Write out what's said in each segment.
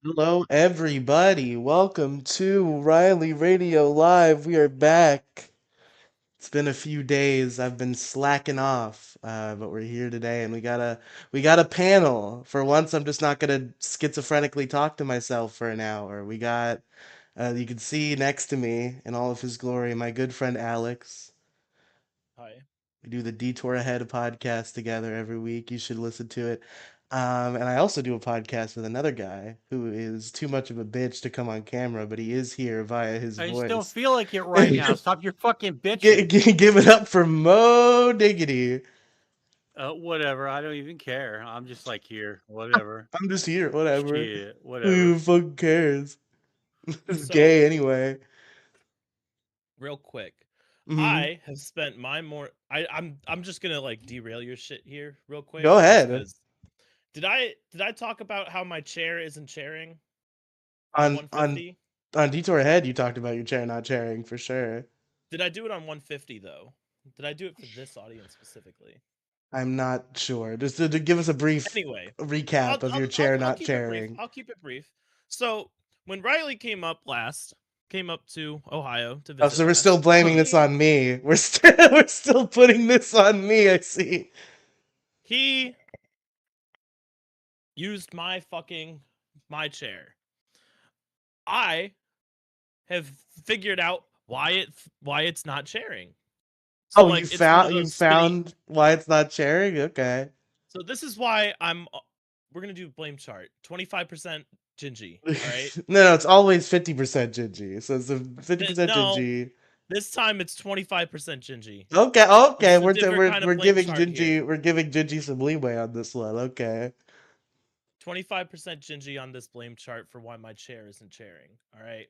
Hello, everybody. Welcome to Riely Radio Live. We are back. It's been a few days. I've been slacking off, but we're here today, and we got a panel. For once, I'm just not gonna schizophrenically talk to myself for an hour. We got you can see next to me in all of his glory, my good friend Alex. Hi. We do the Detour Ahead podcast together every week. You should listen to it. And I also do a podcast with another guy who is too much of a bitch to come on camera, but he is here via his I just don't voice. feel like it right now. Stop your fucking bitching. Give it up for Mo Diggity. Whatever. I don't even care. I'm just like here. Whatever. I'm just here, whatever. Shit. Who Whatever. fucking cares? It's So, gay anyway. real quick, Hmm. I have spent my more. I'm just gonna like derail your shit here, real quick, Go just ahead. because. Did I talk about how my chair isn't chairing on On on 150? on Detour Ahead, you talked about your chair not chairing for sure. Did I do it on 150 though? Did I do it for this audience specifically? I'm not sure. Just to give us a brief Anyway, recap I'll of your I'll chair I'll, I'll not keep it brief. chairing. I'll keep it brief. So when Riley came up to Ohio to Oh, visit so we're still last, blaming this he on me. We're still putting this on me. I see. he used my chair. I have figured out why it's not sharing. So Oh, you like it's one of found you those spinny. found why it's not sharing? Okay. So this is why we're gonna do blame chart. 25% Gingy. No, All right. no, it's always 50% Gingy. So it's a 50% No, Gingy. this time it's 25% Gingy, Okay, which okay. is a We're different we're kind of we're blame giving chart here. Gingy some leeway on this one. Okay. 25% Gingy on this blame chart for why my chair isn't chairing. All right.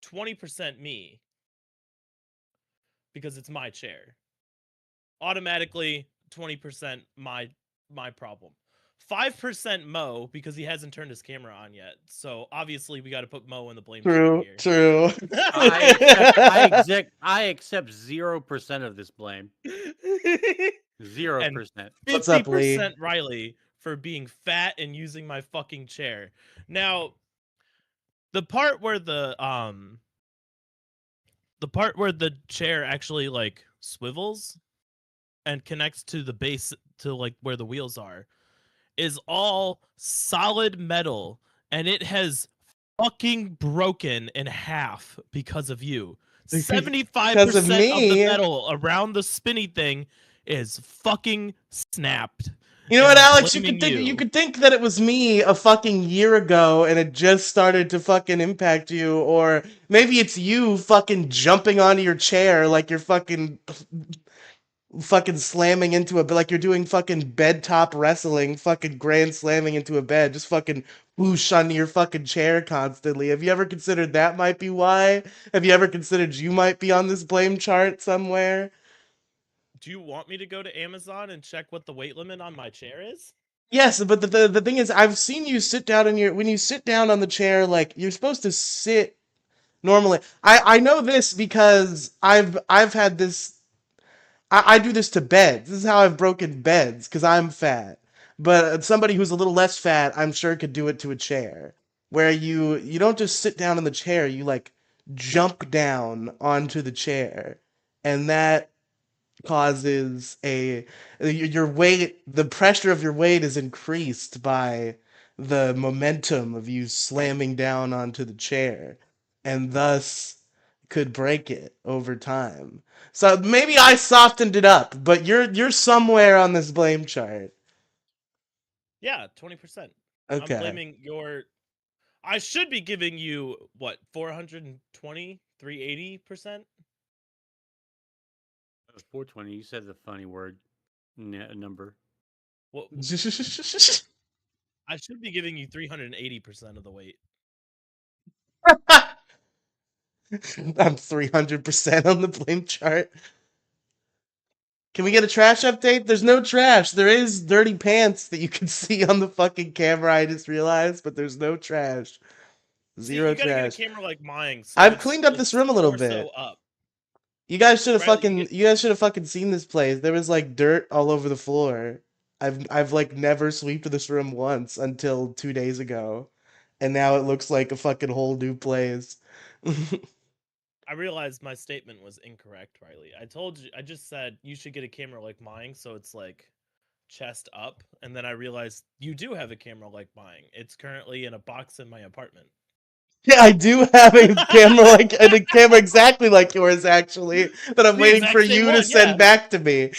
20% me because it's my chair. Automatically 20% my problem. 5% Mo because he hasn't turned his camera on yet. So obviously we got to put Mo in the blame chart True, here. true. I accept 0% of this blame. 0%. And What's up, Lee? 50% Riley for being fat and using my fucking chair. Now, the part where the chair actually like swivels and connects to the base to like where the wheels are is all solid metal, and it has fucking broken in half because of you. Because of 75% of the me. metal around the spinny thing is fucking snapped. You know And what, I'm Alex? blaming You you. could think that it was me a fucking year ago and it just started to fucking impact you, or maybe it's you fucking jumping onto your chair like you're fucking slamming into a like you're doing fucking bed top wrestling, fucking grand slamming into a bed, just fucking whoosh onto your fucking chair constantly. Have you ever considered that might be why? Have you ever considered you might be on this blame chart somewhere? Do you want me to go to Amazon and check what the weight limit on my chair is? Yes, but the thing is, I've seen you sit down in your when you sit down on the chair, like you're supposed to sit normally. I know this because I've had this. I do this to beds. This is how I've broken beds because I'm fat. But somebody who's a little less fat, I'm sure could do it to a chair, where you don't just sit down in the chair, you like jump down onto the chair, and that causes your weight, the pressure of your weight is increased by the momentum of you slamming down onto the chair, and thus could break it over time. So maybe I softened it up, but you're somewhere on this blame chart. Yeah, 20%. I'm Okay. blaming your. I should be giving you what 420, 380%. It was 420. You said the funny word number. What I should be giving you 380% of the weight. I'm 300% on the blame chart. Can we get a trash update? There's no trash. There is dirty pants that you can see on the fucking camera, I just realized, but there's no trash. See, Zero you got to get a trash. camera like mine, so I've it's cleaned up this it's room a little torso bit. up. You guys should have Riley, fucking seen this place. There was like dirt all over the floor. I've like never sweeped this room once until 2 days ago, and now it looks like a fucking whole new place. I realized my statement was incorrect, Riley. I told you, I just said you should get a camera like mine, so it's like chest up, and then I realized you do have a camera like mine. It's currently in a box in my apartment. Yeah, I do have a camera like and a camera exactly like yours actually that I'm The waiting for exact same you to one, yeah. send back to me.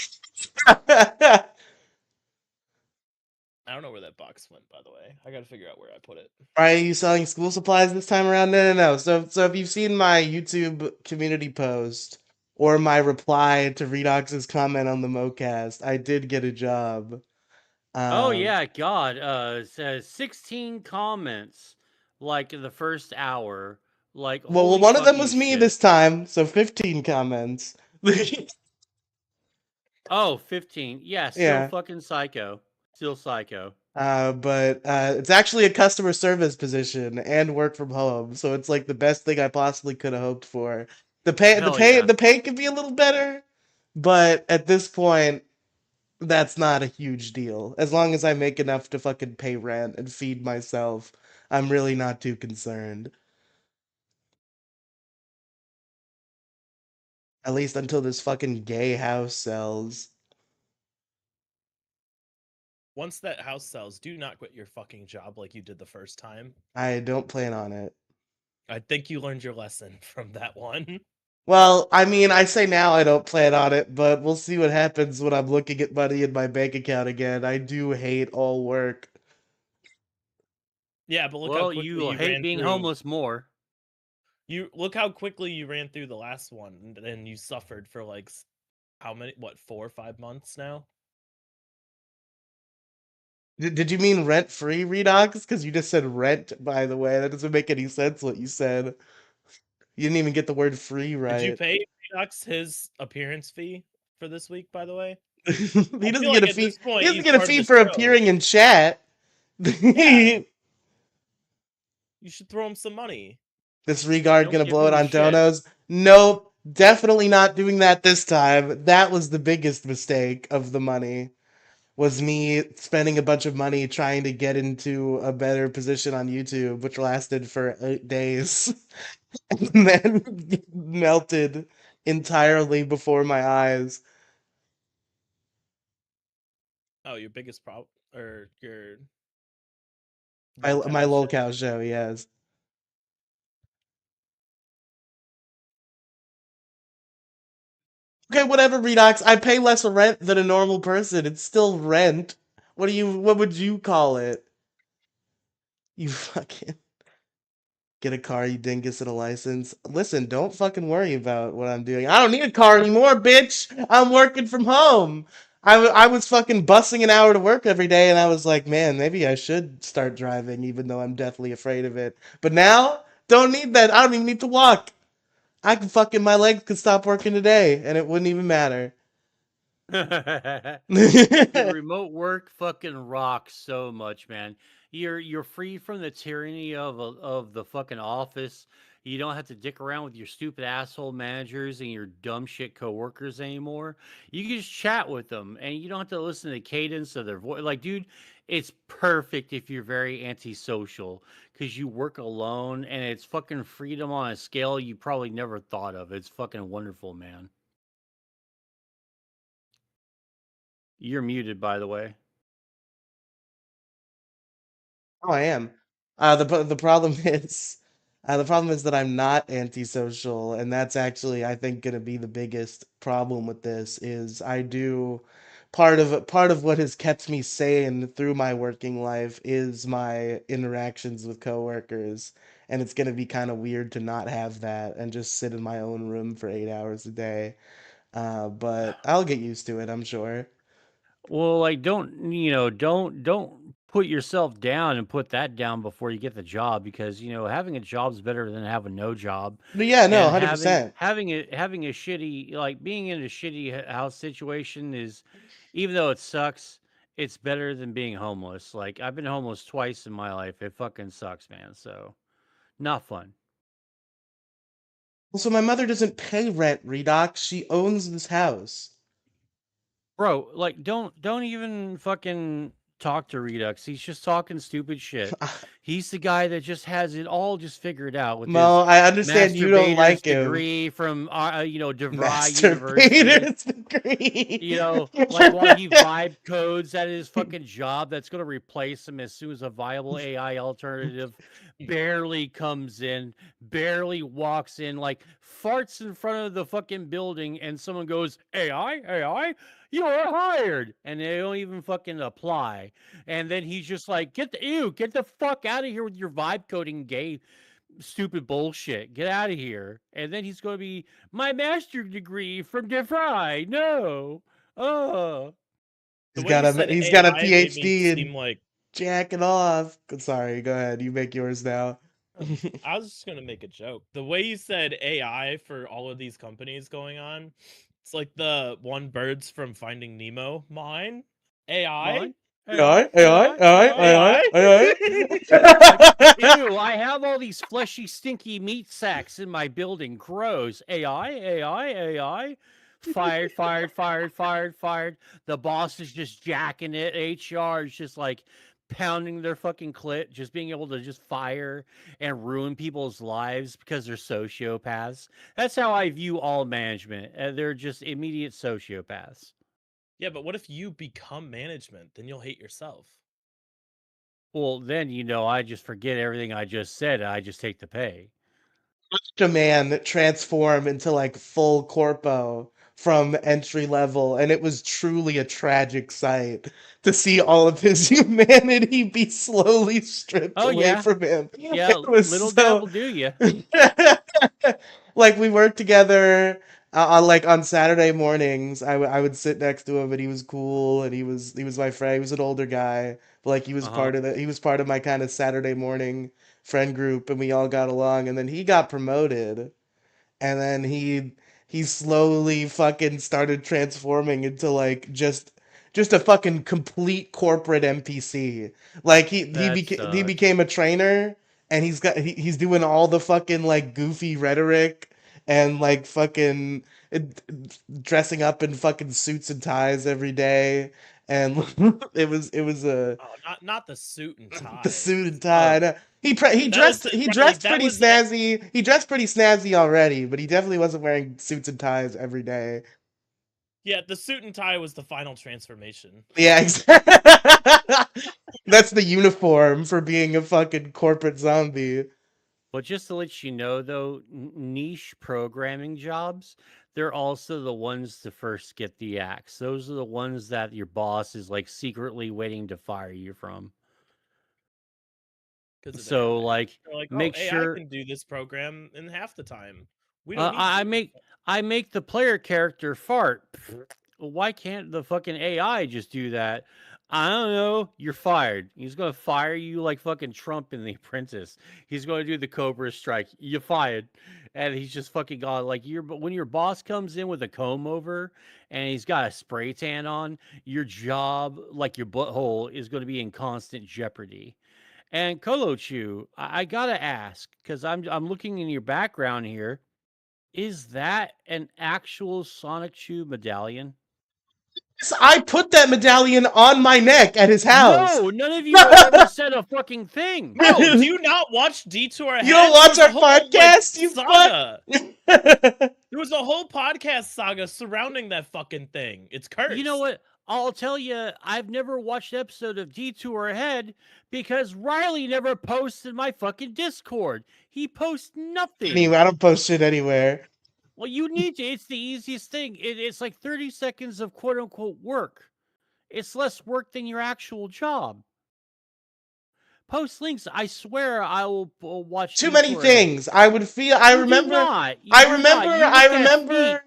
I don't know where that box went, by the way. I gotta figure out where I put it. Are you selling school supplies this time around? No. So if you've seen my YouTube community post or my reply to Redox's comment on the MoCast, I did get a job. Oh Um, yeah, God. It says 16 comments like in the first hour. Like well, holy one of them fucking was me shit. this time, so 15 comments. Oh, 15. Yeah, still Yeah. fucking psycho. Still psycho. But it's actually a customer service position and work from home, so it's like the best thing I possibly could have hoped for. Hell yeah. The pay could be a little better, but at this point, that's not a huge deal. As long as I make enough to fucking pay rent and feed myself, I'm really not too concerned. At least until this fucking gay house sells. Once that house sells, do not quit your fucking job like you did the first time. I don't plan on it. I think you learned your lesson from that one. Well, I mean, I say now I don't plan on it, but we'll see what happens when I'm looking at money in my bank account again. I do hate all work. Yeah, but look how Well, quickly you'll you hate ran being through. homeless more. You look how quickly you ran through the last one, and then you suffered for like how many? What, 4 or 5 months now? Did you mean rent free Redox? Because you just said rent, by the way. That doesn't make any sense what you said. You didn't even get the word free Did you right. pay Redux his appearance fee for this week? By the way, He I doesn't feel get like a at fee. this He point doesn't he's get a part of fee the for show. appearing in chat. Yeah, you should throw him some money. Disregard Don't gonna give blow it him on shit. donos. Nope, definitely not doing that this time. That was the biggest mistake of the money. Was me spending a bunch of money trying to get into a better position on YouTube, which lasted for 8 days, and then melted entirely before my eyes. Oh, your biggest problem or your My lolcow show? lolcow show, yes. Okay, whatever, Redox. I pay less rent than a normal person. It's still rent. What would you call it? You fucking get a car, you dingus, and a license. Listen, don't fucking worry about what I'm doing. I don't need a car anymore, bitch. I'm working from home. I was fucking busing an hour to work every day, and I was like, man, maybe I should start driving, even though I'm deathly afraid of it. But now, don't need that. I don't even need to walk. I can fucking, my legs could stop working today, and it wouldn't even matter. Dude, remote work fucking rocks so much, man. You're free from the tyranny of the fucking office. You don't have to dick around with your stupid asshole managers and your dumb shit coworkers anymore. You can just chat with them, and you don't have to listen to the cadence of their voice. Like, dude, it's perfect if you're very antisocial because you work alone, and it's fucking freedom on a scale you probably never thought of. It's fucking wonderful, man. You're muted, by the way. Oh, I am. The problem is that I'm not antisocial, and that's actually I think going to be the biggest problem with this. Is I do part of what has kept me sane through my working life is my interactions with coworkers, and it's going to be kind of weird to not have that and just sit in my own room for 8 hours a day. But I'll get used to it, I'm sure. Well, like don't put yourself down and put that down before you get the job because having a job is better than having no job, But yeah, no, and having 100%. having a having a shitty like being in a shitty house situation is, even though it sucks, it's better than being homeless. Like I've been homeless twice in my life. It fucking sucks, man. So not fun. Also, my mother doesn't pay rent, Redox. She owns this house. Bro, like don't even fucking talk to Redux. He's just talking stupid shit. He's the guy that just has it all just figured out with his Mo, I understand you don't masturbator's like him. degree from DeVry University. Masturbator's degree. Like while he vibe codes at his fucking job that's going to replace him as soon as a viable AI alternative barely comes in, barely walks in, like farts in front of the fucking building, and someone goes, AI, you are hired. And they don't even fucking apply. And then he's just like, get the fuck out of here with your vibe coding gay stupid bullshit. Get out of here. And then he's going to be my master's degree from DeVry. No. Oh. The He's way got you a said he's got a AI made me PhD seem in like jacking off. Sorry, go ahead. You make yours now. I was just gonna make a joke. The way you said AI for all of these companies going on, it's like the one birds from Finding Nemo. Mine, AI, Mine? AI, AI, AI, AI, AI, AI. AI, AI. Like, ew, I have all these fleshy, stinky meat sacks in my building. Gross. AI. Fired, fired, fired, fired, fired. The boss is just jacking it. HR is just like pounding their fucking clit, just being able to just fire and ruin people's lives because they're sociopaths. That's how I view all management. They're just immediate sociopaths. Yeah, but what if you become management? Then you'll hate yourself. Well, then, I just forget everything I just said. And I just take the pay. A man transform into like full corpo from entry level, and it was truly a tragic sight to see all of his humanity be slowly stripped Oh, away yeah. from him. Yeah, It was little dabble so do you. like we worked together like on Saturday mornings. I would sit next to him, and he was cool, and he was my friend. He was an older guy, but like Uh-huh. he was part of my kind of Saturday morning friend group, and we all got along. And then he got promoted, and then he slowly fucking started transforming into like just a fucking complete corporate NPC. Like That he sucks. became a trainer, and he's doing all the fucking like goofy rhetoric and like fucking dressing up in fucking suits and ties every day. And it was a Oh, not the suit and the ties. suit and Oh, tie. No, that was he Riley. dressed That pretty was snazzy. He dressed pretty snazzy already, but he definitely wasn't wearing suits and ties every day. yeah. The suit and tie was the final transformation. Yeah, exactly. That's the uniform for being a fucking corporate zombie. But just to let you know, though, niche programming jobs, they're also the ones to first get the axe. Those are the ones that your boss is like secretly waiting to fire you from. Because of So, AI. like, They're like, oh, make AI sure can do this program in half the time. We don't Uh, need I I you. make I make the player character fart. Why can't the fucking AI just do that? I don't know. You're fired. He's gonna fire you like fucking Trump in The Apprentice. He's gonna do the Cobra Strike. You fired, and he's just fucking gone. Like but when your boss comes in with a comb over and he's got a spray tan on, your job, like your butthole, is going to be in constant jeopardy. And Kolochu, I gotta ask because I'm looking in your background here. Is that an actual Sonic Shoe medallion? So I put that medallion on my neck at his house. No, none of you have ever said a fucking thing. Mo, do You you not watch Detour don't Ahead? There watch was a our whole like podcast, you fuck. saga. There was a whole podcast saga surrounding that fucking thing. It's You know cursed. what? I'll tell you, I've never watched an episode of Detour Ahead because Riley never posts in my fucking Discord. He posts nothing. Anyway, I don't post shit anywhere. Well, you need to. It's the easiest thing. It's like 30 seconds of quote unquote work. It's less work than your actual job. Post links. I swear I will watch Too many Detour Ahead. things. I would feel. You do not. You do not. You I look at feet. remember.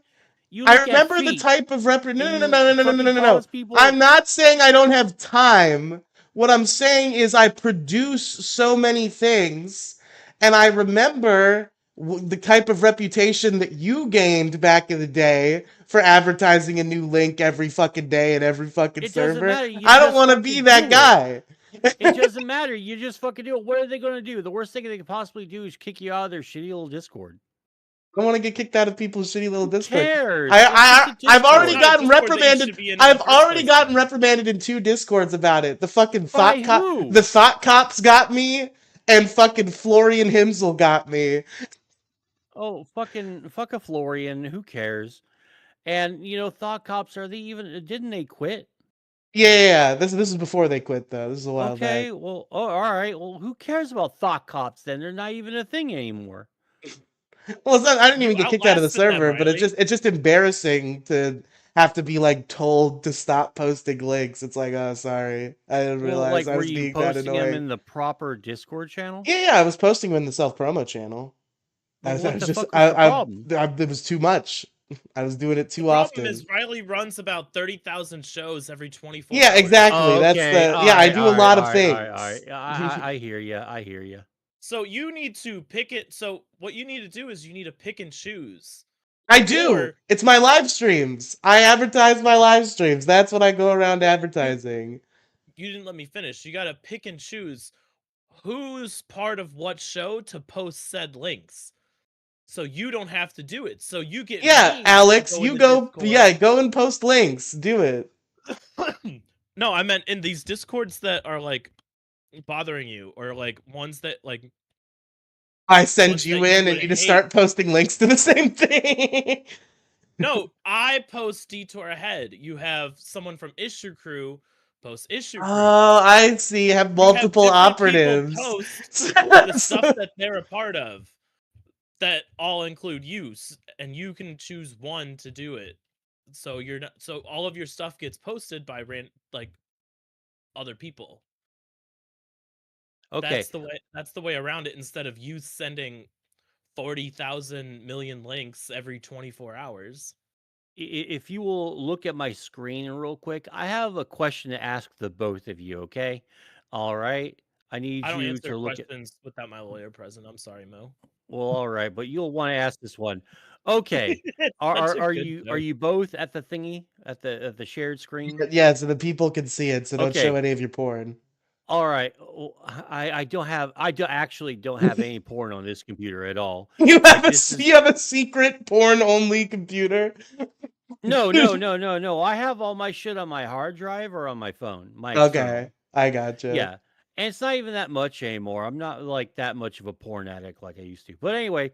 You I look at remember the feet. type of no, no, no, You no, no, no, no, fucking no, no, no. pause people. I'm not saying I don't have time. What I'm saying is I produce so many things, and I remember the type of reputation that you gained back in the day for advertising a new link every fucking day and every fucking It doesn't server. matter. You I don't just want to be fucking that do it. guy. It doesn't matter. You just fucking do it. What are they going to do? The worst thing they could possibly do is kick you out of their shitty little Discord. I don't want to get kicked out of people's shitty little Who Discord. cares? It's just a I've That's already not a Discord. gotten Discord that you reprimanded. should be in the I've first already place. gotten Then. reprimanded in 2 Discords about it. The fucking By who? the thought cops got me, and fucking Florian Himsel got me. Oh, fuck a Florian. Who cares? And Thought Cops, are they even? Didn't they quit? Yeah. This is before they quit though. This is a while back. Okay, well, oh, all right. Well, who cares about Thought Cops then? They're not even a thing anymore. Well, it's not, I didn't You even get kicked out of the outlasted them, server, but Riley. it's just embarrassing to have to be like told to stop posting links. It's like, oh, sorry, I didn't Well, realize like, I were was you being that posting them annoying. in the proper Discord channel? Yeah, I was posting them in the self promo channel. Well, I what was the just, fuck was the problem? it was too much. I was doing it The too problem is often. Riley runs about 30,000 shows every 24 Yeah, hours. exactly. Oh, That's okay. the All yeah. I right. do a All right. lot All of right. All right. All right. things. I hear you. I hear you. So you need to pick it. So what you need to do is you need to pick and choose. I do. Or It's my live streams. I advertise my live streams. That's what I go around advertising. you didn't let me finish. You got to pick and choose who's part of what show to post said links. So you don't have to do it. So you get Yeah, me to Alex, go in you the go. Discord. Yeah, go and post links. Do it. No, I meant in these Discords that are like bothering you, or like ones that like I send ones you that you in, would and you just hate. start posting links to the same thing. No, I post Detour Ahead. You have someone from Issue Crew post Issue Crew. Oh, I see. Have You have multiple different people operatives. post the stuff that they're a part of that all include you, and you can choose one to do it. So you're not. So all of your stuff gets posted by like other people. Okay. That's the way around it. Instead of you sending 40,000 million links every 24 hours. If you will look at my screen real quick, I have a question to ask the both of you. Okay. All right. I need I don't you answer to look at. questions without my lawyer present. I'm sorry, Mo. Well, all right, but you'll want to ask this one. Okay. It's Are such are, a are good you are joke. you both at the thingy at the shared screen? Yeah, so the people can see it. So don't show Okay. any of your porn. All right. Well, I don't have any porn on this computer at all. You Like have this is you have a secret porn only computer. no. I have all my shit on my hard drive or on my phone, my Okay, external. I gotcha. Yeah. And it's not even that much anymore. I'm not like that much of a porn addict like I used to. But anyway,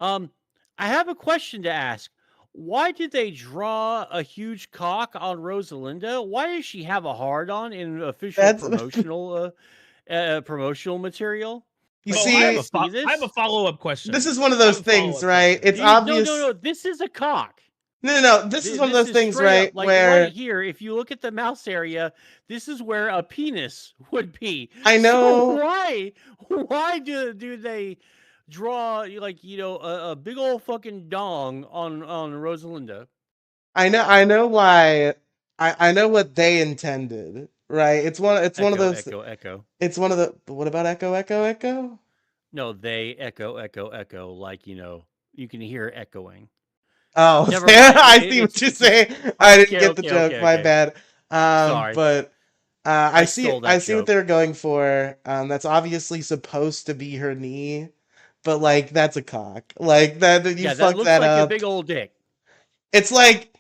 um, I have a question to ask. Why did they draw a huge cock on Rosalinda? Why does she have a hard on in official That's promotional material? you Like, Mo, do you see. guys see I have a this? follow-up This question. is one of I those have a things, follow-up right? question. It's obvious. No. This is a cock. No. This is one of This those is things, straight up right? like right Where here. If you look at the mouse area, this is where a penis would be. I So know, why do they draw like a big old fucking dong on Rosalinda? I know why. I know what they intended, right? It's one of Echo, those. echo, echo. It's one of the. What about echo, echo, echo? No, they echo, echo, echo. Like you can hear echoing. Oh, Never mind. I see what you're It's just saying. I didn't okay, get the okay, joke. okay, My okay. bad. Sorry, But I stole I that see what joke. they're going for. That's obviously supposed to be her knee, but like that's a cock. Like that you Yeah, that fucked looks that like a up. big old dick. It's like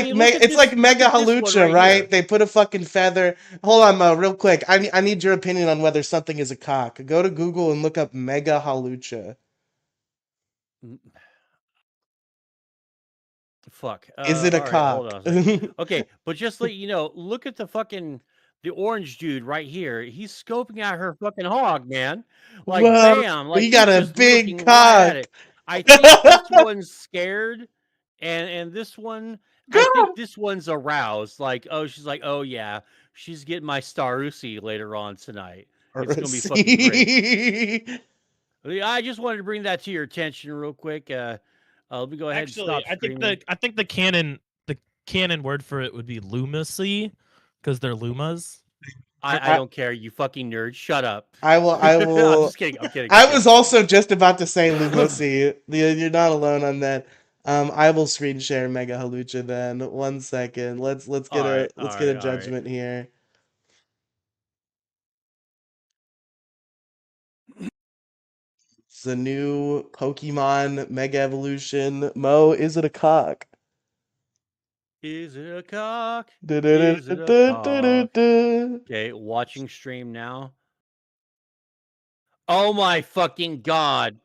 I mean, it's like look Mega at this one Halucha, right right? here. They put a fucking feather. Hold on, Mo, real quick. I need your opinion on whether something is a cock. Go to Google and look up Mega Halucha. Mm, Fuck. Is it a All right, hold cock? on a second. Okay, but just let you know, look at the orange dude right here. He's scoping out her fucking hog, man. Like Whoa, bam, like we he's got a just big looking right at cock. it. I think this one's scared, and this one, I think God. this one's aroused. Like, oh, she's like, oh yeah, she's getting my Starusi later on tonight. It's gonna be fucking great. See? I just wanted to bring that to your attention real quick. Let me go ahead and Actually, stop streaming. I think the canon word for it would be lumacy because they're lumas. I I, don't care, you fucking nerd. Shut up. I I'm will. just kidding. I'm kidding. I'm I was kidding. also just about to say Lumosi. You're not alone on that. I will screen share Mega Halucha then. 1 second. All right. All Let's get right. a All right. judgment here. It's the new Pokemon Mega Evolution. Mo, is it a cock? Is it a cock? Is it a cock? Du-du-du-du-du-du-du. Okay, watching stream now. Oh my fucking god.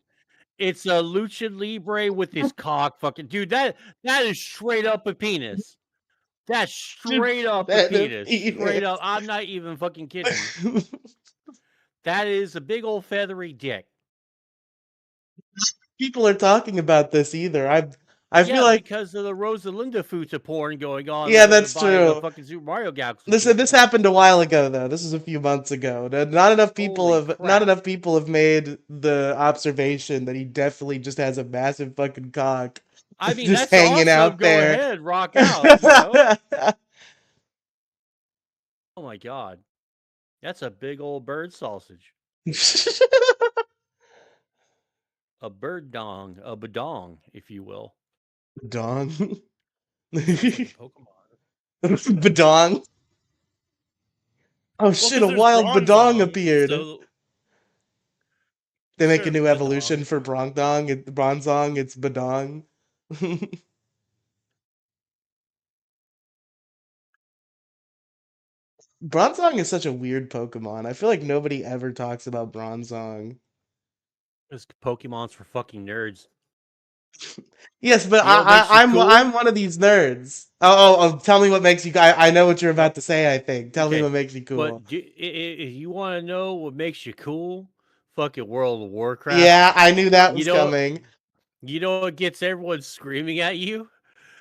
It's a lucha libre with his cock fucking dude. That is straight up a penis. That's straight up a penis. Straight up. I'm not even fucking kidding. That is a big old feathery dick. People are talking about this either. I feel Yeah, like because of the Rosalinda Futa porn going on yeah, that's by the true. fucking Super Mario Galaxy Listen, this people. happened a while ago though. This is a few months ago. Not enough people Holy not crap. enough people have made the observation that he definitely just has a massive fucking cock I mean, just that's hanging awesome. out Go there. ahead, rock out, you know? Oh my god. That's a big old bird sausage. A bird dong, a badong, if you will. Dong. Sounds like a Pokemon. Badong. Oh Well, shit, because a there's wild Badong Bronzong, appeared. so They make sure a it's new evolution Badong. for Bronzong, it's Badong. Bronzong is such a weird Pokemon. I feel like nobody ever talks about Bronzong. This Pokemon's for fucking nerds. Yes, but You know what makes you I'm cool? one of these nerds. Oh, tell me what makes you. I know what you're Oh, about to say. I think. Tell me okay. what makes you cool. But if you want to know what makes you cool, fucking World of Warcraft. Yeah, I knew that You was know, coming. you know what gets everyone screaming at you?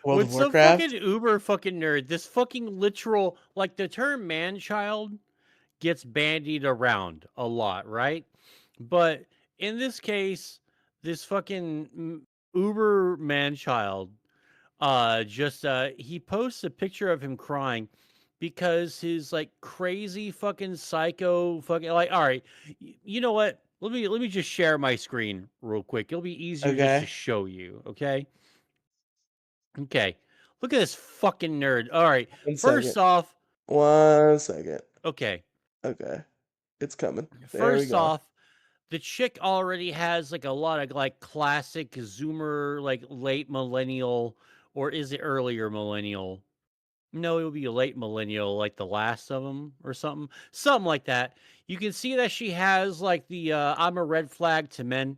World When of some fucking Warcraft. uber fucking nerd, this fucking literal, like the term man child gets bandied around a lot, right? But in this case, this fucking uber man child just he posts a picture of him crying because his like crazy fucking psycho fucking like all right, you know what, let me just share my screen real quick. It'll be easier just to Okay, show you. Okay, look at this fucking nerd. All right, one second. first off, 1 second. okay, Okay, it's coming. There we first go. off, the chick already has like a lot of like classic zoomer like late millennial, or is it earlier millennial? No, it would be a late millennial, like the last of them or something like that. You can see that she has like the "I'm a red flag to men"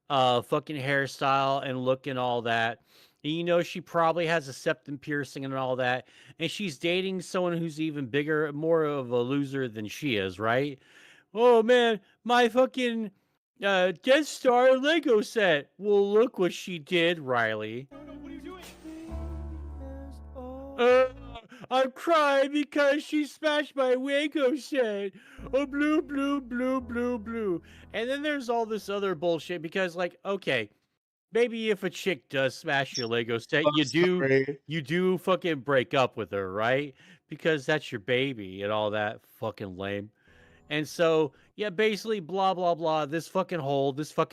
fucking hairstyle and look and all that. And you know she probably has a septum piercing and all that, and she's dating someone who's even bigger, more of a loser than she is, right? Oh man, my fucking Death Star Lego set. Well, look what she did, Riley. Uh, I'm crying because she smashed my Waco set. Oh, blue, blue, blue, blue, blue. And then there's all this other bullshit because, like, okay, maybe if a chick does smash your Lego set, Oh, sorry. you do fucking break up with her, right? Because that's your baby and all that fucking lame. And so, yeah, basically, blah blah blah. This fucking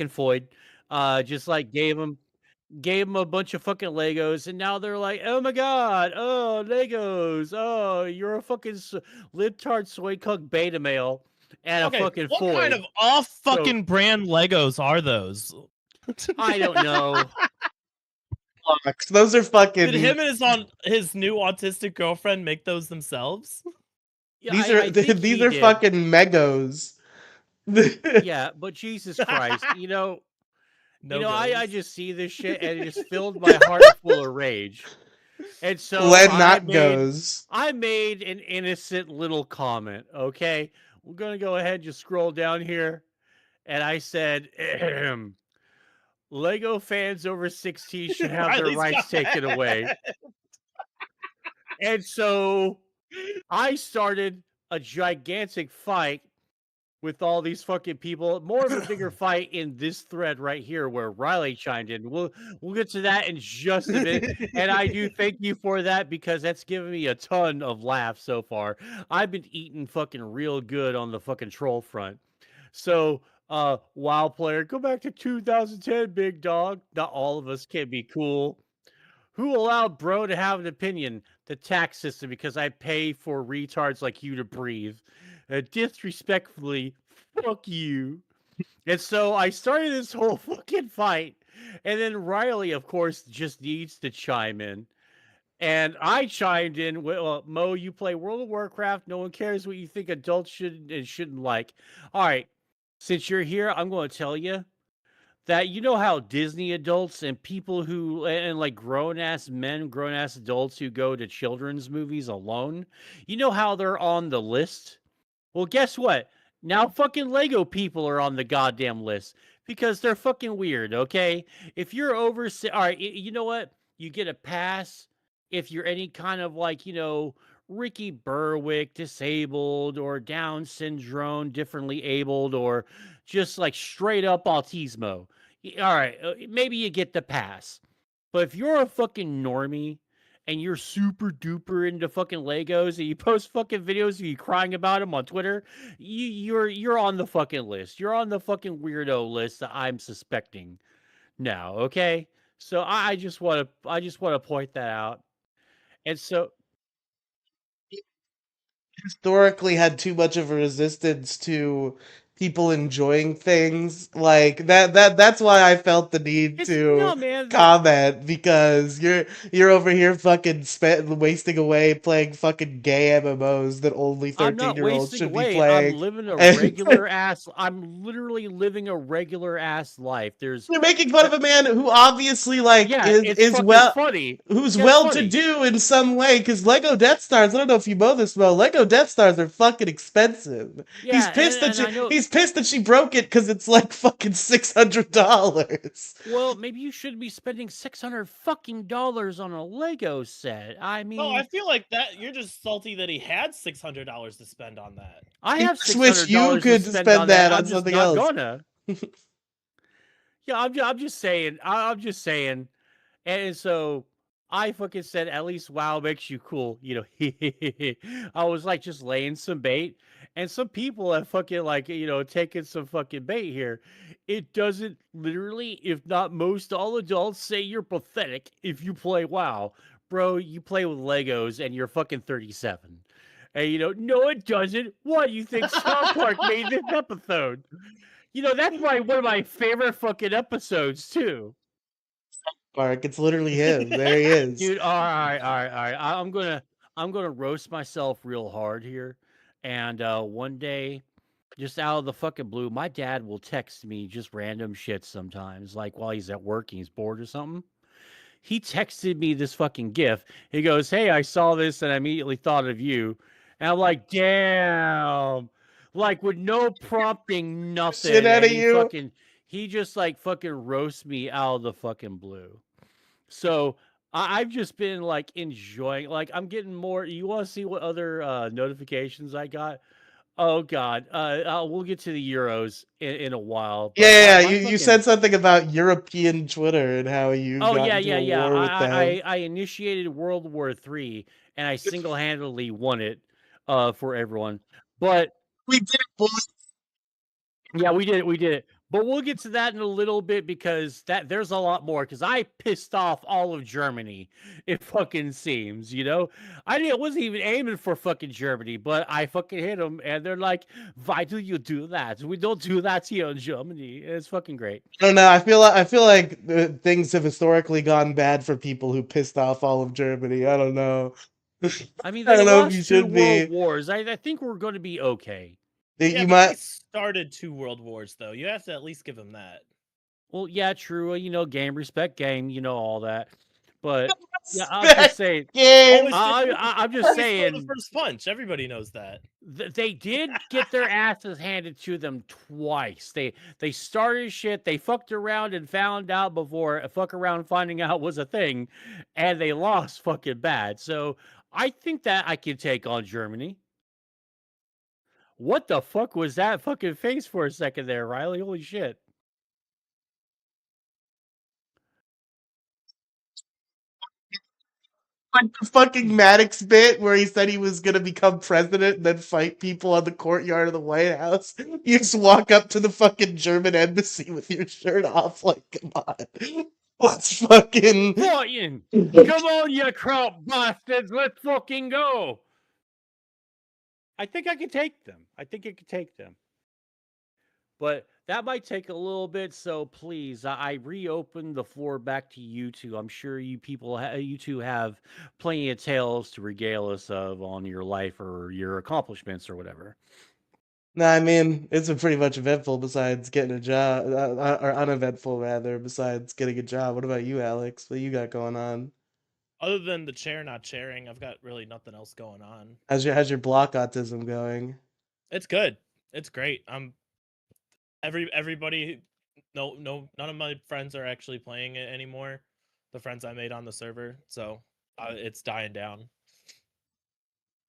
Floyd, just like gave him a bunch of fucking Legos, and now they're like, oh my god, oh Legos, oh you're a fucking libtard soy cuck beta male and a Okay, fucking what kind of Floyd. off So fucking brand Legos are those? I don't know. Blocks. Those are Did fucking. him and his new autistic girlfriend make those themselves? Yeah, These are I think these he are did. fucking megos. Yeah, but Jesus Christ, No I goes. just see this shit and it just filled my heart full of rage. And so Lead not goes. I made an innocent little comment. Okay, we're gonna go ahead and just scroll down here, and I said, "Lego fans over 16 should have their Riley's rights got taken away." And so I started a gigantic fight with all these fucking people. More of a bigger fight in this thread right here where Riley chimed in. We'll get to that in just a bit. And I do thank you for that because that's given me a ton of laughs so far. I've been eating fucking real good on the fucking troll front. So WoW player, go back to 2010, big dog. Not all of us can be cool. Who allowed bro to have an opinion? The tax system, because I pay for retards like you to breathe. Disrespectfully, fuck you. And so I started this whole fucking fight. And then Riley, of course, just needs to chime in. And I chimed in, well, Mo, you play World of Warcraft. No one cares what you think adults should and shouldn't like. All right, since you're here, I'm going to tell you that you know how Disney adults and people who, and like grown ass men, grown ass adults who go to children's movies alone, you know how they're on the list? Well, guess what? Now fucking Lego people are on the goddamn list because they're fucking weird, okay? If you're over, all right, you know what? You get a pass if you're any kind of like, Ricky Berwick, disabled or Down syndrome, differently abled, or just like straight up autismo. All right, maybe you get the pass. But if you're a fucking normie and you're super duper into fucking Legos and you post fucking videos of you crying about them on Twitter, you're on the fucking list. You're on the fucking weirdo list that I'm suspecting now. Okay, so I just want to point that out. And so Historically had too much of a resistance to people enjoying things like that's why I felt the need it's no to man. comment because you're over here fucking wasting away playing fucking gay MMOs that only I'm 13 not year olds wasting should be away. I'm playing living a and regular ass. I'm literally living a regular ass life. There's, you're making fun of a man who obviously like yeah, is it's is fucking well funny. who's Yeah, it's well to funny. do in some way because Lego Death Stars. I don't know if you know this, Mo. Lego Death Stars are fucking expensive. Yeah, and I know. He's pissed that she broke it because it's like fucking $600. Well, maybe you shouldn't be spending $600 on a Lego set. I Oh, I mean, feel like that you're just salty that he had $600 to spend on that. I I have just six wish hundred you dollars to could spend on spend that. that I'm on just something not else. gonna. Yeah, I'm just saying. I'm just saying. And so I fucking said, at least WoW makes you cool. I was like just laying some bait. And some people have fucking like, taken some fucking bait here. It doesn't literally, if not most all adults say you're pathetic if you play WoW. Bro, you play with Legos and you're fucking 37. And no, it doesn't. What do you think South Park made this episode? That's one of my favorite fucking episodes too. Mark, it's literally him. There he is. Dude, all right. I'm gonna roast myself real hard here. And one day, just out of the fucking blue, my dad will text me just random shit sometimes, like while he's at work and he's bored or something. He texted me this fucking gif. He goes, "Hey, I saw this and I immediately thought of you." And I'm like, "Damn!" Like with no prompting, Shit nothing, out and of you. he just like fucking roasts me out of the fucking blue. So I've just been like enjoying. Like I'm getting more. You want to see what other notifications I got? Oh God, we'll get to the Euros in a while. Yeah, But yeah, yeah. my You fucking said something about European Twitter and how you oh got yeah, into yeah, a yeah. war with them. I initiated World War III and I single handedly won it for everyone. But We did it, boys. yeah, we did it. But we'll get to that in a little bit because there's a lot more. Because I pissed off all of Germany. It fucking seems. Wasn't even aiming for fucking Germany, but I fucking hit them, and they're like, "Why do you do that? We don't do that here in Germany." It's fucking great. I don't know. I feel like things have historically gone bad for people who pissed off all of Germany. I don't know. I mean, I they don't know if you lost two should world be. wars. I think we're going to be okay. Yeah, You but they might. started 2 world wars though. You have to at least give them that. Well, yeah, true. Game, respect game. All that. But yeah, I'm just Respect saying. game. Always throw, I'm just always throw the saying. first punch. Everybody knows that. They did get their asses handed to them twice. They started shit. They fucked around and found out before fuck around finding out was a thing, and they lost fucking bad. So I think that I can take on Germany. What the fuck was that fucking face for a second there, Riley? Holy shit! Like the fucking Maddox bit where he said he was gonna become president and then fight people on the courtyard of the White House. You just walk up to the fucking German embassy with your shirt off, like, come on. Let's fucking. Fighting! Come on, you crop bastards! Let's fucking go! I think I can take them. but that might take a little bit. So please, I reopen the floor back to you two. I'm sure you two have plenty of tales to regale us of on your life or your accomplishments or whatever. No, I mean it's been pretty much eventful besides getting a job, or uneventful rather, besides getting a job. What about you, Alex? What you got going on? Other than the chair not chairing, I've got really nothing else going on. How's your block autism going? It's good. It's great. Everybody. No, none of my friends are actually playing it anymore. The friends I made on the server, so it's dying down.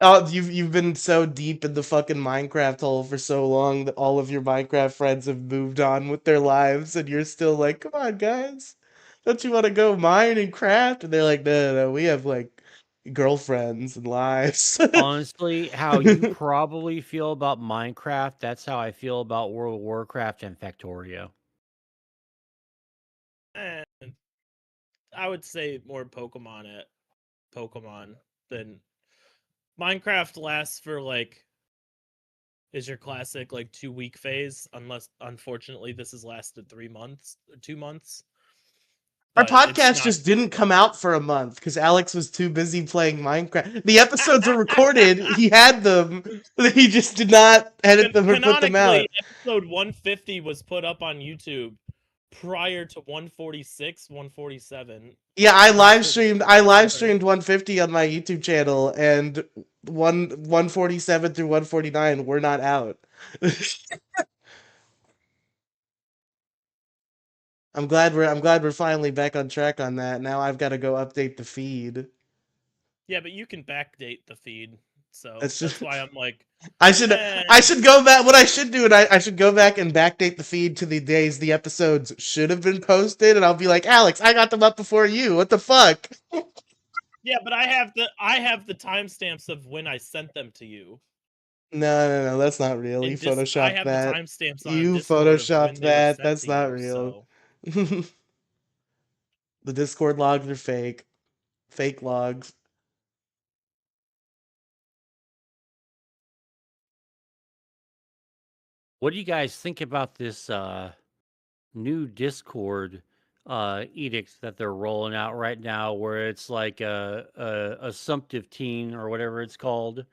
Oh, you've been so deep in the fucking Minecraft hole for so long that all of your Minecraft friends have moved on with their lives, and you're still like, come on, guys, don't you want to go mine and craft? And they're like, no, we have like girlfriends and lives. Honestly, how you probably feel about Minecraft, that's how I feel about World of Warcraft and Factorio. And I would say more Pokemon than Minecraft lasts for like is your classic like 2 week phase, unless unfortunately this has lasted 3 months or 2 months. Our But it's podcast not just didn't come out for a month because Alex was too busy playing Minecraft. The episodes were recorded, he had them, he just did not edit them or put them canonically out. episode 150 was put up on YouTube prior to 146, 147. Yeah, I live Whatever. streamed 150 on my YouTube channel, and 147 through 149 were not out. I'm glad we're finally back on track on that. Now I've got to go update the feed. Yeah, but you can backdate the feed, so That's that's just why I'm like, I should eh. I should go back. What I should do, and I should go back and backdate the feed to the days the episodes should have been posted, and I'll be like, Alex, I got them up before you. What the fuck? Yeah, but I have the timestamps of when I sent them to you. No, that's not real. You I photoshopped have the that. timestamps on You Discord of when photoshopped they were that. sent That's to not you. real. So The Discord logs are fake. Fake logs. What do you guys think about this new Discord edicts that they're rolling out right now, where it's like a assumptive teen or whatever it's called,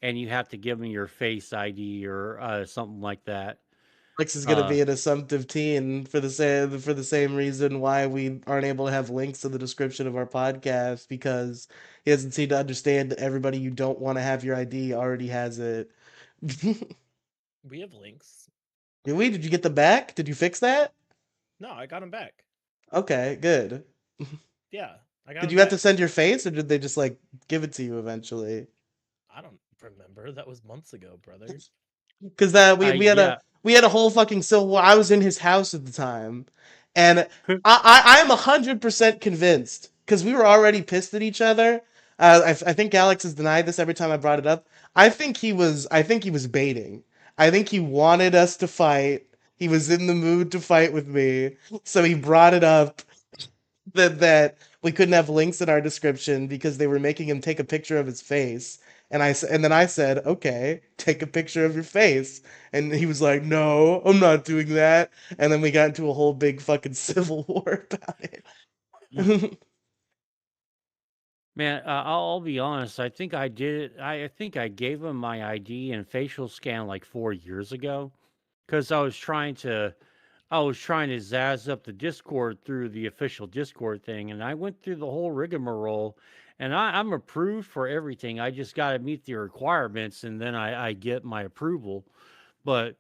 and you have to give them your face ID or something like that. Alex is gonna Uh, be an assumptive teen for the same reason why we aren't able to have links in the description of our podcast because he doesn't seem to understand that everybody you don't want to have your ID already has it. Did we have links. we? Did you get them back? Did you fix that? No, I got them back. Okay, good. Yeah, I got Did them you have to back. send your face, or did they just like give it to you eventually? I don't remember. That was months ago, brother. Because that yeah. we had a whole fucking civil war. I was in his house at the time, and I am 100% convinced because we were already pissed at each other. I think Alex has denied this every time I brought it up. I think he was baiting. I think he wanted us to fight. He was in the mood to fight with me, so he brought it up that we couldn't have links in our description because they were making him take a picture of his face. And then I said, "Okay, take a picture of your face." And he was like, "No, I'm not doing that." And then we got into a whole big fucking civil war about it. Man, I'll be honest. I think I did. I think I gave him my ID and facial scan like 4 years ago, because I was trying to zazz up the Discord through the official Discord thing, and I went through the whole rigmarole, and I'm approved for everything. I just got to meet the requirements, and then I get my approval. But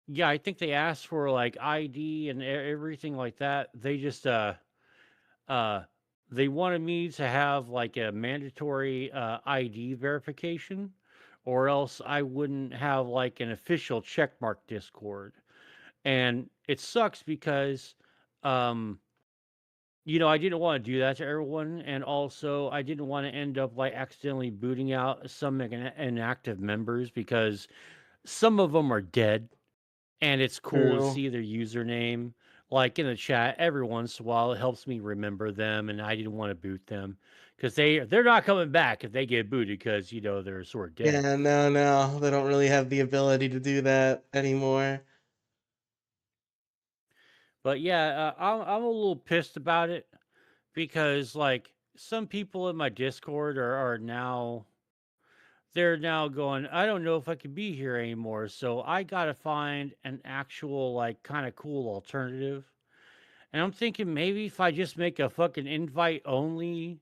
yeah, I think they asked for like ID and everything like that. Uh they wanted me to have like a mandatory ID verification, or else I wouldn't have like an official checkmark Discord. And it sucks because um I didn't want to do that to everyone, and also I didn't want to end up like accidentally booting out some inactive members, because some of them are dead, and it's cool to True. see their username like in the chat every once in a while. It helps me remember them, and I didn't want to boot them because they're not coming back if they get booted, because they're sort of dead. Yeah, no, they don't really have the ability to do that anymore. But yeah, I'm a little pissed about it because like some people in my Discord are now they're now going, I don't know if I can be here anymore. So I gotta find an actual like kind of cool alternative. And I'm thinking maybe if I just make a fucking invite only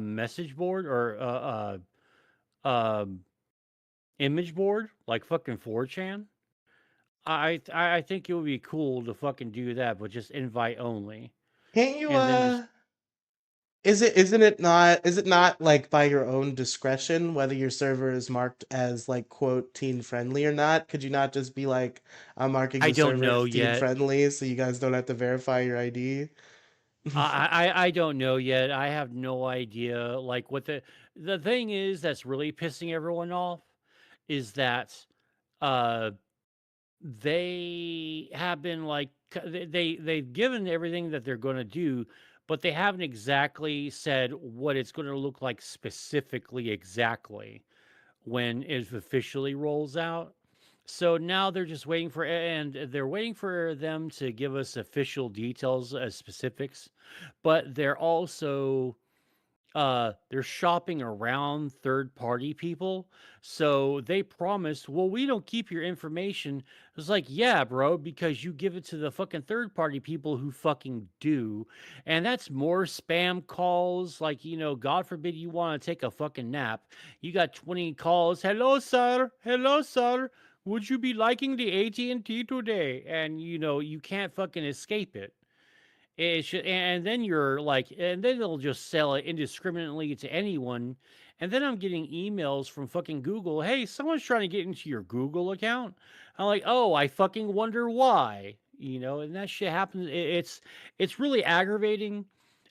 message board or image board like fucking 4chan. I think it would be cool to fucking do that, but just invite only, Can't you and then just is it not like by your own discretion whether your server is marked as like quote teen friendly or not? Could you not just be like, I'm marking I the don't server know as teen yet. friendly so you guys don't have to verify your ID? I don't know yet. I have no idea. Like what the thing is that's really pissing everyone off is that uh they have been like they've given everything that they're going to do, but they haven't exactly said what it's going to look like specifically exactly when it officially rolls out. So now they're just waiting for, and they're waiting for them to give us official details as specifics, but they're also they're shopping around third party people. So they promised, well, we don't keep your information. It's like, yeah, bro, because you give it to the fucking third party people who fucking do. And that's more spam calls. Like, God forbid you want to take a fucking nap. You got 20 calls. Hello, sir. Hello, sir. Would you be liking the AT&T today? And you can't fucking escape it. It should, and then you're like, and then they'll just sell it indiscriminately to anyone. And then I'm getting emails from fucking Google. Hey, someone's trying to get into your Google account. I'm like, oh, I fucking wonder why. And that shit happens. It's really aggravating,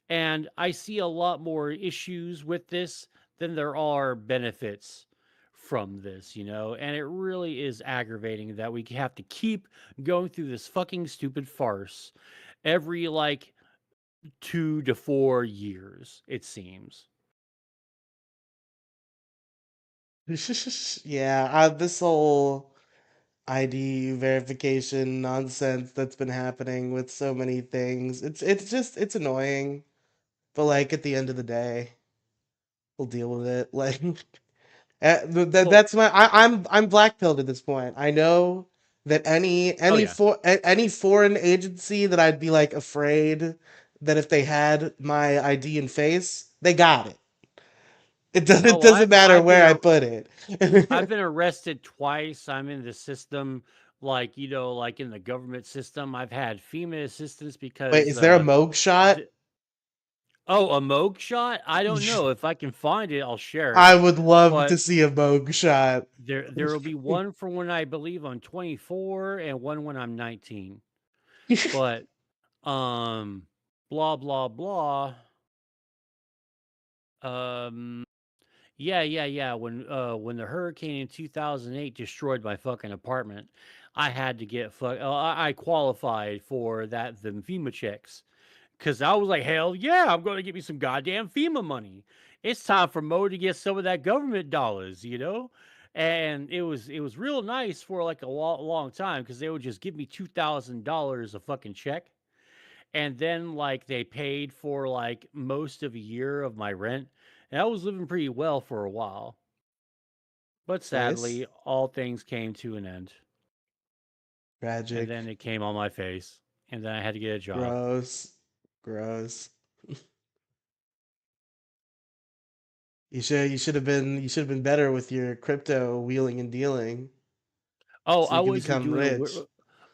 and I see a lot more issues with this than there are benefits from this. And it really is aggravating that we have to keep going through this fucking stupid farce every like 2 to 4 years, it seems. Yeah, this whole ID verification nonsense that's been happening with so many things. It's annoying, but like at the end of the day, we'll deal with it. Like Well, that's I'm black pilled at this point. I know that oh yeah. any foreign agency that I'd be like afraid that if they had my ID and face, they got it. Oh, It well, doesn't matter where I put it. I've been arrested twice. I'm in the system, like like in the government system. I've had FEMA assistance Wait, because is there a Moog shot? th- oh, a Moog shot. I don't know if I can find it. I'll share it, I would love to but see a Moog shot. there will be one for when I believe I'm 24 and one when I'm 19. But blah blah blah. Um. Yeah. When the hurricane in 2008 destroyed my fucking apartment, I had to get I qualified for the FEMA checks because I was like, hell yeah, I'm going to get me some goddamn FEMA money. It's time for Mo to get some of that government dollars. And it was real nice for like a long time because they would just give me $2,000 a fucking check, and then like they paid for like most of a year of my rent, and I was living pretty well for a while. But Nice. sadly, all things came to an end, and Tragic. then it came on my face, and then I had to get a job. Gross. Gross. You should have been better with your crypto wheeling and dealing Oh, so I you could wasn't become doing. rich.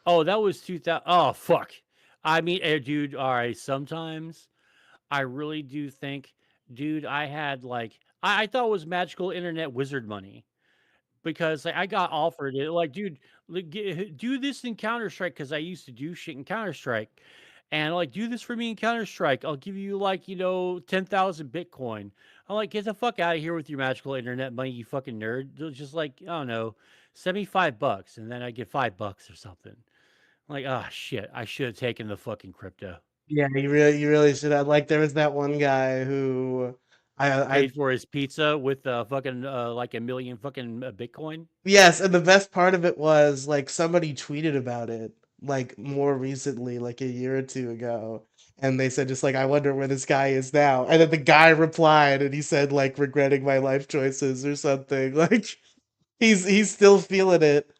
Oh, that was 2000. Oh, fuck. I mean, dude. All right. Sometimes I really do think, dude. I had like I thought it was magical internet wizard money. Because like, I got offered it, like, dude, like, do this in Counter Strike because I used to do shit in Counter Strike, and like, do this for me in Counter Strike. I'll give you like 10,000 Bitcoin. I'm like, get the fuck out of here with your magical internet money, you fucking nerd. They're just like, I don't know, $75, and then I get $5 or something. I'm like, oh shit, I should have taken the fucking crypto. Yeah, you really should have. Like, there was that one guy who, I Paid for his pizza with fucking like a million fucking Bitcoin. yes, and the best part of it was like somebody tweeted about it. like more recently, like a year or two ago, and they said just like I wonder where this guy is now. And then the guy replied and he said like regretting my life choices or something. Like he's still feeling it.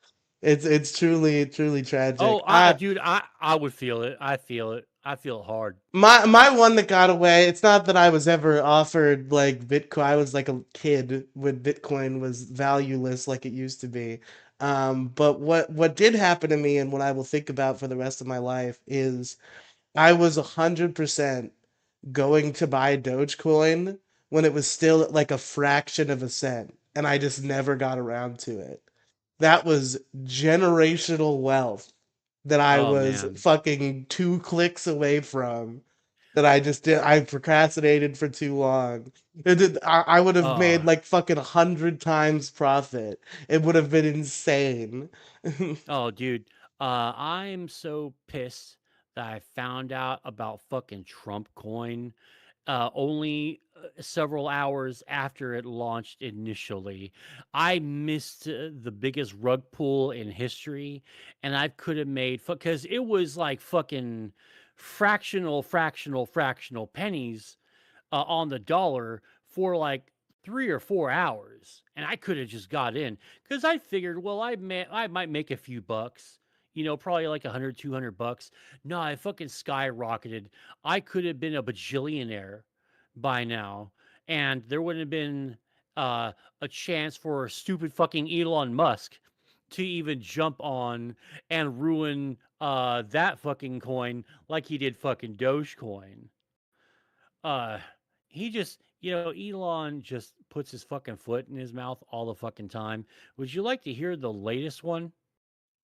It's truly tragic. Oh, I dude, I would feel it. I feel it. I feel it hard. My one that got away, it's not that I was ever offered like Bitcoin. I was like a kid when Bitcoin was valueless like it used to be. But what did happen to me and what I will think about for the rest of my life is I was 100% going to buy Dogecoin when it was still at like a fraction of a cent, and I just never got around to it. That was generational wealth that I Oh was man. fucking 2 clicks away from. That I just did. I procrastinated for too long. I would have made Uh like fucking 100 times profit. It would have been insane. oh dude. I'm so pissed that I found out about fucking Trump coin only several hours after it launched initially. I missed the biggest rug pull in history, and I could have made because it was like fucking fractional pennies on the dollar for like 3 or 4 hours, and I could have just got in because I figured, well, I might make a few bucks. Probably like 100, $200. No, I fucking skyrocketed. I could have been a bajillionaire by now, and there wouldn't have been uh, a chance for stupid fucking Elon Musk to even jump on and ruin that fucking coin like he did fucking Dogecoin. Uh, he just, Elon just puts his fucking foot in his mouth all the fucking time. Would you like to hear the latest one?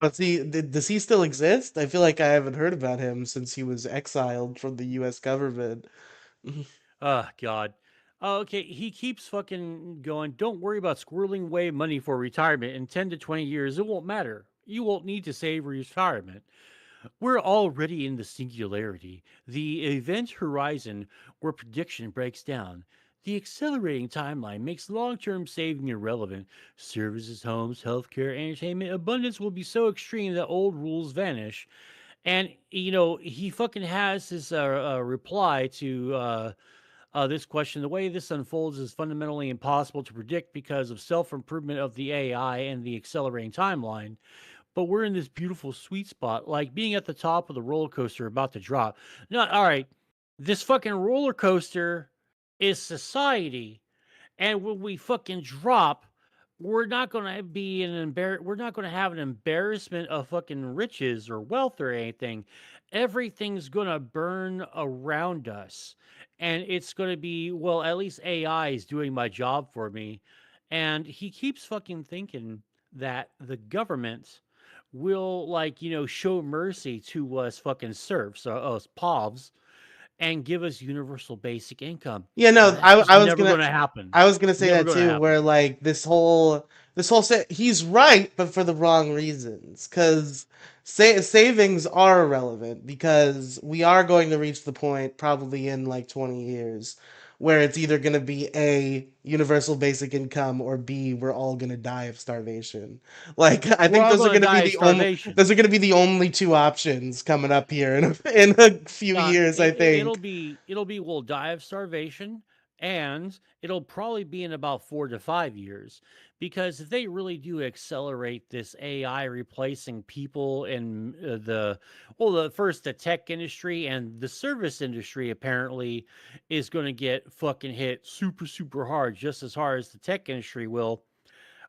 But see, does he still exist? I feel like I haven't heard about him since he was exiled from the U.S. government. Oh, God. Okay, he keeps fucking going. Don't worry about squirreling away money for retirement. In 10 to 20 years, it won't matter. You won't need to save for retirement. We're already in the singularity, the event horizon where prediction breaks down. The accelerating timeline makes long term saving irrelevant. Services, homes, healthcare, entertainment, abundance will be so extreme that old rules vanish. And, he fucking has his reply to this question. The way this unfolds is fundamentally impossible to predict because of self improvement of the AI and the accelerating timeline, but we're in this beautiful sweet spot, like being at the top of the roller coaster about to drop. No, all right, this fucking roller coaster is society, and when we fucking drop, we're not gonna be we're not gonna have an embarrassment of fucking riches or wealth or anything. Everything's gonna burn around us. And it's gonna be, well, at least AI is doing my job for me. And he keeps fucking thinking that the government will like, show mercy to us fucking serfs, or us povs, and give us universal basic income. Yeah, Now no, that's I just I was never gonna going to happen. I was gonna say Never that going to too, happen. where like this whole set, he's right, but for the wrong reasons. Because savings are irrelevant because we are going to reach the point probably in like 20 years where it's either gonna be A, universal basic income, or B, we're all gonna die of starvation. Like I We're think all those are going to gonna be die of the only starvation. those are gonna be the only two options coming up here in a few years, I It'll think. be we'll die of starvation, and it'll probably be in about 4 to 5 years, because if they really do accelerate this AI replacing people in the first the tech industry, and the service industry apparently is going to get fucking hit super hard, just as hard as the tech industry will.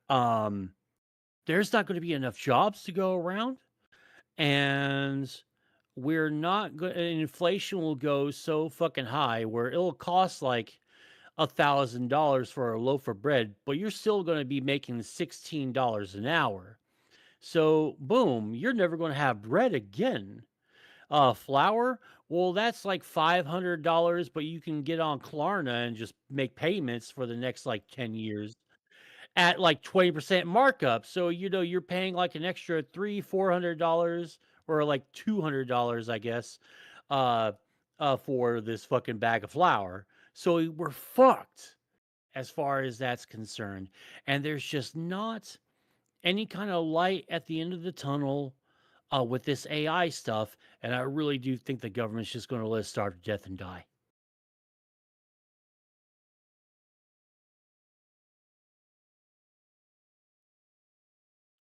Um, there's not going to be enough jobs to go around, and we're not going inflation will go so fucking high where it'll cost like $1,000 for a loaf of bread, but you're still going to be making $16 an hour. So boom, you're never going to have bread again. Flour, well, that's like $500, but you can get on Klarna and just make payments for the next like 10 years at like 20% markup. So, you're paying like an extra $300-400, or like $200, I guess, uh, for this fucking bag of flour. So we're fucked as far as that's concerned. And there's just not any kind of light at the end of the tunnel. with this AI stuff, and I really do think the government's just going to let us starve to death and die.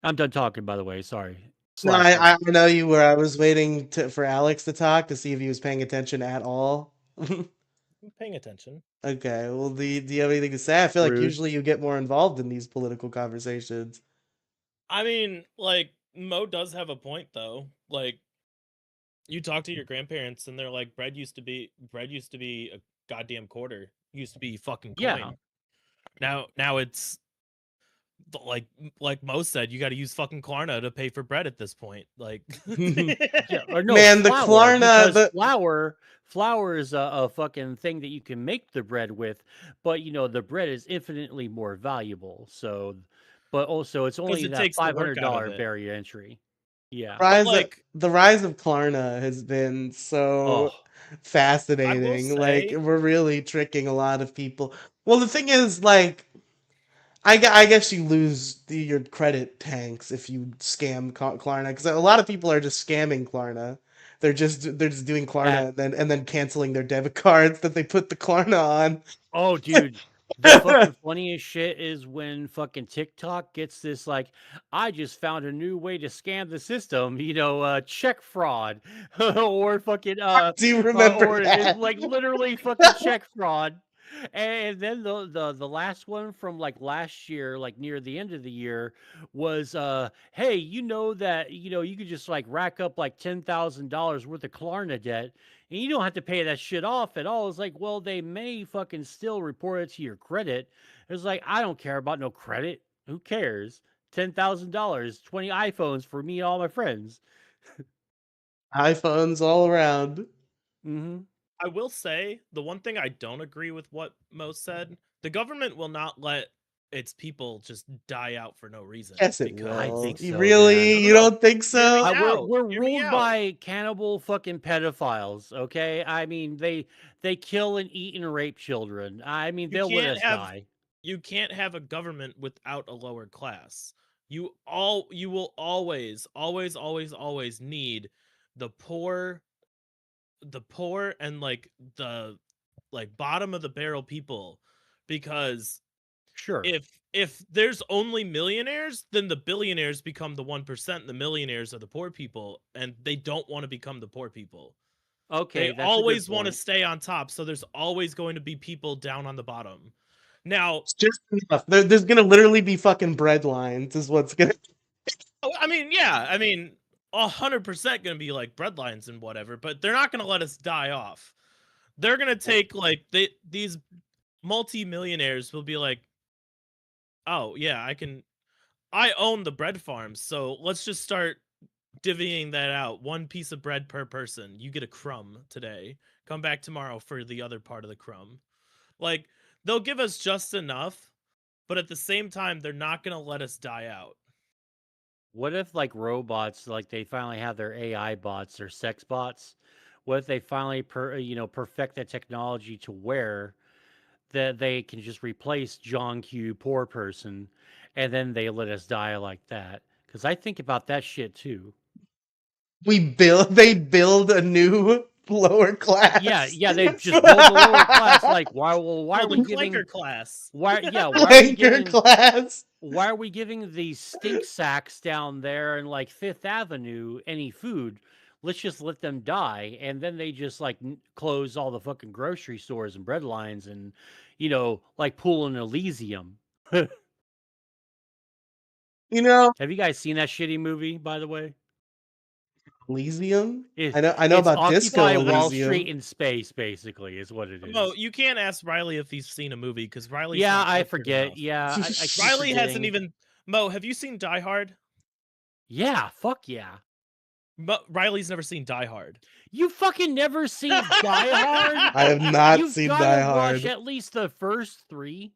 I'm done talking, by the way. Sorry. No, Slash I off. know you were. I was waiting for Alex to talk to see if he was paying attention at all. I'm paying attention. Okay, well, do you have anything to say? I feel like Rude. usually you get more involved in these political conversations. I mean, like Mo does have a point though. Like you talk to your grandparents and they're like bread used to be a goddamn quarter. Used to be fucking Yeah. coin. Now it's like Mo said, you got to use fucking Klarna to pay for bread at this point. Like, Yeah, or no, Man, the flour, Klarna, because the flour is a fucking thing that you can make the bread with, but the bread is infinitely more valuable. So, but also it's because only it that takes the work out of $500 it. barrier entry. Yeah. But rise of like, the rise of Klarna has been so Oh, I will fascinating. Like say, we're really tricking a lot of people. Well, the thing is, like, I guess you lose your credit tanks if you scam Klarna because a lot of people are just scamming Klarna. They're just doing that Klarna and then canceling their debit cards that they put the Klarna on. Oh, dude, the fucking funniest shit is when fucking TikTok gets this like, I just found a new way to scam the system, check fraud, or fucking Do you remember or it's that? like literally fucking check fraud. And then the last one from like last year, like near the end of the year, was hey, you know that you could just like rack up like $10,000 worth of Klarna debt and you don't have to pay that shit off at all. It's like, well, they may fucking still report it to your credit. It's like, I don't care about no credit. Who cares? $10,000, 20 iPhones for me and all my friends. iPhones all around. Mm-hmm. I will say the one thing I don't agree with what Mo said: the government will not let its people just die out for no reason Yes, it I because will. think You so, man. really? no, no, You no. don't think Hear me so? out. We're Hear me ruled out. by cannibal fucking pedophiles. Okay, I mean they kill and eat and rape children. I mean You they'll let can't us have die. you can't have a government without a lower class. You will always need the poor and like the like bottom of the barrel people, because Sure. if there's only millionaires, then the billionaires become the 1% and the millionaires are the poor people, and they don't want to become the poor people. They Okay, that's a good always want to point. stay on top, so there's always going to be people down on the bottom. Now, It's just enough. There's gonna literally be fucking bread lines, is what's gonna. I mean, yeah, I mean, 100% gonna be like breadlines and whatever, but they're not gonna let us die off. They're gonna take like these multi-millionaires will be like, oh yeah, I own the bread farms, so let's just start divvying that out. One piece of bread per person. You get a crumb today. Come back tomorrow for the other part of the crumb. Like, they'll give us just enough, but at the same time, they're not gonna let us die out. What if like robots, like they finally have their AI bots or sex bots? What if they finally perfect that technology to where that they can just replace John Q poor person and then they let us die like that? Cuz I think about that shit too. They build a new lower Yeah, class. yeah, they just build the lower class like why Oh, are the we giving clanker class. why are we Flanker giving class. these stink sacks down there in like Fifth Avenue any food? Let's just let them die, and then they just like close all the fucking grocery stores and bread lines, and like pool in Elysium. Have You know, you guys seen that shitty movie? By the way, Elysium. it I know it's about Disco Occupy Wall Street Elysium. in space, basically, is what it Mo, is. you can't ask Riley if he's seen a movie because Riley's Yeah, not I cultured forget. enough. Yeah, I keep Riley hasn't forgetting. even. Mo, have you seen Die Hard? Yeah, fuck yeah. Riley's never seen Die Hard. You fucking never seen Die Hard? I have not You've seen got to Die watch Hard. at least the first three.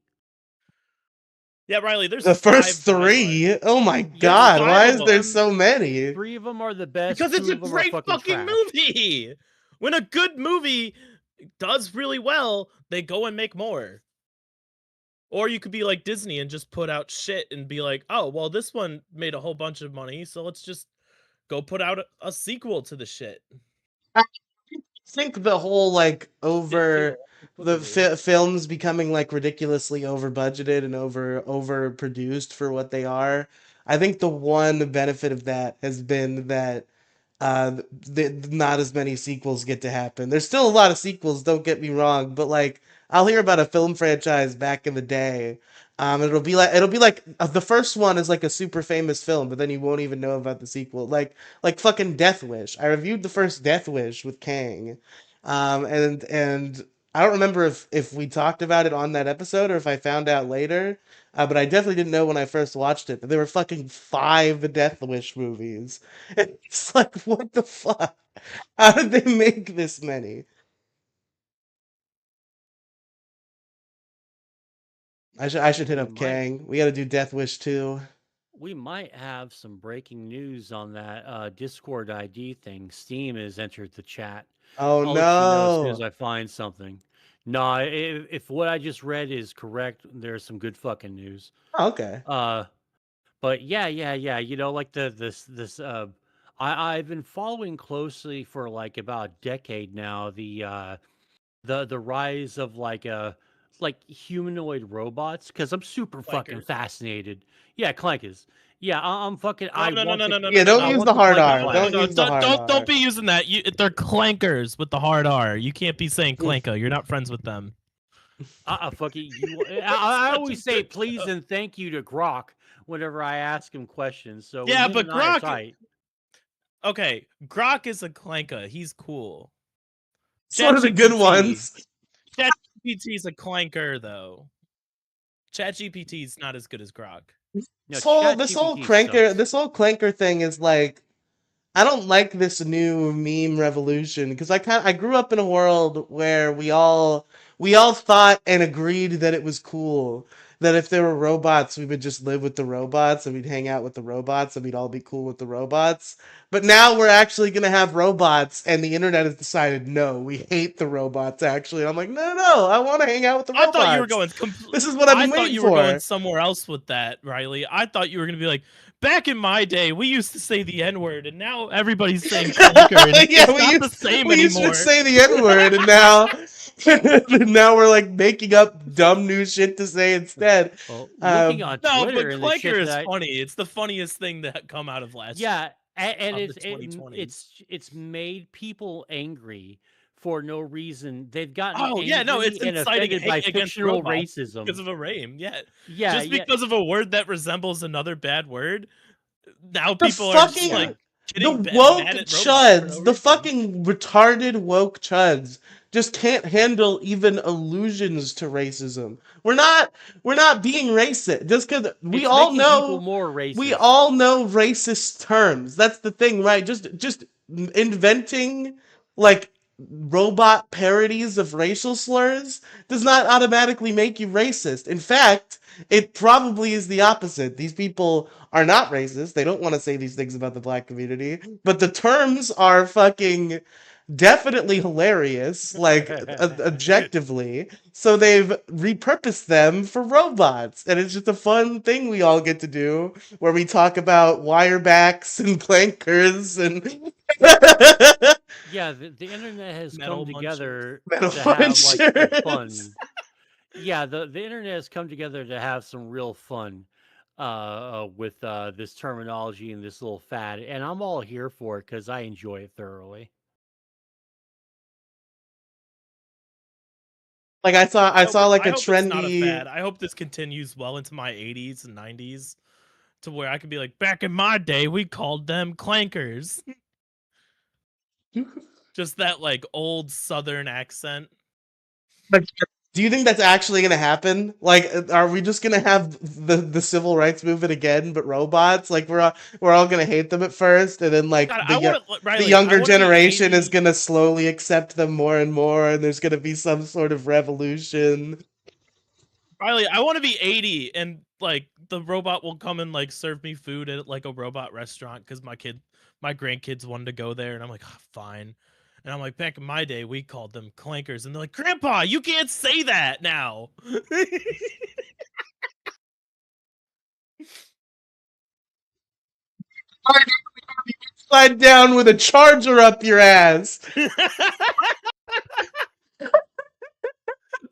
Yeah, Riley, there's The first 5 Die Hard. three. Oh my There's god! Three Why 5 of is of there them them, so many? three of them are the best. because it's Two a of them are great fucking fucking trash. movie. When a good movie does really well, they go and make more. Or you could be like Disney and just put out shit and be like, "Oh, well, this one made a whole bunch of money, so let's just go put out a sequel to the shit. I think the whole like over the Applicable. films becoming like ridiculously over budgeted and overproduced for what they are. I think the one benefit of that has been that not as many sequels get to happen. There's still a lot of sequels, don't get me wrong, but like I'll hear about a film franchise back in the day. It'll be like the first one is like a super famous film, but then you won't even know about the sequel. Like fucking Death Wish. I reviewed the first Death Wish with Kang, and I don't remember if we talked about it on that episode or if I found out later. But I definitely didn't know when I first watched it that there were fucking 5 Death Wish movies. It's like, what the fuck? How did they make this many? I should hit We up might Kang. We got to do Death Wish 2. we might have some breaking news on that Discord ID thing. Steam has entered the chat. Oh I'll let you know as soon as no. I find something. No, if what I just read is correct, there's some good fucking news. Oh, okay. Uh, but yeah. You know, like this. I've been following closely for like about a decade now. The rise of like humanoid robots because I'm super fucking Clankers. fascinated. Yeah, clankers. Yeah, I'm fucking. Oh, I no, no, want no, the no, no, Yeah, no, no, don't I no. use want the the hard clanker R. No, no, Don't flash. no. use the hard Don't R. be using that. They're clankers with the hard R. You can't be saying Mm. clanka. You're not friends with them. Fucking you. I Such a always say good please joke. and thank you to Grok whenever I ask him questions. So Yeah, him but and I are Grok. tight. Okay, Grok is a clanka. He's cool. It's one of the good ChatGPT. ones. ChatGPT is a clanker though. ChatGPT is not as good as Grok. No, This whole ChatGPT cranker sucks. this whole clanker thing is like I don't like this new meme revolution because I grew up in a world where we all thought and agreed that it was cool that if there were robots we would just live with the robots and we'd hang out with the robots and we'd all be cool with the robots. But now we're actually gonna have robots and the internet has decided no, we hate the robots actually. And I'm like, no, I want to hang out with the I thought you were robots. going. This is what I've I been thought waiting you were going for. somewhere else with that, Riley. I thought you were going to be like, back in my day, we used to say the N word, and now everybody's saying clanker, and Yeah, it's not the same we used to anymore. say the N word, and now now we're like making up dumb new shit to say instead. Well, looking Um, on No, Twitter but and the shit clanker that is I funny. It's the funniest thing that come out of yeah, and the 2020s. it's made people angry for no reason. They've gotten Oh yeah, no, it's angry and inciting offended by hate against fictional robots because racism. of a rame. Yeah, Yeah, just yeah, because of a word that resembles another bad word, now the people are just yeah. like fucking the getting woke mad at robots for no chuds, the reason. fucking retarded woke chuds just can't handle even allusions to racism. We're not being racist just because we It's all making people know more we racist. all know racist terms. That's the thing, right? Just inventing like robot parodies of racial slurs does not automatically make you racist. In fact, it probably is the opposite. These people are not racist. They don't want to say these things about the black community, but the terms are fucking definitely hilarious, like objectively. So they've repurposed them for robots, and it's just a fun thing we all get to do where we talk about wirebacks and clankers and Yeah, the internet has come Metal munchers. together metal to have like some punchers. fun. Yeah, the internet has come together to have some real fun with this terminology and this little fad, and I'm all here for it because I enjoy it thoroughly. Like I saw like I a hope it's not a trendy. fad. I hope this continues well into my 80s and 90s to where I could be like, back in my day, we called them clankers. Just that like old Southern accent. Like, do you think that's actually gonna happen? Like, are we just gonna have the civil rights movement again, but robots? Like, we're all gonna hate them at first, and then like God, I want to, the Riley. I younger want to be generation is 80. gonna slowly accept them more and more, and there's gonna be some sort of revolution. Riley, I want to be 80 and like the robot will come and like serve me food at like a robot restaurant because my grandkids wanted to go there, and I'm like, "Oh, fine." And I'm like, back in my day, we called them clankers, and they're like, Grandpa, you can't say that now. upside down with a charger up your ass.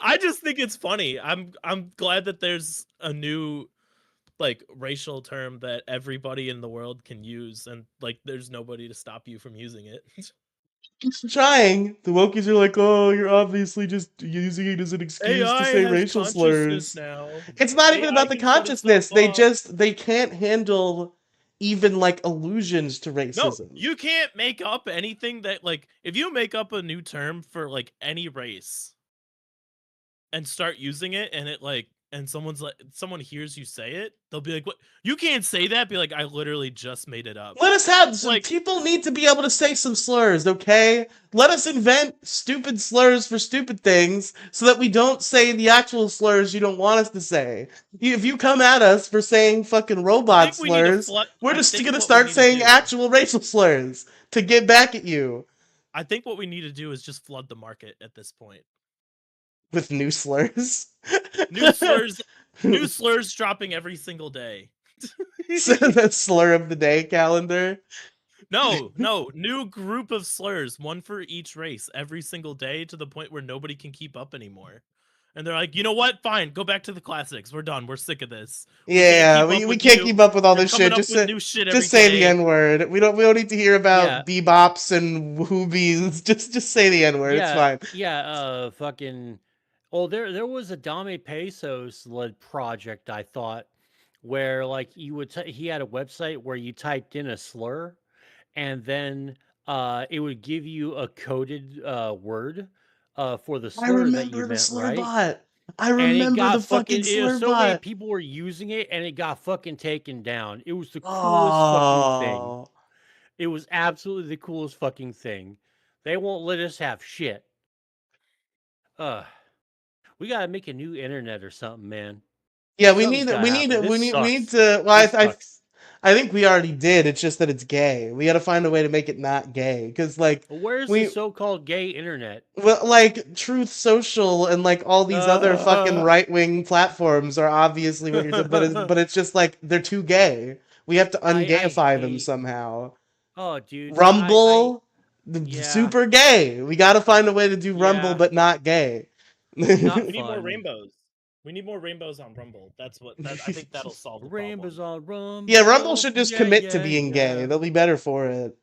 I just think it's funny. I'm glad that there's a new like racial term that everybody in the world can use, and like there's nobody to stop you from using it. Trying. The wokies are like, oh, you're obviously just using it as an excuse to AI say has racial consciousness slurs. now. It's not even AI about the can shut itself consciousness. off. They can't handle even like allusions to No, racism. you can't make up anything that like if you make up a new term for like any race and start using it and it like and someone hears you say it, they'll be like, "What? You can't say that." Be like, "I literally just made it up." Let us have some Like people need to be able to say some slurs, okay? Let us invent stupid slurs for stupid things so that we don't say the actual slurs you don't want us to say. If you come at us for saying fucking I robot think we need to slurs, flood we're I just think gonna what we start need to saying do actual racial slurs to get back at you I think what we need to do is just flood the market at this point. with new slurs. New slurs new slurs dropping every single day. So the slur of the day calendar. No, new group of slurs, one for each race every single day to the point where nobody can keep up anymore. And they're like, "You know what? Fine, go back to the classics. We're done. We're sick of this. We can't Yeah, keep up we with can't you. keep up with all You're this coming shit. up with new shit every Just say the day." N word. We don't need to hear Yeah, about bebops and whoobies. Just say the N word. It's yeah, fine. yeah. Fucking. Oh, there was a Dame Pesos led project. I thought where like he had a website where you typed in a slur and then it would give you a coded word for the I slur that you remember the meant, slur right? bot. I And it remember the got fucking fucking it was slur so many bot. people were using it and it got fucking taken down. It was the coolest fucking thing. Oh. It was absolutely the coolest fucking thing. They won't let us have shit. Ugh. We gotta make a new internet or something, man. Yeah, Something's gotta happen. This we need sucks. to. Well, This sucks. I think we already did. It's just that it's gay. We got to find a way to make it not gay, because like Where's the we so-called gay internet? well, like Truth Social and like all these other fucking Uh, right wing platforms are obviously what you're saying, but it's just like they're too gay. We have to I ungayify them hate. somehow. Oh, dude. Rumble, Yeah, super gay. We got to find a way to do Rumble, yeah. but not gay. Not We need more fun. rainbows. We need more rainbows on Rumble. That's what that I think that'll solve the Rainbows problem. on Yeah, Rumble Rumble. should just Yeah, commit to yeah, being gay. yeah. They'll be better for it.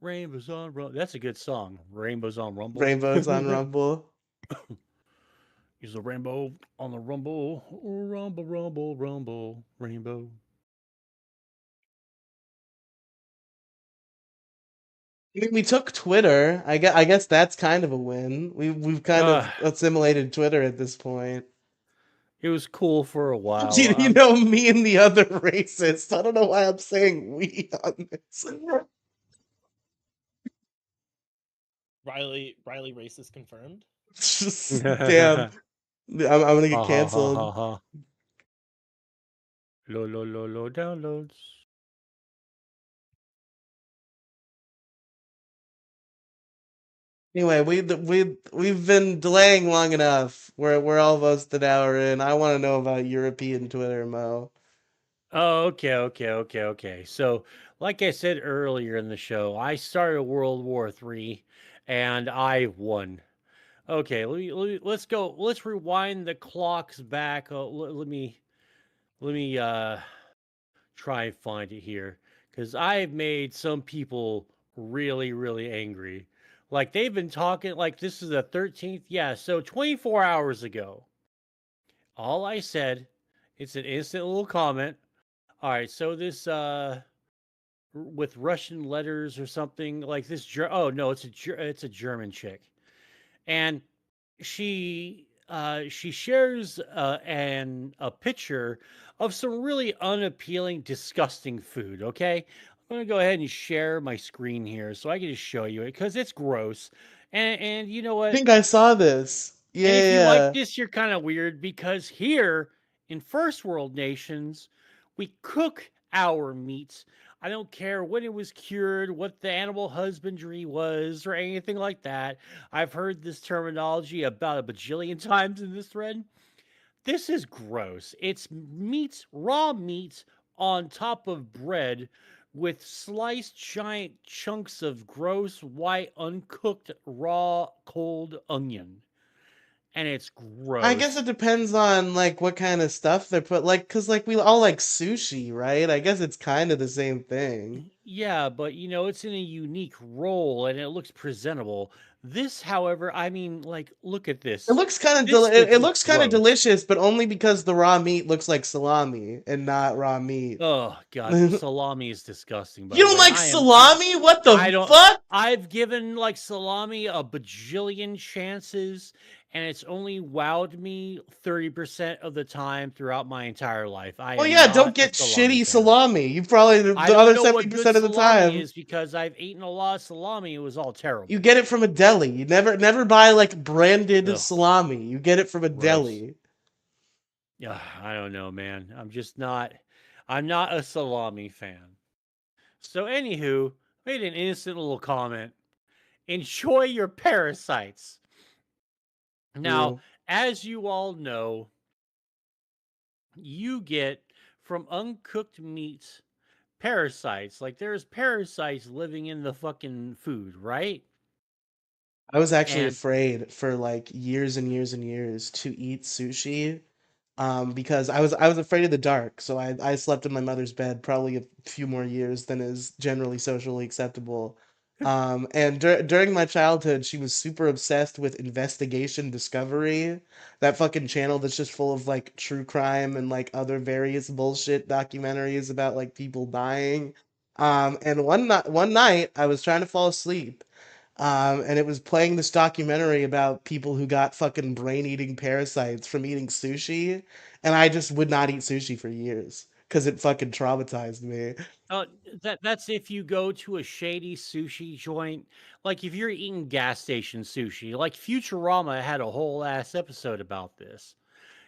Rainbows on Rumble. That's a good song. Rainbows on Rumble. Rainbows on Rumble. Use a rainbow on the Rumble. Rumble, rumble, rumble. Rainbow. I mean, we took Twitter. I guess that's kind of a win. We've kind Uh, of assimilated Twitter at this point. it was cool for a while. You know, me and the other racists. I don't know why I'm saying we on this. Riley race is confirmed. Damn, I'm gonna Ha get ha ha canceled. ha ha. Low downloads. Anyway, we've been delaying long enough. We're almost an hour in. I want to know about European Twitter, Mo. Oh, okay. So, like I said earlier in the show, I started World War III, and I won. Okay, let's go. Let's rewind the clocks back. Let me try and find it here because I've made some people really, really angry. Like they've been talking like this is the 13th. Yeah, so 24 hours ago, all I said, it's an instant little comment. All right, so this with Russian letters or something like this. Oh no, it's a German chick, and she shares a picture of some really unappealing, disgusting food. Okay, I'm gonna go ahead and share my screen here so I can just show you it because it's gross. And you know I what? think I saw this. And if you like Yeah. this, you're kind of weird because here in first world nations, we cook our meats. I don't care when it was cured, what the animal husbandry was, or anything like that. I've heard this terminology about a bajillion times in this thread. This is gross. It's meats, raw meats on top of bread with sliced giant chunks of gross white uncooked raw cold onion, and it's I guess it gross. depends on like what kind of stuff they're put like cuz like we all like sushi, right? I guess it's kind of the same thing. Yeah, but it's in a unique role and it looks presentable. This, however, I mean, like, look at It this. looks kind of This it looks looks kind of gross. delicious, but only because the raw meat looks like salami and not raw meat. Oh God, You salami is disgusting. By the don't way, like salami? What the I don't. fuck? I've given like salami a bajillion chances, and it's only wowed me 30% of the time throughout my entire life. I Oh am yeah, don't not a get salami shitty fan. salami. You probably I the don't other know what good 70% of the salami time is because I've eaten a lot of salami. It was all you terrible. get it from a deli. You never buy like branded Ugh, salami. You get it from a gross. deli. Yeah, I don't know, man. I'm just not. I'm not a salami fan. So, anywho, made an innocent little comment. Enjoy your parasites. Now, True. as you all know, you get from uncooked meat parasites. Like there's parasites living in the fucking food, right? I was actually And afraid for like years and years and years to eat sushi, because I was afraid of the dark. So I slept in my mother's bed probably a few more years than is generally socially acceptable. And during my childhood, she was super obsessed with Investigation Discovery, that fucking channel that's just full of like true crime and like other various bullshit documentaries about like people dying. And one night I was trying to fall asleep, and it was playing this documentary about people who got fucking brain-eating parasites from eating sushi, and I just would not eat sushi for years because it fucking traumatized me. uh, that's if you go to a shady sushi joint. Like if you're eating gas station sushi, like Futurama had a whole ass episode about this.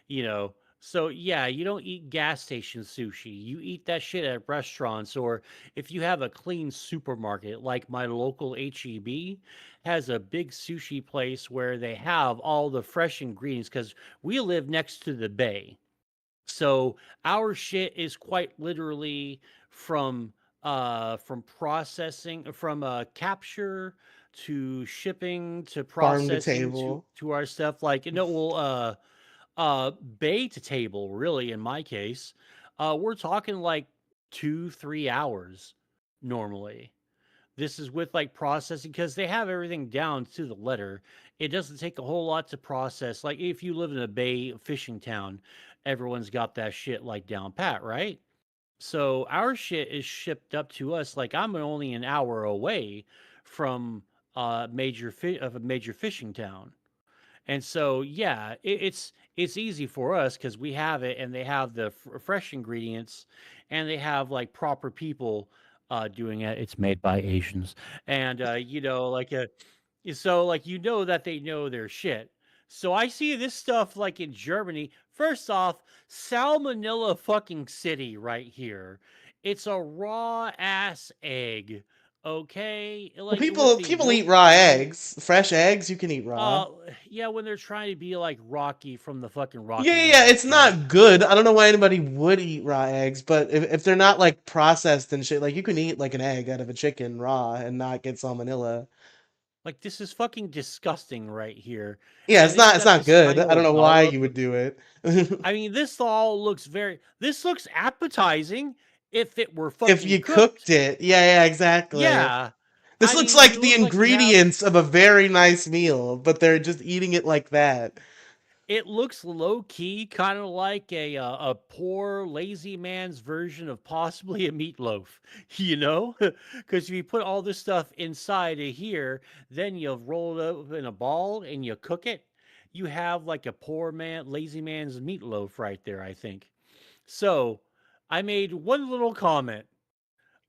you know. So yeah, you don't eat gas station sushi. You eat that shit at restaurants, or if you have a clean supermarket, like my local HEB has a big sushi place where they have all the fresh ingredients because we live next to the bay. So our shit is quite literally from processing, from capture to shipping to Farm to processing to table. to our stuff. Like no, well, bay to table, really, in my case, we're talking like 2 3 hours normally. This is with like processing because they have everything down to the letter. It doesn't take a whole lot to process. Like if you live in a bay fishing town, everyone's got that shit like down pat, right? So our shit is shipped up to us. Like I'm only an hour away from of a major fishing town. And so, yeah, it's easy for us because we have it, and they have the fresh ingredients, and they have like proper people doing it. It's made by Asians, and so like that they know their shit. So I see this stuff like in Germany. First off, Salmonella fucking city right here. It's a raw ass egg, okay? Well, Like with the people eat yolk raw white. eggs, fresh eggs. You can eat raw. Uh, yeah, when they're trying to be like Rocky from the fucking Yeah, Rocky yeah, yeah, movies, it's right? not good. I don't know why anybody would eat raw eggs, but if they're not like processed and shit, like you can eat like an egg out of a chicken raw and not get salmonella. Like this is fucking disgusting right here. Yeah, And then you it's got not this good. tiny I don't little know why dollop. you would do it. I mean, this all looks very. This looks appetizing if it were If fucking you cooked. cooked it. Yeah, yeah, exactly. Yeah, This I looks mean, like you the look like you have. ingredients of a very nice meal, but they're just eating it like that. It looks low key, kind of like a poor lazy man's version of possibly a meatloaf, you know? Because if you put all this stuff inside of here, then you roll it up in a ball and you cook it. You have like a poor man, lazy man's meatloaf right there, I think. So I made one little comment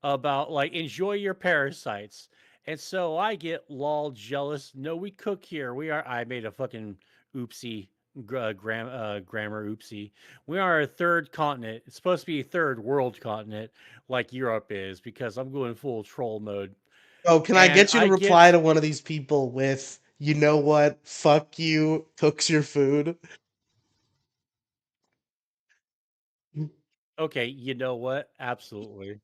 about like enjoy your parasites. And so I get lol jealous. No, we cook here. We are. I made a fucking oopsie grammar oopsie. We are a third continent. It's supposed to be a third world continent like Europe is because I'm going full troll mode. Oh, can I And get you to I reply get to one of these people with, you know what? Fuck you, cooks your food? okay. You know what? Absolutely.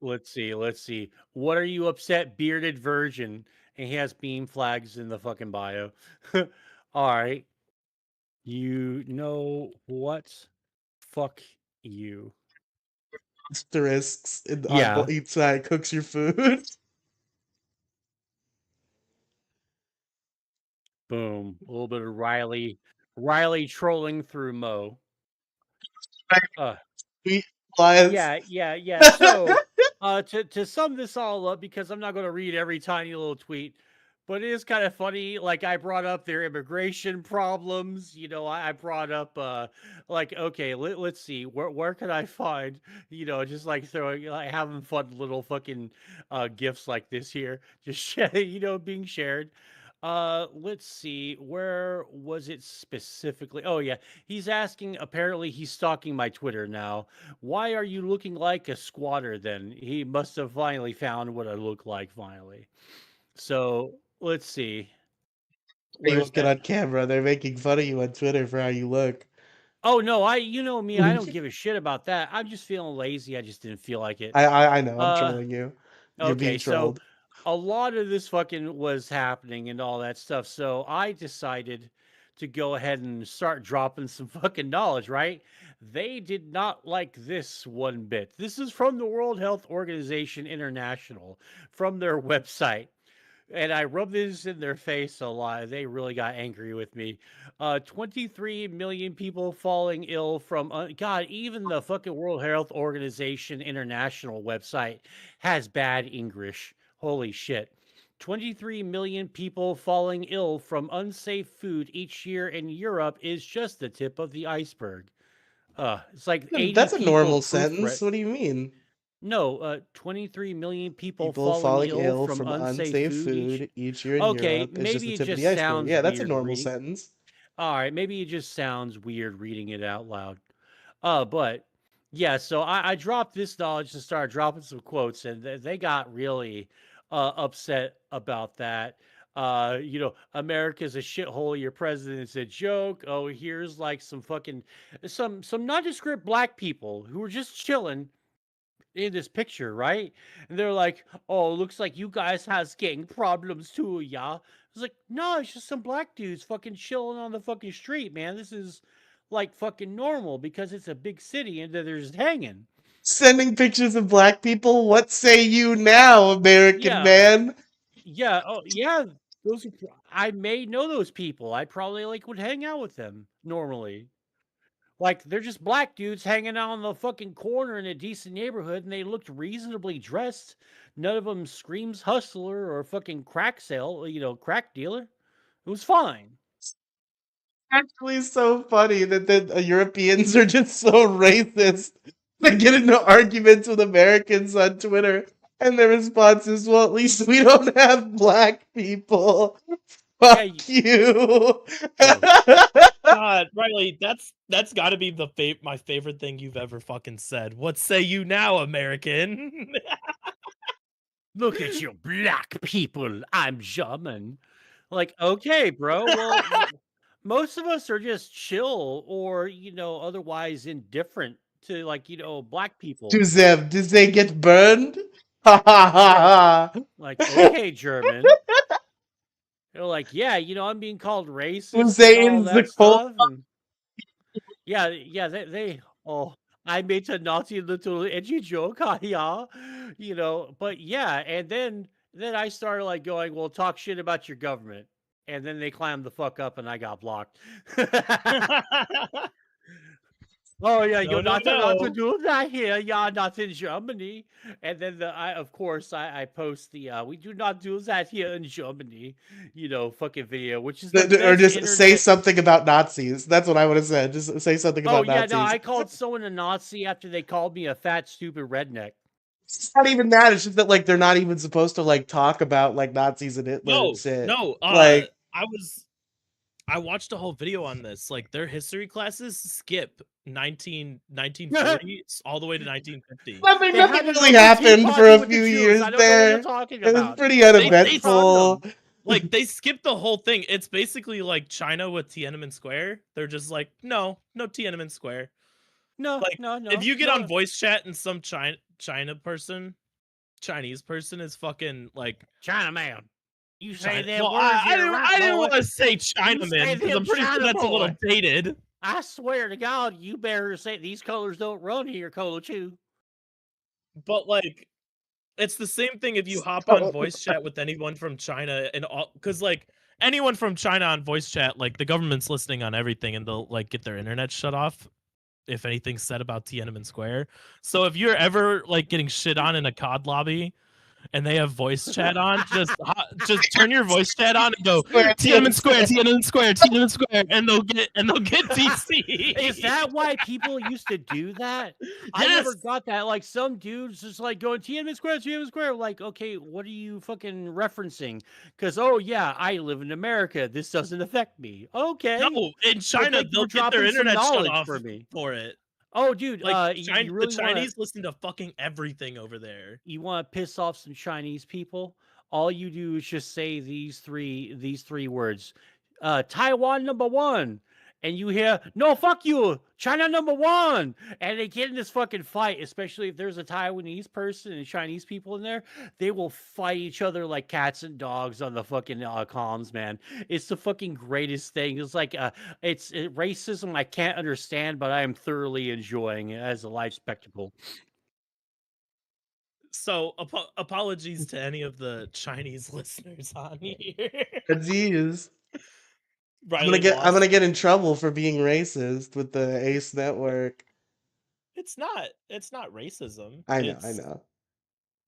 Let's see. Let's see. What are you upset, bearded virgin? And he has beam flags in the fucking bio. All right. You know what? Fuck you. Asterisks on Yeah. each side cooks your food. Boom. A little bit of Riley trolling through Mo. Uh, Sweet lies. yeah. So, to sum this all up, because I'm not going to read every tiny little tweet, but it is kind of funny. Like I brought up their immigration problems. I brought up, like, okay, let's see, where can I find, just like throwing, like having fun little fucking, gifts like this here, just being shared. Let's see, where was it specifically? Oh yeah, he's asking. Apparently, he's stalking my Twitter now. Why are you looking like a squatter then? He must have finally found what I look like finally. So let's see. You Where's looking that? on camera. They're making fun of you on Twitter for how you look. Oh no, you know me, I don't give a shit about that. I'm just feeling lazy. I just didn't feel like it. I know. I'm Uh trolling you. You're okay, being so trolled. a lot of this fucking was happening and all that stuff. So I decided to go ahead and start dropping some fucking knowledge, right? They did not like this one bit. This is from the World Health Organization International, from their website. And I rubbed this in their face a lot. They really got angry with me. 23 million people falling ill from God. Even the fucking World Health Organization International website has bad English. Holy shit! 23 million people falling ill from unsafe food each year in Europe is just the tip of the iceberg. It's like 80 That's a people normal sentence. proofread. What do you mean? No, 23 million people People falling falling ill ill from from unsafe unsafe food each. food each year in Okay, Europe is just the maybe it tip of the just iceberg. sounds Yeah, that's a weird normal reading. sentence. All right, maybe it just sounds weird reading it out loud. But yeah, so I dropped this knowledge and started dropping some quotes, and they got really upset about that. America's a shithole. Your president's a joke. Oh, here's like some fucking some nondescript black people who were just chilling in this picture, right? And they're like, "Oh, looks like you guys has gang problems too, yeah." It's like, no, it's just some black dudes fucking chilling on the fucking street, man. This is like fucking normal because it's a big city and they're just hanging. Sending pictures of black people. What say you now, American Yeah, man? yeah, oh yeah. I may know those people. I probably like would hang out with them normally. Like they're just black dudes hanging out on the fucking corner in a decent neighborhood, and they looked reasonably dressed. None of them screams hustler or fucking crack sale, crack dealer. It was fine. Actually, so funny that the Europeans are just so racist. They get into arguments with Americans on Twitter, and their response is, "Well, at least we don't have black people." Yeah. Fuck you. Oh, God, Riley, that's got to be my favorite thing you've ever fucking said. What say you now, American? look at you, black people. I'm German. Like, okay, bro. Well, most of us are just chill or otherwise indifferent to like black people. To them, did they get burned? Ha ha Yeah. ha Like, ha. okay, German. They're like, yeah, I'm being called racist and all Hussein's the that cold. stuff. And yeah, they oh, I made a naughty little edgy joke, yeah, but yeah, and then I started like going, well, talk shit about your government. And then they clammed the fuck up and I got blocked. Oh yeah, No, you're no, not to no. do that here. Yeah, not in Germany. And then I of course I post the we do not do that here in Germany, fucking video, which is the Or best just say internet. something about Nazis. That's what I would have said. Just say something Oh about yeah, no, Nazis. I called someone a Nazi after they called me a fat stupid redneck. It's not even that. It's just that like they're not even supposed to like talk about like Nazis and Hitler and No, shit. no. Like I watched a whole video on this. Like their history classes skip 1940 all the way to 1950. nothing, They had nothing an really open tea happened for party a with the few Jews. years I don't know what you're there. talking It was about. pretty They uneventful. like they skipped the whole thing. It's basically like China with Tiananmen Square. They're just like, no Tiananmen Square. No, Like no, if no, you get on no, voice chat and some China person Chinese person is fucking like China man. You say China. them Well, words, I you're didn't. right, I didn't boy. want to say You say Chinaman because them I'm pretty sure China that's a little boy. dated. I swear to God, you better say these colors don't run here, Colo Chew. But like, it's the same thing if you hop on So, voice chat with anyone from China and all, because like anyone from China on voice chat, like the government's listening on everything and they'll like get their internet shut off if anything's said about Tiananmen Square. So if you're ever like getting shit on in a COD lobby and they have voice chat on, just turn your voice chat on and go square, Tiananmen Tiananmen Square, Square. Tiananmen Square, Tiananmen Square, and they'll get Is DC. that why people used to do that? I never Yes. got that. Like some dudes just like going Tiananmen Square, Tiananmen Square. Like, okay, what are you fucking referencing? Because oh yeah, I live in America. This doesn't affect me. No, Okay. in Well, China thank you they'll for get their dropping some internet shut knowledge off for me. for it. Oh, dude, Like you The really want to Chinese listen to fucking everything over there. piss off some Chinese people? All you do is just say these three words, Taiwan number one, and you hear no fuck you, China number one, and they get in this fucking fight. Especially if there's a Taiwanese person and Chinese people in there, they will fight each other like cats and dogs on the fucking comms, man. It's the fucking greatest thing. It's like it's racism I can't understand, but I am thoroughly enjoying it as a live spectacle. So apologies to any of the Chinese listeners on here. Jeez. Riley I'm lost. gonna get in trouble for being racist with the Ace Network. It's not racism. I know, I It's know.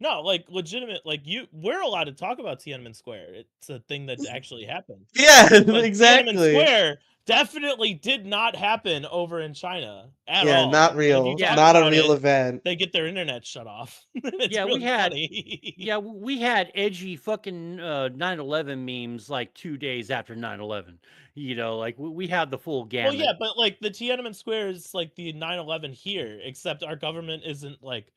no, like legitimate. Like we're allowed to talk about Tiananmen Square. It's a thing that actually happened. Yeah, But Tiananmen exactly. Square definitely did not happen over in China at Yeah, all. not And if you real. Yeah, talk Not a about real it, event. they get their internet shut off. It's yeah, we really had funny. yeah, we had edgy fucking 9/11 memes like 2 days after 9/11. You know, like we had the full Well, yeah, gamut. but like the Tiananmen Square is like the 9/11 here, except our government isn't like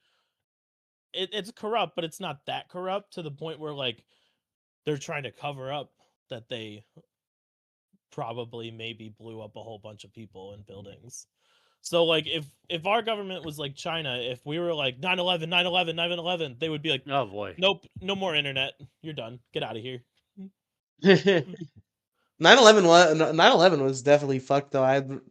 it's corrupt, but it's not that corrupt to the point where like they're trying to cover up that they probably maybe blew up a whole bunch of people and buildings. So like if our government was like China, if we were like 9/11, 9/11, 9/11, they would be like, Oh boy. nope, no more internet. You're done. Get out of here. 9/11 was definitely fucked though.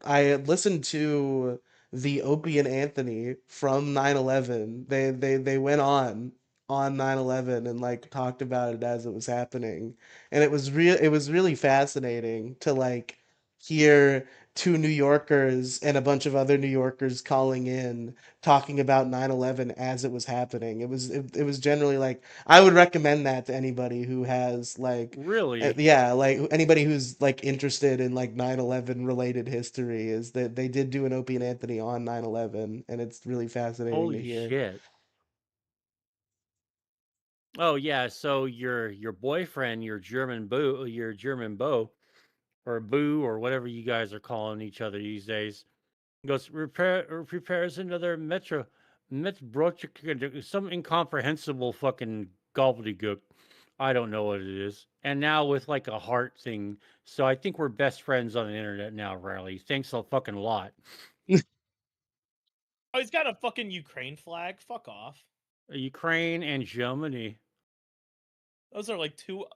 I listened to the Opie and Anthony from 9/11. They went on 9/11 and like talked about it as it was happening. And it was really fascinating to like hear two New Yorkers and a bunch of other New Yorkers calling in talking about 9/11 as it was happening. It was generally like I would recommend that to anybody who has like Really? yeah, like anybody who's like interested in like 9/11 related history is that they did do an Opie and Anthony on 9/11 and it's really fascinating to Holy hear. shit. Oh yeah, so your boyfriend, your German beau or boo or whatever you guys are calling each other these days goes prepares another some incomprehensible fucking gobbledygook. I don't know what it is. And now with like a heart thing. So I think we're best friends on the internet now, Riley. Thanks a fucking lot. Oh, he's got a fucking Ukraine flag. Fuck off. Ukraine and Germany. Those are like two.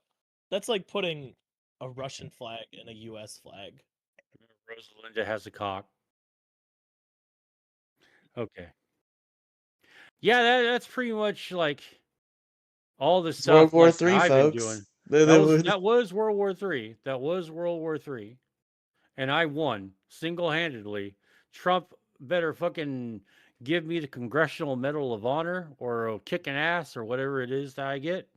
That's like putting a Russian flag and a U.S. flag. Rosalinda has a cock. Okay. Yeah, that's pretty much like all the It's World stuff War like that Three, I've been folks. doing. That was World War Three. That was World War Three. And I won single-handedly. Trump better fucking give me the Congressional Medal of Honor or kick an ass or whatever it is that I get.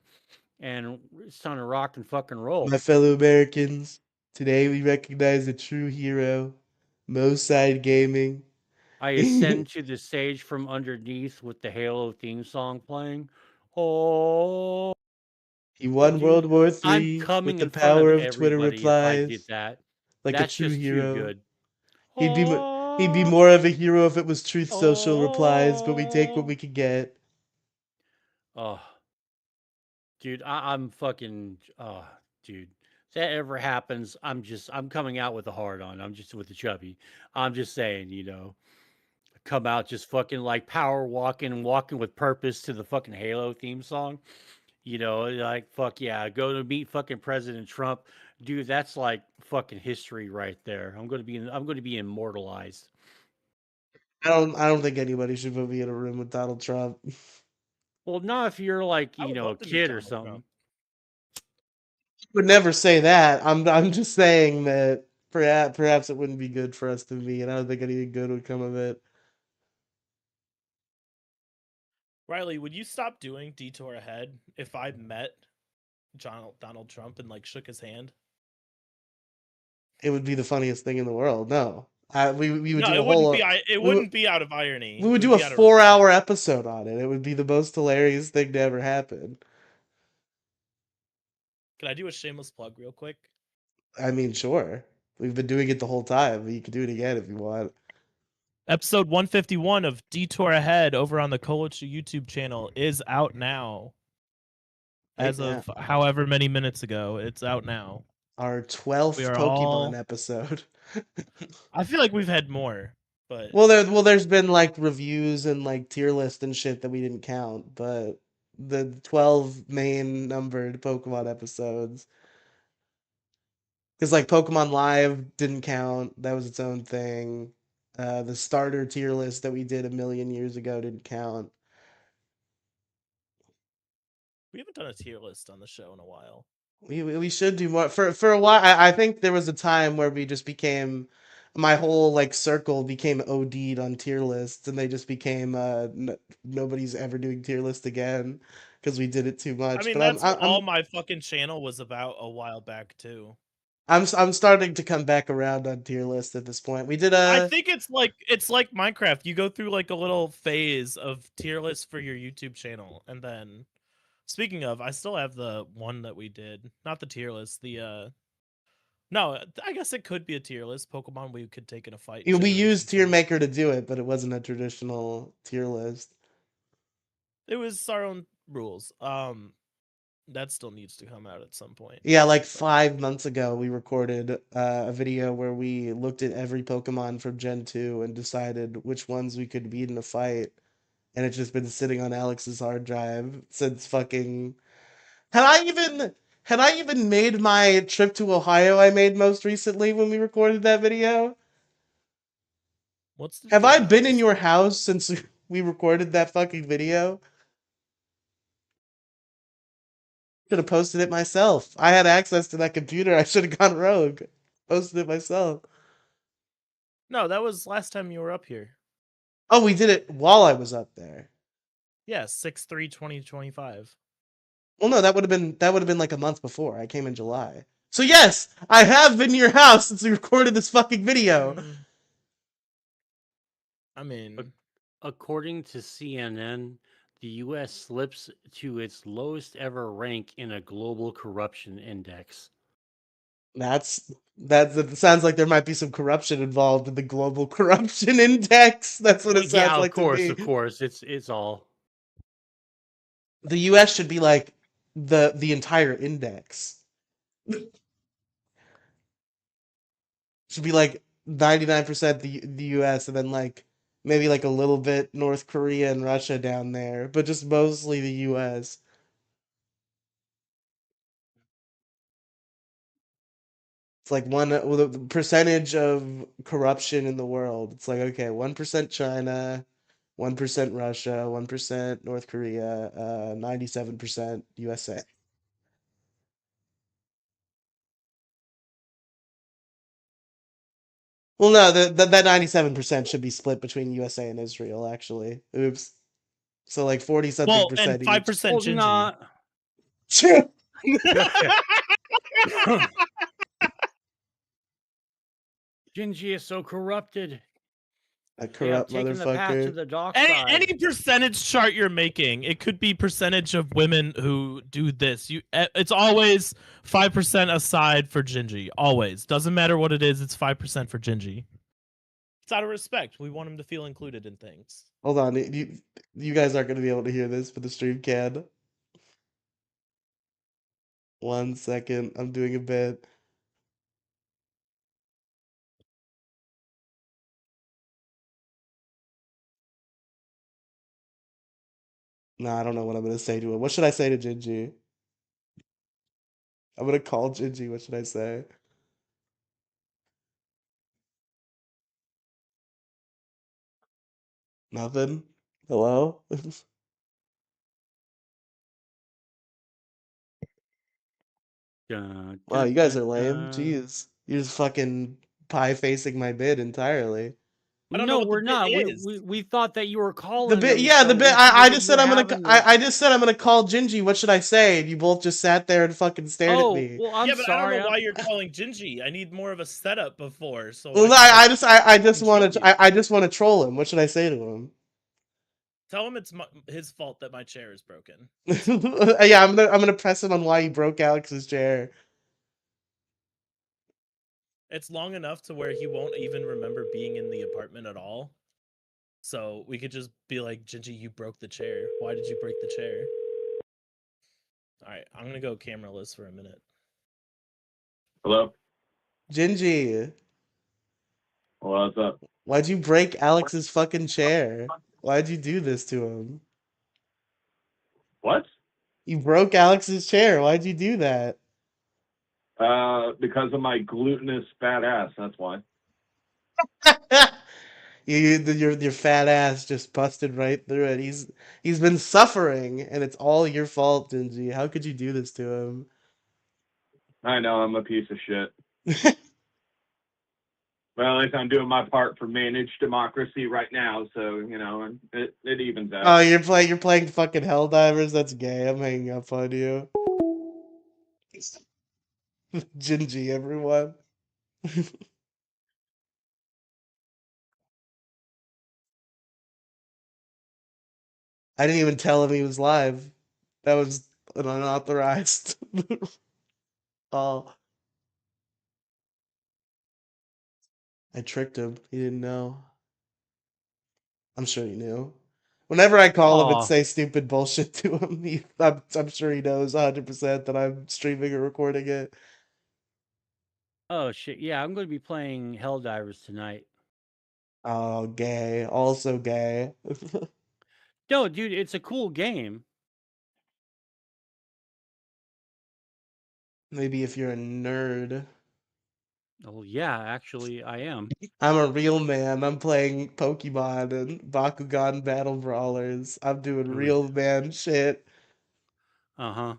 And it's time to rock and fucking roll. My fellow Americans, today we recognize a true hero, Mo Side Gaming. I He ascend to the stage from underneath with the Halo theme song playing. Oh, won dude, World War I'm Three with coming the in front of power of Twitter everybody if I did replies, that. like a That's true just too hero. good. He'd be Oh, more of a hero if it was Truth Social replies, but we take what oh, we can get. oh, dude, I'm fucking, oh, dude. If that ever happens, I'm coming out with a hard on. I'm just with the chubby. I'm just saying, come out just fucking like power walking, walking with purpose to the fucking Halo theme song. You know, like fuck yeah, go to meet fucking President Trump, dude. That's like fucking history right there. I'm going to be immortalized. I don't think anybody should put me in a room with Donald Trump. Well, not if you're like I would a love to meet kid or Donald something. Trump. Would never say that. I'm just saying that perhaps it wouldn't be good for us to meet, and I don't think anything good would come of it. Riely, would you stop doing Detour Ahead if I met Donald Trump and like shook his hand? It would be the funniest thing in the world. No, we would No, do a it wouldn't be. whole It we would wouldn't be out of irony. we It would would do a be out of respect. 4 hour episode on it. It would be the most hilarious thing to ever happen. Can I do a shameless plug real quick? I mean, sure. We've been doing it the whole time, but you can do it again if you want. Episode 151 of Detour Ahead over on the Kolichu YouTube channel is out now. Right As now, of however many minutes ago, it's out now. our We 12th are Pokemon all. episode. I feel like we've had more, but There's been like reviews and like tier list and shit that we didn't count, but the 12 main numbered Pokemon episodes. Because like Pokemon Live didn't count, that was its own thing. The starter tier list that we did a million years ago didn't count. we haven't done a tier list on the show in a while. We should do more for a while. I think there was a time where we just became my whole like circle became OD'd on tier lists, and they just became nobody's ever doing tier list again because we did it too I much. mean, But that's what all my fucking channel was about a while back too. I'm starting to come back around on tier list at this point. We did I a think it's like Minecraft. You go through like a little phase of tier list for your YouTube channel, and then speaking of, I still have the one that we did, not the tier list. No, I guess it could be a tier list. Pokemon we could take in a fight. we Generation used Tier 2. Maker to do it, but it wasn't a traditional tier list. It was our own rules. That still needs to come out at some point. Yeah, like 5 months ago, we recorded a video where we looked at every Pokemon from Gen 2 and decided which ones we could beat in a fight. And it's just been sitting on Alex's hard drive since fucking. Had I even had I even made my trip to Ohio I made most recently when we recorded that video? What's the Have date I on been in this? your house since we recorded that fucking video? Should have posted it myself. I had access to that computer. I should have gone rogue. Posted it myself. No, that was last time you were up here. Oh, we did it while I was up there. Yeah, 6/3/2025. Well, no, that would have been like a month before. I came in July. So yes, I have been in your house since we recorded this fucking video. I mean, According to CNN, the U.S. slips to its lowest ever rank in a global corruption index. That's it sounds like there might be some corruption involved in the global corruption index. That's what Well, it sounds yeah, like to of me. course, it's all. The US should be like the entire index. Should be like 99% the US and then like maybe like a little bit North Korea and Russia down there, but just mostly the US. It's like the percentage of corruption in the world. It's like okay, 1% China, 1% Russia, 1% North Korea, 97% USA. Well, no, that 97% should be split between USA and Israel. Actually, oops. So like 40 something well, and percent each. 5% Well, Gingy. not. True. Gingy is so corrupted. A They have corrupt taken the path to motherfucker. the dark Any side. percentage chart you're making, it could be percentage of women who do this. It's always 5% aside for Gingy. Always. Doesn't matter what it is, it's 5% for Gingy. It's out of respect. We want him to feel included in things. Hold on, you guys aren't gonna be able to hear this, but the stream can. 1 second, I'm doing a bit. No, I don't know what I'm gonna say to him. What should I say to Gingy? I'm gonna call Gingy. What should I say? Nothing. Hello? Dun, Wow, dun, you guys dun, are lame. dun. Jeez. You're just fucking pie facing my bid entirely. I don't know No, what the we're bit not. We, is. we we thought that you were The calling bit, him, yeah, the so bit. we I figured that just you said were I'm gonna. having the. I just said I'm gonna call Gingy. What should I say? You both just sat there and fucking stared at Oh, me. well, I'm Yeah, but I don't know sorry. why you're calling Gingy. I need more of a setup before, so I Well, can like I just want to. control you. I just want to troll him. What should I say to him? Tell him it's his fault that my chair is broken. Yeah, I'm gonna press him on why he broke Alex's chair. It's long enough to where he won't even remember being in the apartment at all. So we could just be like, Gingy, you broke the chair. Why did you break the chair? All right, I'm gonna go cameraless for a minute. Hello? Gingy, What's up? why'd you break Alex's fucking chair? Why'd you do this to him? What? You broke Alex's chair. Why'd you do that? Because of my glutinous fat ass, that's why. Your fat ass just busted right through it. He's been suffering, and it's all your fault, Gingy. How could you do this to I know I'm a piece of shit. him? Well, at least I'm doing my part for managed democracy right now, so, you know, and it evens Oh, out. you're playing fucking Helldivers. That's gay. I'm hanging up on you, Gingy. Everyone. I didn't even tell him he was live. That was an unauthorized. Oh, I tricked him. He didn't know. I'm sure he knew. Whenever I call him and Oh, say stupid bullshit to him, I'm sure he knows 100% that I'm streaming or recording it. oh shit. Yeah, I'm going to be playing Helldivers tonight. Oh, gay. Also gay. No, dude, it's a cool game. Maybe if you're a nerd. Oh, yeah, actually, I am. I'm a real man. I'm playing Pokemon and Bakugan Battle Brawlers. I'm doing real man shit. Uh huh.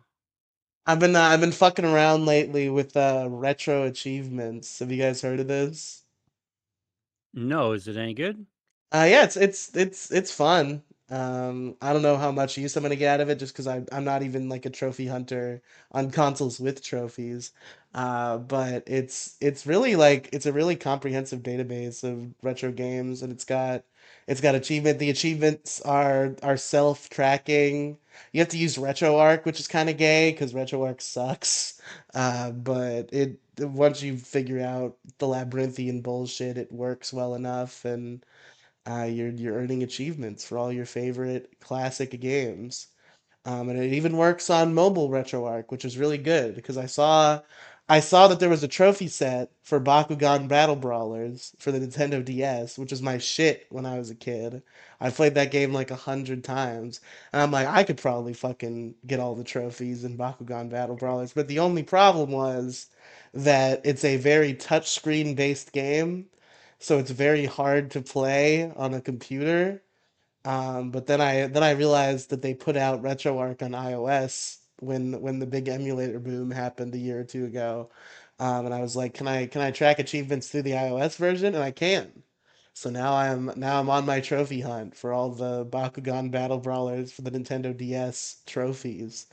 I've been fucking around lately with retro achievements. Have you guys heard of this? No, is it any good? Yeah, it's fun. I don't know how much use I'm gonna get out of it just because I'm not even like a trophy hunter on consoles with trophies. But it's really like it's a really comprehensive database of retro games, and it's got achievement. The achievements are self-tracking. You have to use RetroArch, which is kind of gay because RetroArch sucks. But it once you figure out the labyrinthian bullshit, it works well enough, and you're earning achievements for all your favorite classic games. And it even works on mobile RetroArch, which is really good because I saw that there was a trophy set for Bakugan Battle Brawlers for the Nintendo DS, which was my shit when I was a kid. I played that game like 100 times, and I'm like, I could probably fucking get all the trophies in Bakugan Battle Brawlers. But the only problem was that it's a very touchscreen based game, so it's very hard to play on a computer. But then I realized that they put out RetroArch on iOS when the big emulator boom happened a year or two ago. And I was like, can I track achievements through the iOS version? And I can. So now I'm on my trophy hunt for all the Bakugan Battle Brawlers for the Nintendo DS trophies.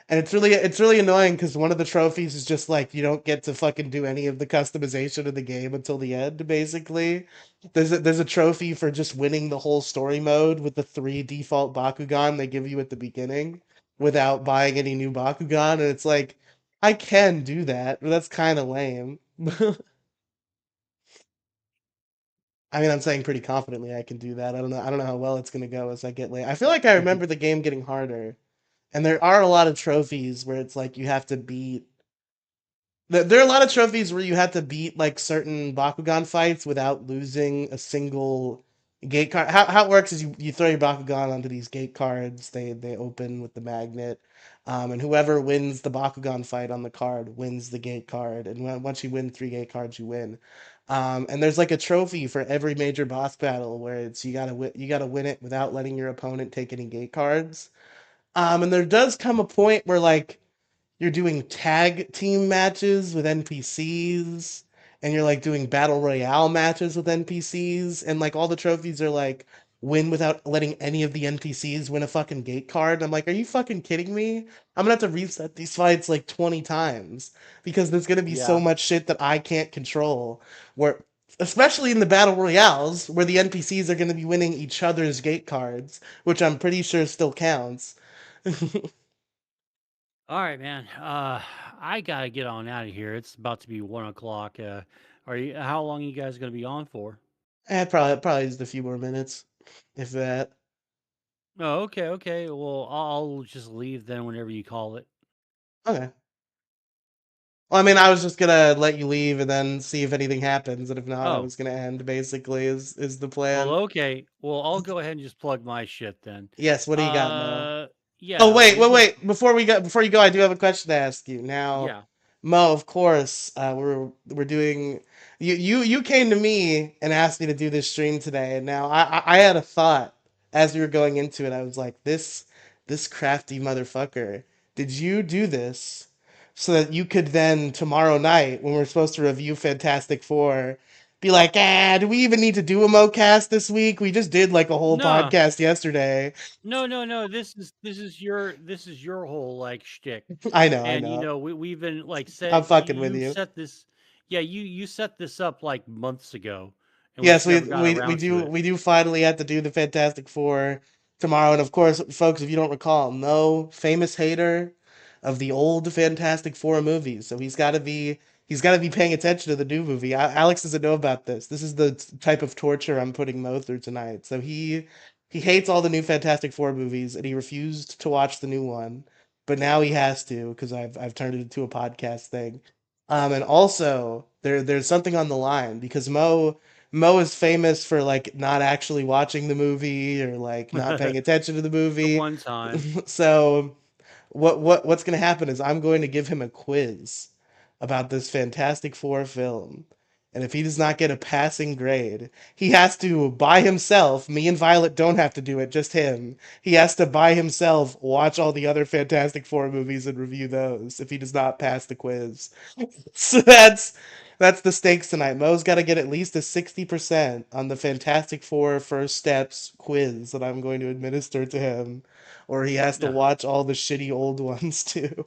And it's really annoying because one of the trophies is just like you don't get to fucking do any of the customization of the game until the end, basically. There's a trophy for just winning the whole story mode with the three default Bakugan they give you at the beginning without buying any new Bakugan, and it's like I can do that, but that's kind of lame. I mean, I'm saying pretty confidently I can do that. I don't know how well it's gonna go as I get late. I feel like I remember the game getting harder. And there are a lot of trophies where it's like you have to beat. There are a lot of trophies where you have to beat like certain Bakugan fights without losing a single Gate card. How it works is you throw your Bakugan onto these gate cards. They open with the magnet, and whoever wins the Bakugan fight on the card wins the gate card. And once you win 3 gate cards, you win. And there's like a trophy for every major boss battle where it's you gotta win it without letting your opponent take any gate cards. And there does come a point where like you're doing tag team matches with NPCs and you're like doing battle royale matches with NPCs and like all the trophies are like win without letting any of the NPCs win a fucking gate card. I'm like, are you fucking kidding me? I'm gonna have to reset these fights like 20 times because there's gonna be so Yeah. much shit that I can't control. Where especially in the battle royales where the NPCs are gonna be winning each other's gate cards, which I'm pretty sure still counts. All right, man. I gotta get on out of here. It's about to be 1 o'clock. Are you? How long you guys gonna be on for? Probably just a few more minutes, if that. Oh, okay, okay. Well, I'll just leave then whenever you call it. Okay. Well, I mean, I was just gonna let you leave and then see if anything happens, and if not, I Oh, was gonna end. Basically, is the well, plan. okay. Well, I'll go ahead and just plug my shit then. Yes. What do you got, Mo? Uh, Oh yeah. wait, We wait, just wait. Before you go, I do have a question to ask you. Now, yeah. Mo, of course, we're doing. You came to me and asked me to do this stream today, and now I had a thought as we were going into it. I was like, this crafty motherfucker. Did you do this so that you could then tomorrow night when we're supposed to review Fantastic Four? Be like, do we even need to do a MoCast this week? We just did like a whole No, podcast yesterday. no, no, no. This is your whole like shtick. I And know. we've been like I'm set fucking with you you. set this yeah, you set this up like months ago and we Yes, just never got we around to do it. we do finally have to do the Fantastic Four tomorrow, and of course, folks, if you don't recall, Mo, famous hater of the old Fantastic Four movies, so he's got to be paying attention to the new movie. Alex doesn't know about this. This is the type of torture I'm putting Mo through tonight. So he hates all the new Fantastic Four movies, and he refused to watch the new one, but now he has to because I've turned it into a podcast thing. And also there's something on the line because Mo is famous for like not actually watching the movie or like not paying attention to the The movie. one time. So what's going to happen is I'm going to give him a quiz about this Fantastic Four film. And if he does not get a passing grade, he has to by himself, me and Violet don't have to do it, just him. He has to by himself watch all the other Fantastic Four movies and review those if he does not pass the quiz. So that's the stakes tonight. Mo's got to get at least a 60% on the Fantastic Four First Steps quiz that I'm going to administer to him, or he has to Yeah. watch all the shitty old ones too.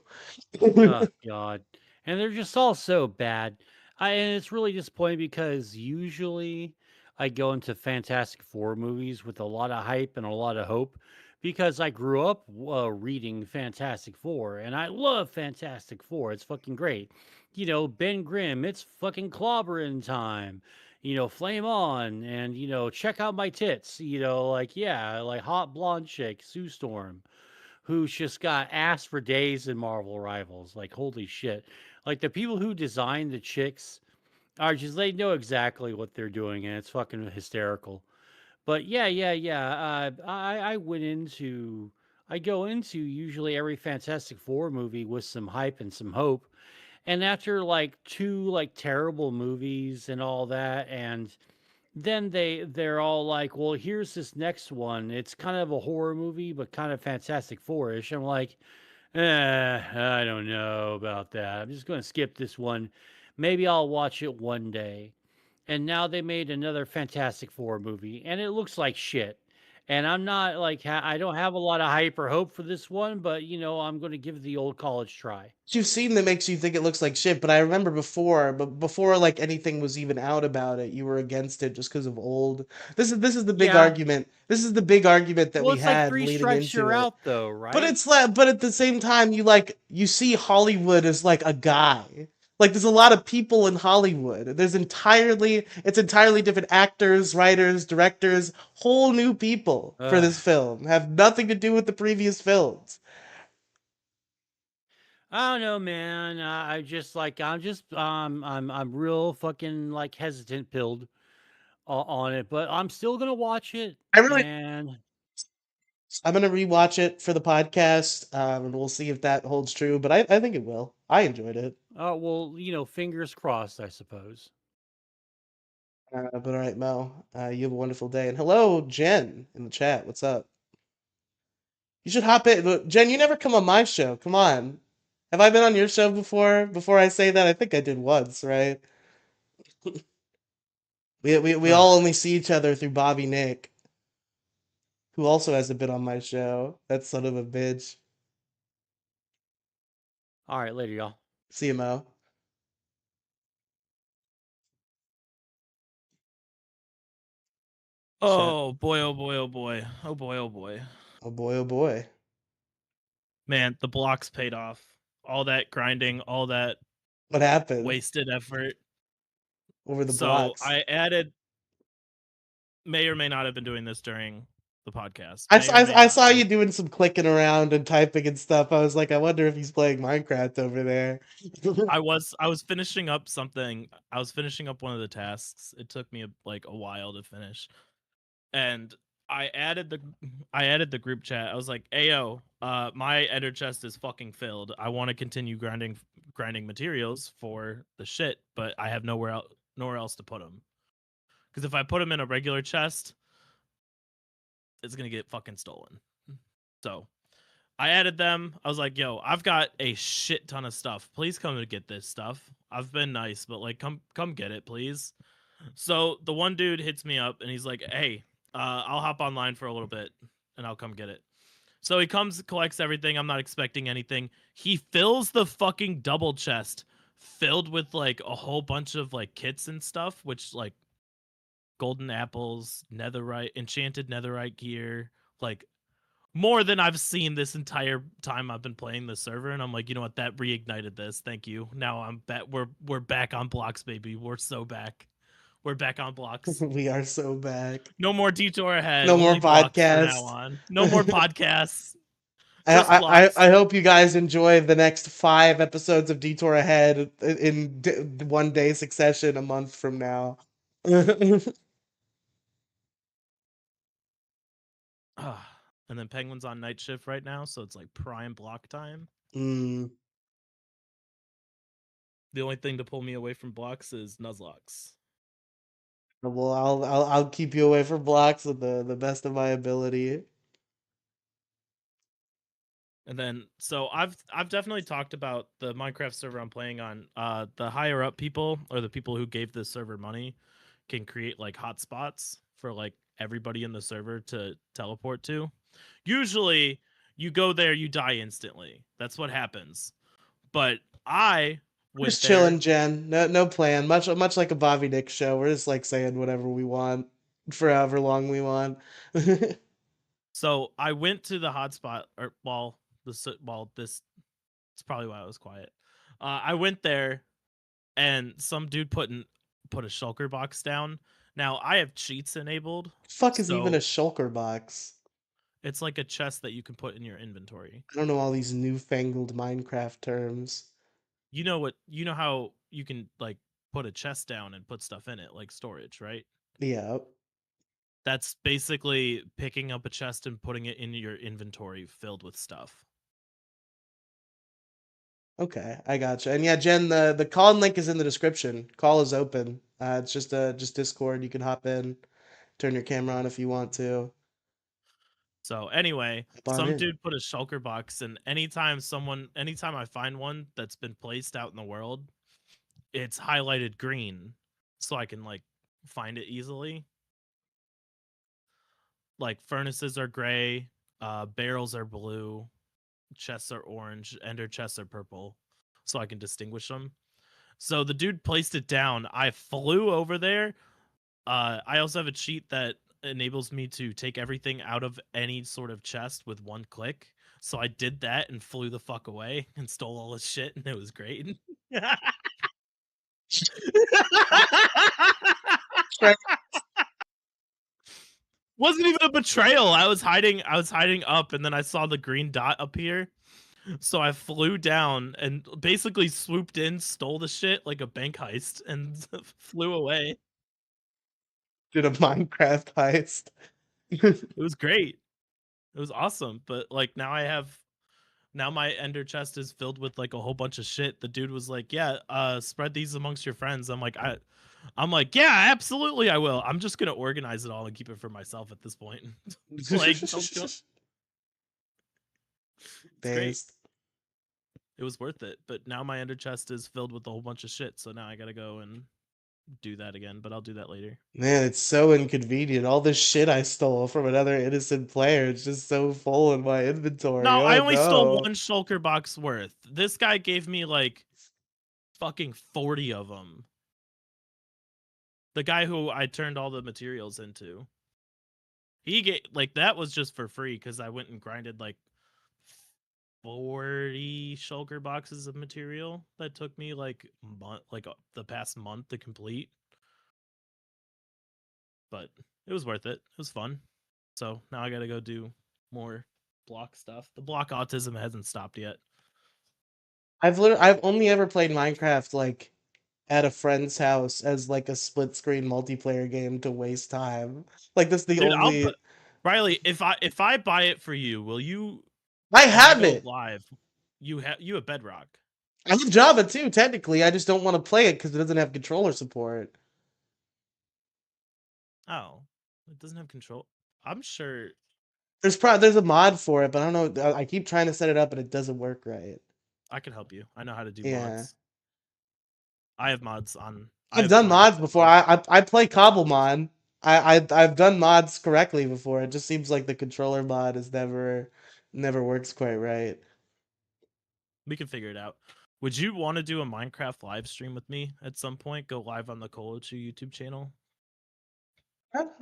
Oh God. And they're just all so bad. And it's really disappointing because usually I go into Fantastic Four movies with a lot of hype and a lot of hope because I grew up reading Fantastic Four and I love Fantastic Four. It's fucking great. Ben Grimm, it's fucking clobbering time. Flame on and check out my tits. Like yeah, like hot blonde chick, Sue Storm who's just got ass for days in Marvel Rivals. Like, holy shit. Like, the people who design the chicks are just, they know exactly what they're doing, and it's fucking hysterical. But yeah, yeah, yeah. I go into usually every Fantastic Four movie with some hype and some hope. And after like two like terrible movies and all that, and then they're all like, well, here's this next one. It's kind of a horror movie, but kind of Fantastic Four-ish. I'm like, I don't know about that. I'm just going to skip this one. Maybe I'll watch it one day. And now they made another Fantastic Four movie, and it looks like shit. And I'm not like, I don't have a lot of hype or hope for this one, but I'm going to give it the old college try. You've seen that makes you think it looks like shit, but I remember before like anything was even out about it, you were against it just because of old. This is the big Yeah. argument. This is the big argument that Well, we it's like had three leading strikes into you're it. out, though, But right? it's like, but at the same time, you see Hollywood as like a guy. Like there's a lot of people in Hollywood. It's entirely different actors, writers, directors, whole new people for Uh, this film. Have nothing to do with the previous films. I don't know, man. I just like I'm just I'm real fucking like hesitant pilled on it, but I'm still gonna watch it. I really, And I'm gonna rewatch it for the podcast, and we'll see if that holds true. But I think it will. I enjoyed it. well, fingers crossed, I suppose. But all right, Mel, you have a wonderful day. And hello, Jen, in the chat. What's up? You should hop in. Look, Jen, you never come on my show. Come on. Have I been on your show before? Before I say that, I think I did once, right? We all only see each other through Bobby Nick, who also hasn't been on my show. That son of a bitch. All right, later, y'all. See you, Mo. Chat. Oh boy, oh boy, oh boy. Oh boy, oh boy. Oh boy, oh boy. Man, the blocks paid off. All that grinding, all that What happened wasted effort. over the So blocks? I added, may or may not have been doing this during the podcast. I, May s- or may I not saw have. you doing some clicking around and typing and stuff. I was like, I wonder if he's playing Minecraft over there. I was finishing up something. I was finishing up one of the tasks. It took me like a while to finish. And I added the group chat. I was like, "Ayo, my ender chest is fucking filled. I want to continue grinding materials for the shit, but I have nowhere else to put them. Because if I put them in a regular chest, it's gonna get fucking stolen." So I added them. I was like, "Yo, I've got a shit ton of stuff. Please come and get this stuff. I've been nice, but like, come get it, please." So the one dude hits me up and he's like, "Hey, I'll hop online for a little bit and I'll come get it." So he comes, collects everything. I'm not expecting anything. He fills the fucking double chest filled with like a whole bunch of like kits and stuff, which like golden apples, netherite, enchanted netherite gear, like more than I've seen this entire time I've been playing the server. And I'm like, you know what? That reignited this. Thank you. Now I'm back. We're back on blocks, baby. We're so back. We're back on blocks. We are so back. No more detour ahead. No more Only blocks from now podcast. on. No more podcasts. I, Just I, blocks. I hope you guys enjoy the next 5 episodes of Detour Ahead in one day succession a month from now. And then Penguin's on night shift right now, so it's like prime block time. Mm. The only thing to pull me away from blocks is Nuzlocke. Well, I'll keep you away from blocks with the best of my ability. And then so I've definitely talked about the Minecraft server I'm playing on. The higher up people or the people who gave this server money can create like hotspots for like everybody in the server to teleport to. Usually you go there, you die instantly. That's what happens. But I We're went just chilling, there. Jen. No plan. Much like a Bobby Nick show. We're just like saying whatever we want for however long we want. So I went to the hotspot, or while this, it's probably why I was quiet. I went there, and some dude put a shulker box down. Now I have cheats enabled, Fuck is even a so shulker box? it's like a chest that you can put in your inventory. I don't know all these newfangled Minecraft terms. You know how you can like put a chest down and put stuff in it, like storage, right? Yeah. That's basically picking up a chest and putting it in your inventory filled with stuff. Okay, I gotcha. And yeah, Jen, the call link is in the description. Call is open. It's just Discord. You can hop in, turn your camera on if you want to. So anyway, Hop on some in. dude put a shulker box, and anytime I find one that's been placed out in the world, it's highlighted green, so I can like find it easily. Like furnaces are gray, barrels are blue, chests are orange, ender chests are purple, so I can distinguish them. So the dude placed it down. I flew over there. I also have a cheat that enables me to take everything out of any sort of chest with one click. So I did that and flew the fuck away and stole all his shit, and it was great. Wasn't even a betrayal. I was hiding up, and then I saw the green dot appear. So I flew down and basically swooped in, stole the shit like a bank heist, and flew away. Did a Minecraft heist. It was great. It was awesome. But like now my ender chest is filled with like a whole bunch of shit. The dude was like, "Yeah, spread these amongst your friends." I'm like, "Yeah, absolutely, I will. I'm just gonna organize it all and keep it for myself at this point." Like, it's great. Based. It was worth it. But now my ender chest is filled with a whole bunch of shit. So now I gotta go and do that again. But I'll do that later. Man, it's so inconvenient. All this shit I stole from another innocent player, it's just so full in my inventory. No, I Oh only stole no. one shulker box worth. This guy gave me like fucking 40 of them. The guy who I turned all the materials into. He get like that was just for free because I went and grinded like 40 shulker boxes of material that took me like the past month to complete. But it was worth it. It was fun. So now I gotta go do more block stuff. The block autism hasn't stopped yet. I've only ever played Minecraft like at a friend's house as like a split screen multiplayer game to waste time. Like that's the Dude, only Riely, if I buy it for you, will you I when I have go it. live, you have Bedrock. I have Java too, technically. I just don't want to play it because it doesn't have controller support. Oh, it doesn't have control. I'm sure There's a mod for it, but I don't know. I keep trying to set it up, and it doesn't work right. I can help you. I know how to do Yeah, mods. I have mods on. I I've have done clients mods that before. run. I play Cobblemon. I've done mods correctly before. It just seems like the controller mod is never works quite right. We can figure it out. Would you want to do a Minecraft live stream with me at some point? Go live on the Colo2 YouTube channel.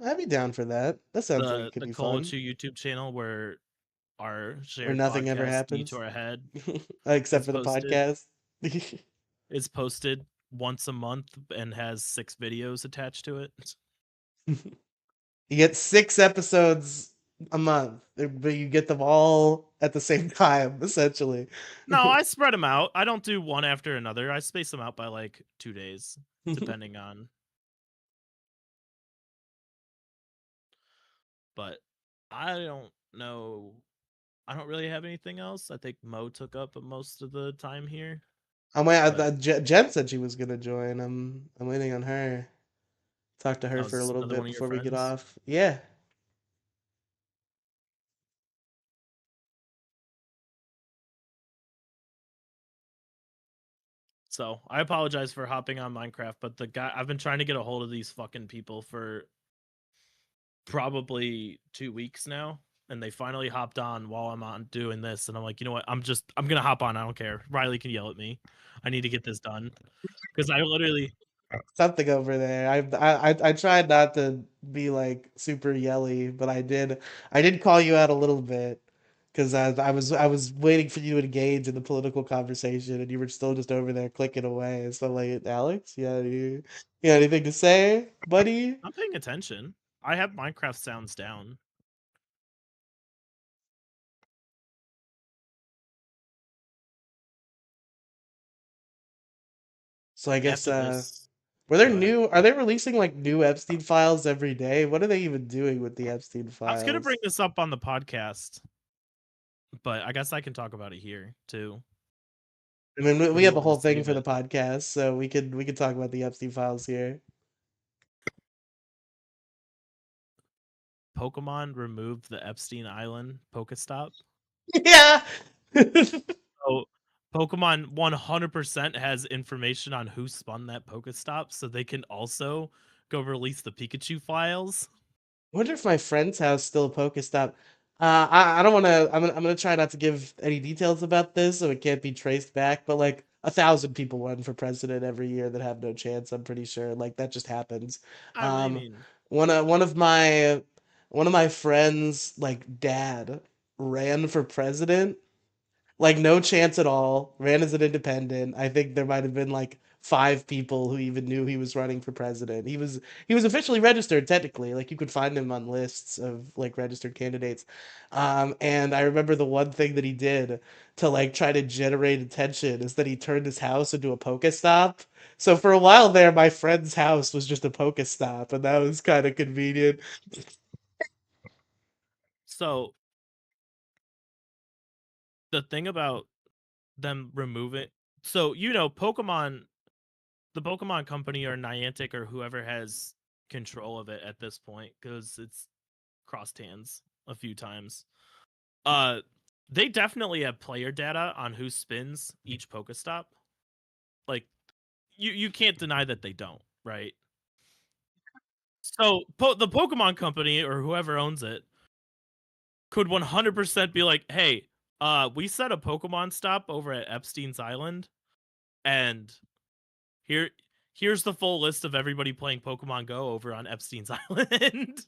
I'd be down for that. That sounds like it could The be fun. Colo2 YouTube channel where our Where shared nothing ever podcast happens, Detour Ahead except is for the posted. podcast. Is posted once a month and has 6 videos attached to it. You get 6 episodes a month, but you get them all at the same time, essentially. No, I spread them out. I don't do one after another. I space them out by like 2 days, depending on. But I don't know. I don't really have anything else. I think Mo took up most of the time here. I'm wait. But Jen said she was gonna join. I'm waiting on her. Talk to her oh, is for a this little another bit one of your before we get friends? off. Yeah. So I apologize for hopping on Minecraft, but the guy I've been trying to get a hold of these fucking people for probably 2 weeks now, and they finally hopped on while I'm on doing this, and I'm like, you know what? I'm gonna hop on. I don't care. Riely can yell at me. I need to get this done because I literally Something over there. I tried not to be like super yelly, but I did call you out a little bit because I was waiting for you to engage in the political conversation, and you were still just over there clicking away. So I'm like, Alex, you got anything to say, buddy? I'm paying attention. I have Minecraft sounds down. So I guess After this, were there go ahead. new are they releasing like new Epstein files every day? What are they even doing with the Epstein I was gonna bring files? this up on the podcast, but I guess I can talk about it here too. I mean, Or we do you have a want me whole to thing save for the it? podcast, so we could talk about the Epstein files here. Pokemon removed the Epstein Island Pokestop. Yeah. So Pokemon 100% has information on who spun that Pokestop, so they can also go release the Pikachu files. Wonder if my friend's house still a Pokestop. I don't want to. I'm gonna try not to give any details about this, so it can't be traced back. But like 1,000 people run for president every year that have no chance. I'm pretty sure. Like that just happens. I Um, mean, one of my friends like dad ran for president Like no chance at all. Ran as an independent. I think there might have been like 5 people who even knew he was running for president. He was officially registered technically. Like you could find him on lists of like registered candidates. And I remember the one thing that he did to like try to generate attention is that he turned his house into a Pokestop. So for a while there, my friend's house was just a Pokestop, and that was kind of convenient. So the thing about them removing, so Pokemon, the Pokemon Company or Niantic or whoever has control of it at this point, because it's crossed hands a few times. Uh, they definitely have player data on who spins each Pokestop. Like, you can't deny that they don't, right? So the Pokemon Company or whoever owns it could 100% be like, hey, we set a Pokemon stop over at Epstein's Island, and here here's the full list of everybody playing Pokemon Go over on Epstein's Island.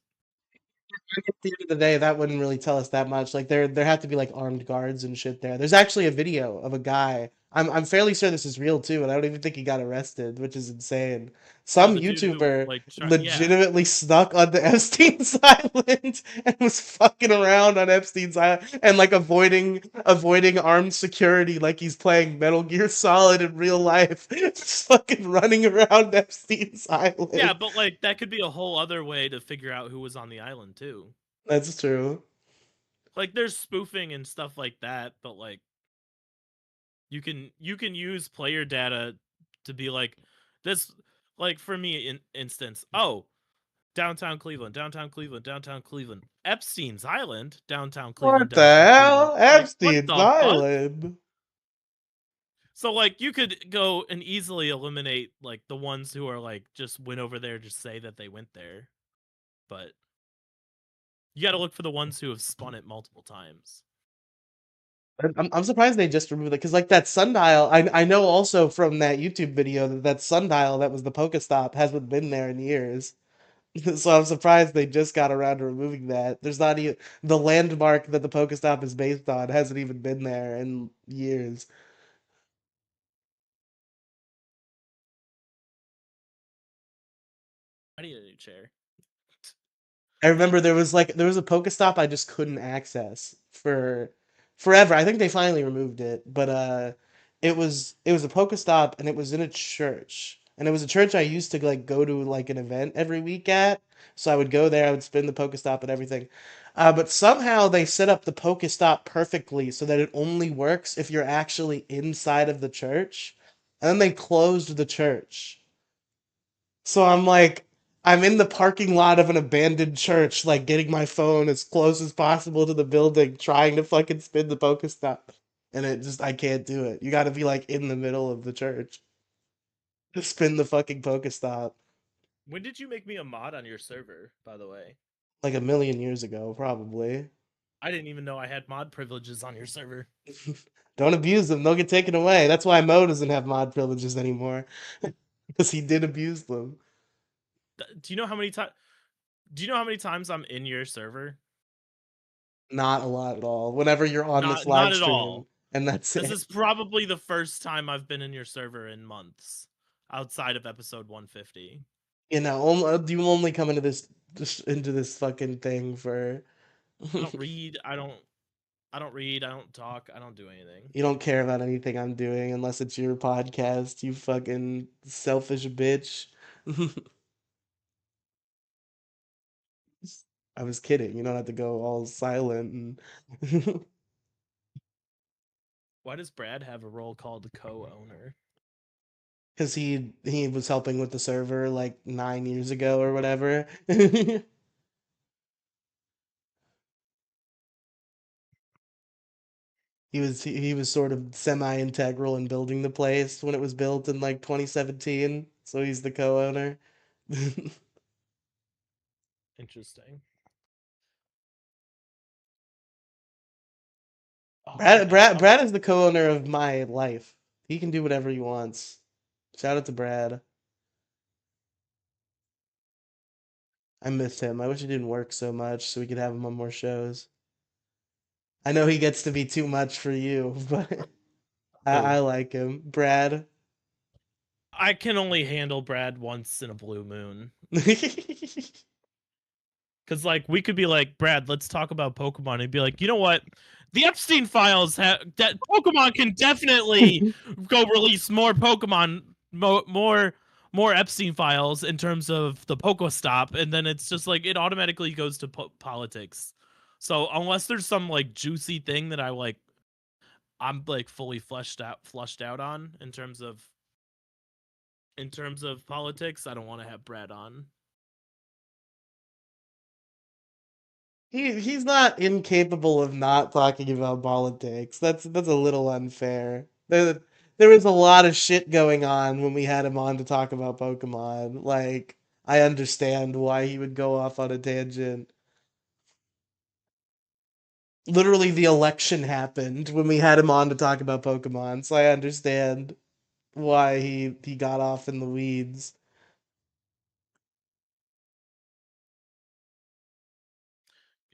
At the end of the day, that wouldn't really tell us that much. Like there have to be like armed guards and shit there. There's actually a video of a guy. I'm fairly sure this is real too, and I don't even think he got arrested, which is insane. Oh, Some the dude who YouTuber like yeah. legitimately snuck onto Epstein's Island and was fucking around on Epstein's Island and like avoiding armed security like he's playing Metal Gear Solid in real life. Just fucking running around Epstein's Island. Yeah, but like that could be a whole other way to figure out who was on the island too. That's true. Like there's spoofing and stuff like that, but like you can use player data to be like this, like for me in instance, oh, downtown Cleveland, downtown Cleveland, downtown Cleveland, Epstein's Island, downtown Cleveland, What downtown the Cleveland. hell? Like what Epstein's the fuck? Island. So like you could go and easily eliminate like the ones who are like just went over there to say that they went there, but you got to look for the ones who have spun it multiple times. I'm surprised they just removed it because like that sundial. I know also from that YouTube video that that sundial that was the Pokestop hasn't been there in years. So I'm surprised they just got around to removing that. There's not even the landmark that the Pokestop is based on hasn't even been there in years. I need a new chair. I remember there was a Pokestop I just couldn't access for forever. I think they finally removed it, but it was a Pokestop and it was in a church. And it was a church I used to like go to like an event every week at. So I would go there, I would spin the Pokestop and everything. But somehow they set up the Pokestop perfectly so that it only works if you're actually inside of the church. And then they closed the church. So I'm in the parking lot of an abandoned church, like getting my phone as close as possible to the building, trying to fucking spin the Pokestop. And I can't do it. You gotta be like in the middle of the church to spin the fucking Pokestop. When did you make me a mod on your server, by the way? Like a million years ago, probably. I didn't even know I had mod privileges on your server. Don't abuse them, they'll get taken away. That's why Mo doesn't have mod privileges anymore. Because he did abuse them. Do you know how many times? Do you know how many times I'm in your server? Not a lot at all. Whenever you're on this Not live at stream, all. and that's This it. is probably the first time I've been in your server in months, outside of episode 150. You only come into this just into this fucking thing for I don't read. I don't read. I don't talk. I don't do anything. you don't care about anything I'm doing unless it's your podcast, you fucking selfish bitch. I was kidding. You don't have to go all silent and Why does Brad have a role called co-owner? because he was helping with the server like 9 years ago or whatever. He was sort of semi-integral in building the place when it was built in like 2017. So he's the co-owner. Interesting. Oh Brad, man, Brad, Brad is the co-owner of my life. He can do whatever he wants. Shout out to Brad. I miss him. I wish he didn't work so much so we could have him on more shows. I know he gets to be too much for you, but Who? I like him. Brad. I can only handle Brad once in a blue moon. Because, like, we could be like, Brad, let's talk about Pokemon. And be like, you know what? The Epstein files have that Pokemon can definitely go release more Pokemon, more Epstein files in terms of the Pokestop, and then it's just like it automatically goes to politics. So unless there's some like juicy thing that I'm like fully flushed out on in terms of politics, I don't want to have Brad on. He's not incapable of not talking about politics. That's a little unfair. There was a lot of shit going on when we had him on to talk about Pokemon. Like, I understand why he would go off on a tangent. Literally, the election happened when we had him on to talk about Pokemon, so I understand why he got off in the weeds.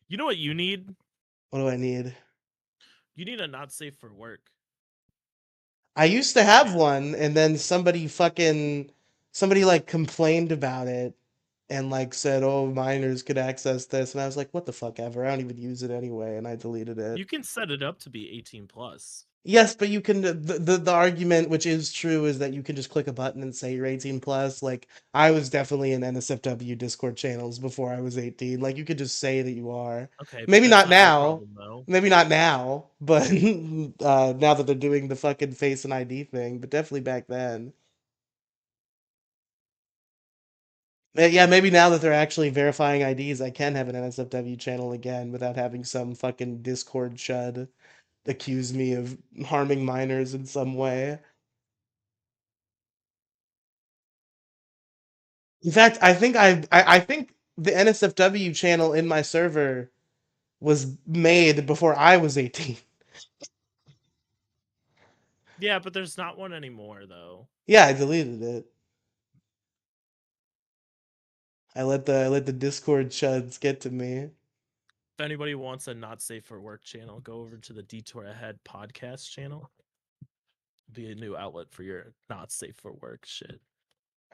You know what you need? What do I need? You need a not safe for work I used to have channel. one, and then somebody like complained about it and like said, "Oh, minors could access this," and I was like, "What the fuck ever? I don't even use it anyway," and I deleted it. You can set it up to be 18 plus. Yes, but you can the argument, which is true, is that you can just click a button and say you're 18 plus. Like, I was definitely in NSFW Discord channels before I was 18. Like, you could just say that you are. Okay, but Maybe that's not not your now. problem though. Maybe not now, but now that they're doing the fucking face and ID thing, but definitely back then. Yeah, maybe now that they're actually verifying IDs, I can have an NSFW channel again without having some fucking Discord chud accuse me of harming minors in some way. In fact, I think the NSFW channel in my server was made before I was 18. Yeah, but there's not one anymore though. Yeah, I deleted it. I let the Discord chuds get to me. If anybody wants a not safe for work channel, go over to the Detour Ahead podcast channel. Be a new outlet for your not safe for work shit.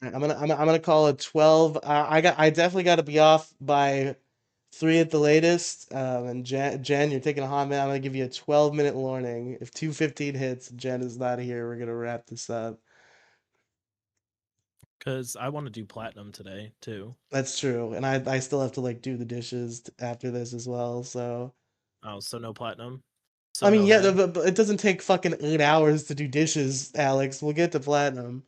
I'm gonna call it 12. I definitely got to be off by 3 at the latest. And Jen, you're taking a hot minute. I'm gonna give you a 12-minute warning. If 2:15 hits, Jen is not here. We're gonna wrap this up. Cause I want to do platinum today too. That's true, and I still have to like do the dishes after this as well. So Oh, so no platinum. I So mean, no yeah, head. but it doesn't take fucking 8 hours to do dishes, Alex. We'll get to platinum.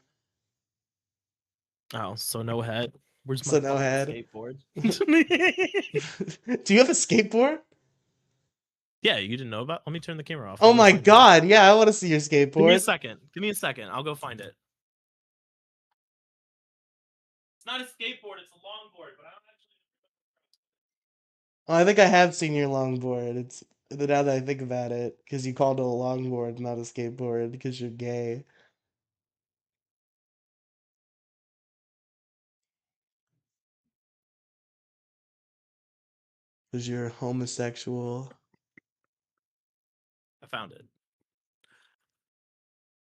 Oh, so no head. Where's my So no fucking head. skateboard? Do you have a skateboard? Yeah, you didn't know about? Let me turn the camera off. I'll Oh go my find it. god, yeah, I want to see your Give me a skateboard. second. Give me a second. I'll go find it. It's not a skateboard. It's a longboard, but I don't actually. Oh, I think I have seen your longboard. It's now that I think about it, because you called it a longboard, not a skateboard, because you're gay. Because you're homosexual. I found it.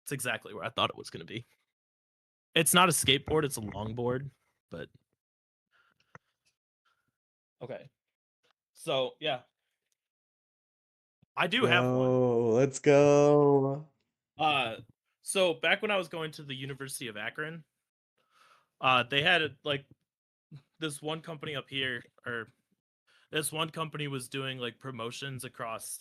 It's exactly where I thought it was going to be. It's not a skateboard. It's a longboard, but okay. So yeah, I do have one. Go, let's go. Uh, so back when I was going to the University of Akron, they had like this one company up here, or this one company was doing like promotions across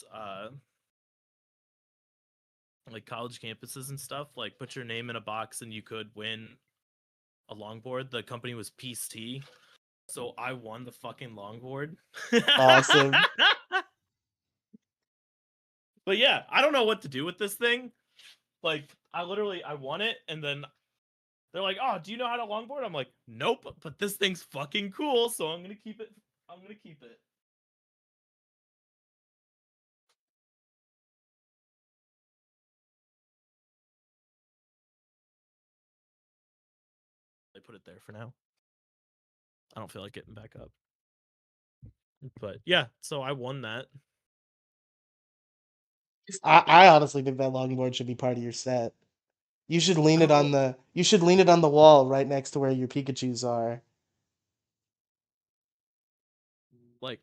like college campuses and stuff. Like put your name in a box and you could win a longboard. The company was Peace Tea, so I won the fucking longboard. Awesome. But yeah, I don't know what to do with this thing. Like I won it, and then they're like, "Oh, do you know how to longboard?" I'm like, "Nope," but this thing's fucking cool, so I'm gonna keep it. I'm gonna keep it. I put it there for now. I don't feel like getting back up. But yeah, so I won that. I honestly think that longboard should be part of your set. You should lean it on Oh, the wall right next to where your Pikachu's are. like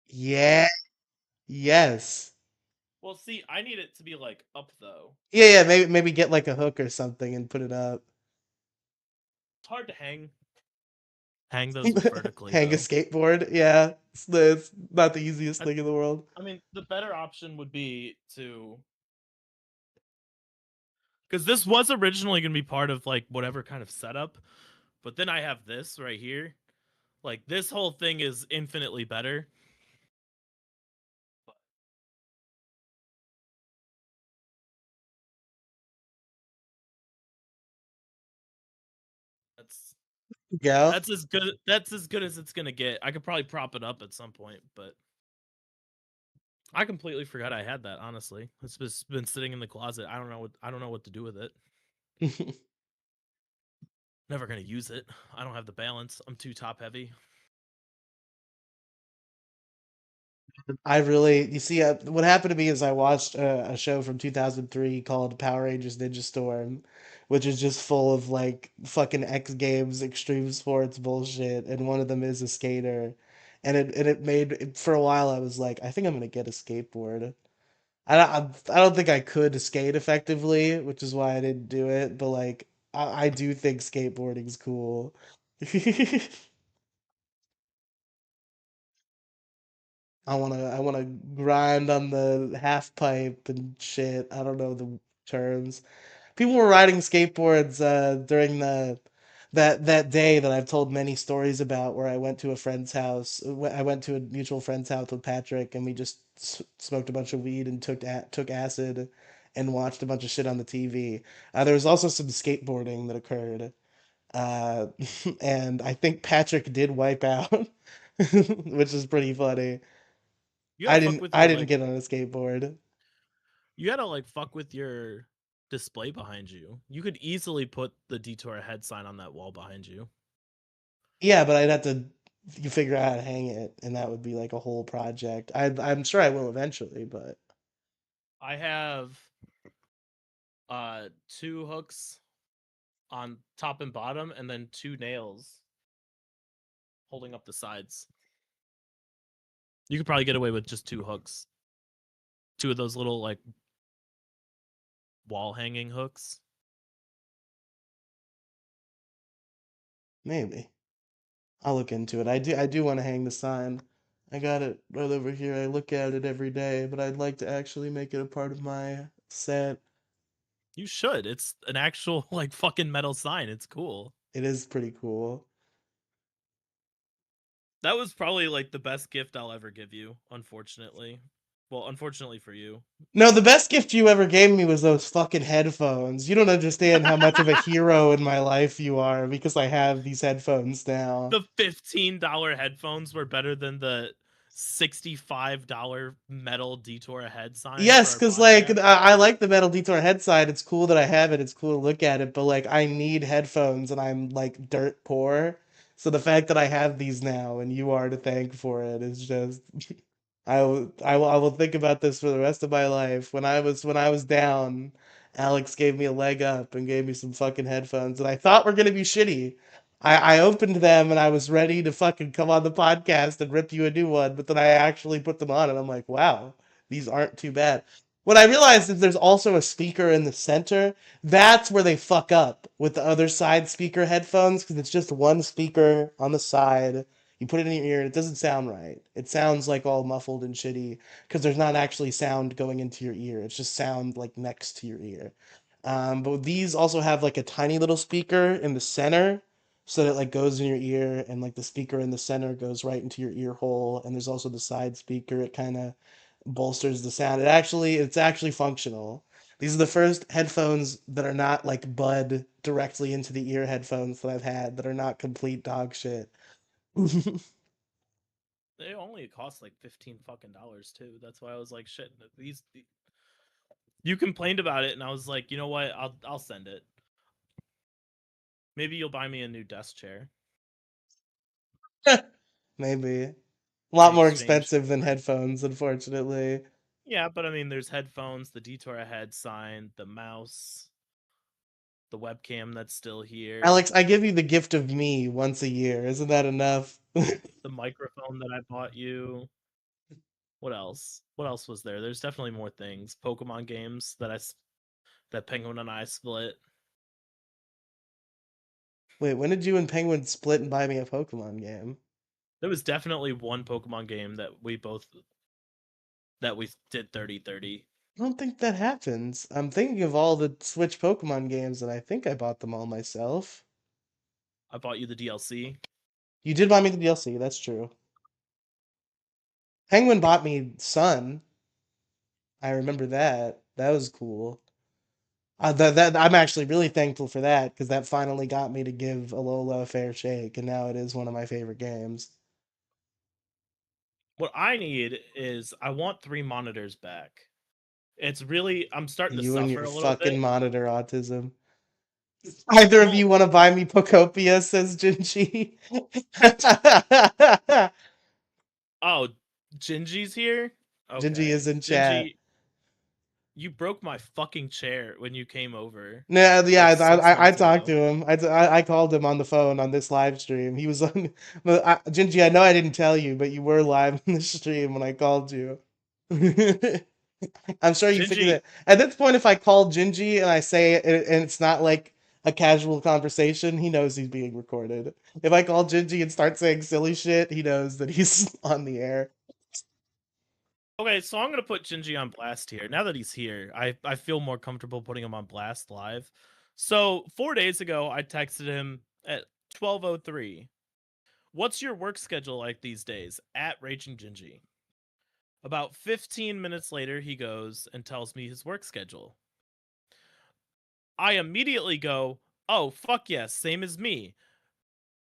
Yeah. Yes. well, see, I need it to be like up though. Yeah, maybe get like a hook or something and put it up. It's hard to hang those vertically Hang a though. skateboard. Yeah. It's not the easiest I, thing in the world. I mean, the better option would be to because this was originally going to be part of like whatever kind of setup, but then I have this right here. Like this whole thing is infinitely better. That's Go. that's as good. That's as good as it's gonna get. I could probably prop it up at some point, but I completely forgot I had that. Honestly, it's just been sitting in the closet. I don't know what to do with it. Never gonna use it. I don't have the balance. I'm too top heavy. You see, what happened to me is I watched a show from 2003 called Power Rangers Ninja Storm, which is just full of like fucking X Games, extreme sports bullshit, and one of them is a skater. And it made for a while I was like, I think I'm gonna get a skateboard. I don't think I could skate effectively, which is why I didn't do it, but like I do think skateboarding's cool. I wanna grind on the half pipe and shit. I don't know the terms. People were riding skateboards during the that day that I've told many stories about, where I went to a friend's house. I went to a mutual friend's house with Patrick, and we just smoked a bunch of weed and took acid and watched a bunch of shit on the TV. There was also some skateboarding that occurred, uh, and I think Patrick did wipe out, which is pretty funny. You gotta fuck with I your didn't like. get on a skateboard. You gotta like fuck with your display behind you. You could easily put the detour ahead sign on that wall behind you. Yeah, but I'd have to you figure out how to hang it, and that would be like a whole project. I'm sure I will eventually, but I have two hooks on top and bottom, and then two nails holding up the sides. You could probably get away with just two hooks. Two of those little like wall hanging hooks. maybe I'll look into it. I do want to hang the sign. I got it right over here. I look at it every day, but I'd like to actually make it a part of my set. You should. It's an actual like fucking metal sign. It's cool. It is pretty cool. That was probably like the best gift I'll ever give you, unfortunately. Well, unfortunately for you. No, the best gift you ever gave me was those fucking headphones. You don't understand how much of a hero in my life you are because I have these headphones now. The $15 headphones were better than the $65 metal detour ahead sign for Yes, our because like podcast. I like the Metal Detour head side. It's cool that I have it. It's cool to look at it, but like I need headphones and I'm like dirt poor. So the fact that I have these now and you are to thank for it is just I will think about this for the rest of my life. When I was down, Alex gave me a leg up and gave me some fucking headphones that I thought were gonna be shitty. I opened them and I was ready to fucking come on the podcast and rip you a new one, but then I actually put them on and I'm like, wow, these aren't too bad. What I realized is there's also a speaker in the center. That's where they fuck up with the other side speaker headphones because it's just one speaker on the side. You put it in your ear and it doesn't sound right. It sounds like all muffled and shitty because there's not actually sound going into your ear. It's just sound like next to your ear. But these also have like a tiny little speaker in the center so that it like goes in your ear, and like the speaker in the center goes right into your ear hole, and there's also the side speaker. It kind of bolsters the sound. It's actually functional. These are the first headphones that are not like bud directly into the ear headphones that I've had that are not complete dog shit. They only cost like 15 fucking dollars too. That's why I was like, shit. You complained about it, and I was like, you know what? I'll send it. Maybe you'll buy me a new desk chair. Maybe. A lot In more exchange expensive than for- headphones, unfortunately. Yeah, but I mean, there's headphones, the Detour Ahead sign, the mouse, the webcam that's still here, Alex, I give you the gift of me once a year. Isn't that enough? the microphone that I bought you. What else? What else was there? There's definitely more things. Pokemon games that Penguin and I split. Wait, when did you and Penguin split and buy me a Pokemon game? There was definitely one Pokemon game that we did 30-30. I don't think that happens. I'm thinking of all the Switch Pokemon games, and I think I bought them all myself. I bought you the DLC. You did buy me the DLC, that's true. Penguin bought me Sun. I remember that. That was cool. I'm actually really thankful for that because that finally got me to give Alola a fair shake, and now it is one of my favorite games. What I need is I want 3 monitors back. It's really I'm starting to You and suffer your a little fucking bit. monitor autism. Either of Well, you want to buy me Pocopia, says Jinji. oh, Gingy's here? Jinji Okay. is in chat. Gingy, you broke my fucking chair when you came over No, yeah, like 6 I months talked ago. to him. I called him on the phone on this live stream. He was on. Jinji, I know I didn't tell you, but you were live on the stream when I called you. I'm sure you figured Gingy, it. At this point, if I call Jinji and I say it, and it's not like a casual conversation, he knows he's being recorded. If I call Jinji and start saying silly shit, he knows that he's on the air. okay, so I'm gonna put Gingy on blast here. Now that he's here, I feel more comfortable putting him on blast live. So 4 days ago, I texted him at 12:03. What's your work schedule like these days? At Raging Gingy. About 15 minutes later, he goes and tells me his work schedule. I immediately go, "Oh fuck yes, same as me.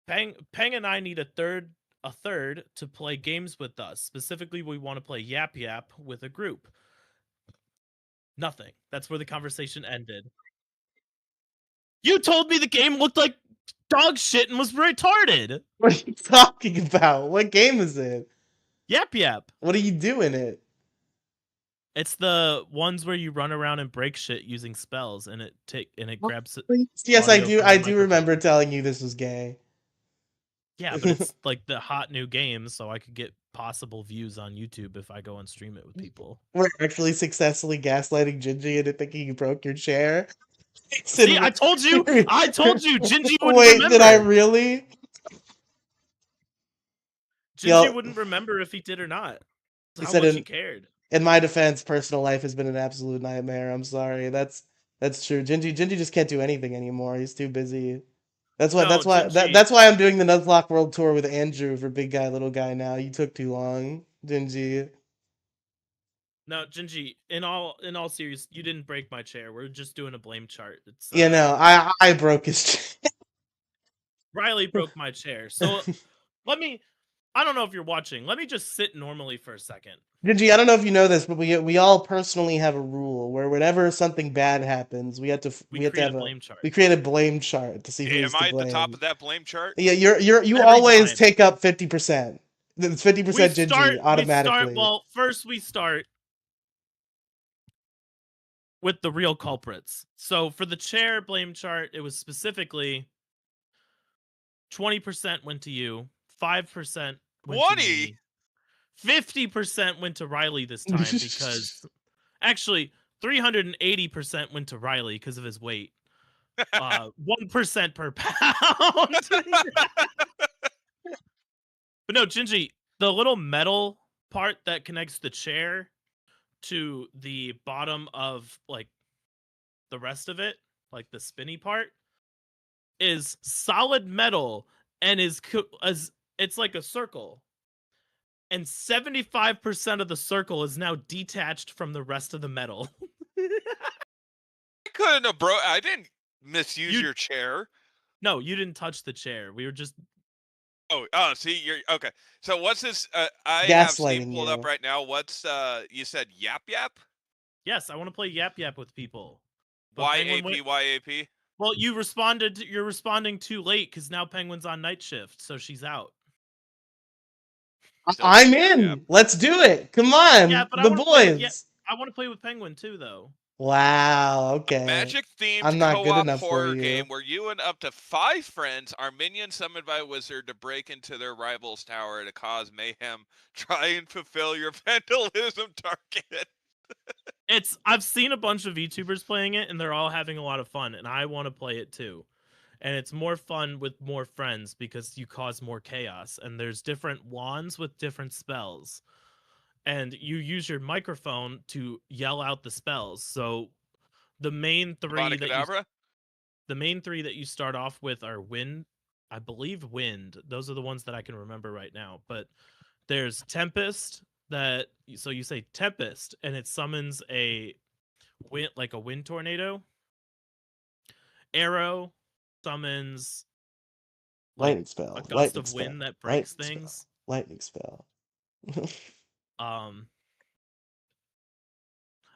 Peng and I need a third to play games with us. Specifically, we want to play Yap Yap with a group." Nothing. That's where the conversation ended. You told me the game looked like dog shit and was retarded. What are you talking about? What game is it? Yap Yap. What do you do in it? It's the ones where you run around and break shit using spells, and it grabs Yes, I audio do. from the I do remember microphone. telling you this was gay. Yeah, but it's like the hot new game, so I could get possible views on YouTube if I go and stream it with people. We're actually successfully gaslighting Gingy into thinking you broke your chair. See, Said, I told you, Gingy wouldn't wait, did I remember. really? Gingy Yo, wouldn't remember if he did or not. he How said much he cared. in my defense, personal life has been an absolute nightmare. I'm sorry. That's true. Gingy just can't do anything anymore. He's too busy. No, Gingy. That's why I'm doing the Nuzlocke World Tour with Andrew for Big Guy Little Guy now. You took too long, Gingy. No, Gingy. In all serious, you didn't break my chair. We're just doing a blame chart. It's You know, I broke his Riely broke my chair. So let me. I don't know if you're watching. Let me just sit normally for a second. Gingy, I don't know if you know this, but we all personally have a rule where whenever something bad happens, We we have to create a have blame chart we create a blame chart to see Yeah, who's am to I at the top blame. of that blame chart? Yeah, you every always time. take up 50%. It's 50% Gingy automatically. Well, first we start with the real culprits. So for the chair blame chart, it was specifically 20% went to you, 5% went to 20? me, 50% went to Riely this time because actually 380% went to Riely because of his weight. 1% per pound. But no, Gingy, the little metal part that connects the chair to the bottom of like the rest of it, like the spinny part, is solid metal and as it's like a circle. And 75% of the circle is now detached from the rest of the metal. I couldn't have I didn't misuse You- your chair. No, you didn't touch the chair. We were just Oh, see, you're okay. So what's this? I have Steam Gaslighting pulled up you. right now. What's you said Yap Yap? yes, I want to play Yap Yap with people. But Y Penguin A went P Y A P. Well, you're responding too late because now Penguin's on night shift, so she's out. Still I'm DM, in. yeah. Let's do it. Come on, Yeah, but I the want to play with boys. I want to play with Penguin too, though. Wow. Okay. Magic themed I'm not good co-op enough for horror you. game where you and up to 5 friends are minions summoned by a wizard to break into their rival's tower to cause mayhem. Try and fulfill your vandalism target. I've seen a bunch of VTubers playing it, and they're all having a lot of fun, and I want to play it too. And it's more fun with more friends because you cause more chaos, and there's different wands with different spells, and you use your microphone to yell out the spells. So the main three Avada that you Kedavra? the main three that you start off with are wind, I believe wind. Those are the ones that I can remember right now. But there's tempest so you say tempest and it summons a wind, like a wind tornado. Arrow summons like Lightning a spell. gust Lightning of spell. wind that breaks Lightning spell. things. Lightning spell.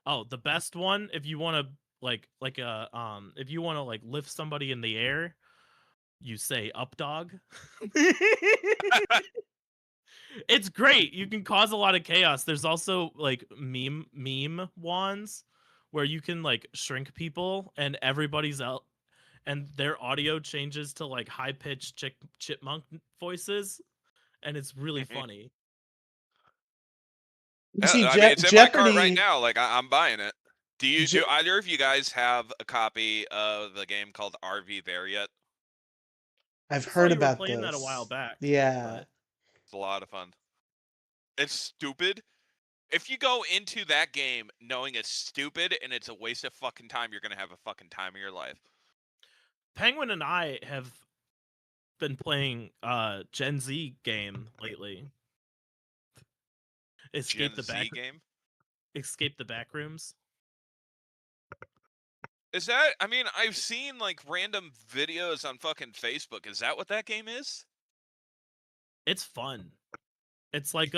Oh, the best one if you want to if you want to like lift somebody in the air, you say up dog. It's great. You can cause a lot of chaos. There's also like meme wands where you can like shrink people and everybody's out and their audio changes to like high pitched chipmunk voices and it's really Mhm. funny. You see, I mean, it's in my cart right Jeopardy. now. Like, I'm buying it. Do either of you guys have a copy of the game called RV There yet? I've I saw heard you were about playing that a while this. back. Yeah. But It's a lot of fun. It's stupid. If you go into that game knowing it's stupid and it's a waste of fucking time, you're gonna have a fucking time of your life. Penguin and I have been playing Gen Z game lately. Gen Z game? Escape the back rooms. Is that? I mean, I've seen like random videos on fucking Facebook. Is that what that game is? It's fun. It's like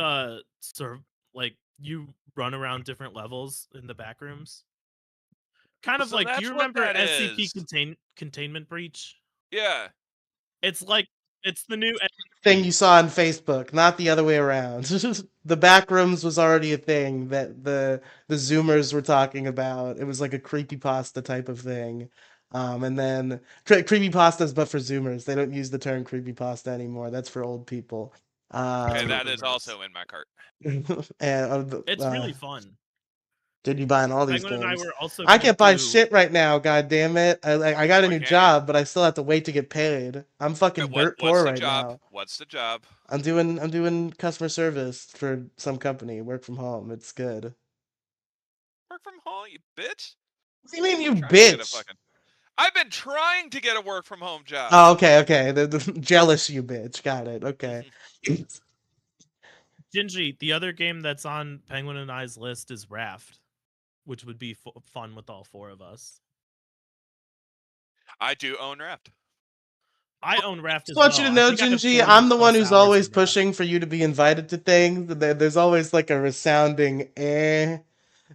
like you run around different levels in the back rooms. Kind of So like, do you that's what remember that SCP is. Containment Breach? Yeah. It's like it's the new Thing you saw on Facebook, not the other way around. The backrooms was already a thing that the Zoomers were talking about. It was like a creepypasta type of thing. And then creepypastas, but for Zoomers. They don't use the term creepypasta anymore. That's for old people. Okay, for that is boomers. also in my cart. And It's really fun. dude, you buying all these Penguin and I games? were also I gonna can't buy do shit right now. God damn it! I got a Why new can't you? job, but I still have to wait to get paid. I'm fucking Okay, dirt what's poor the right job? now. What's the job? I'm doing customer service for some company. Work from home. It's good. Work from home, you bitch. What do you mean, you Trying to get a bitch? fucking. I've been trying to get a work from home job. Oh, okay. The jealous, you bitch. Got it. Okay. Gingy. The other game that's on Penguin and I's list is Raft, which would be fun with all four of us. I do own Raft. I own Raft as I want well. you to I know, think I have Jinji, 40 I'm the one plus who's hours always in Raft. pushing for you to be invited to things. There's always like a resounding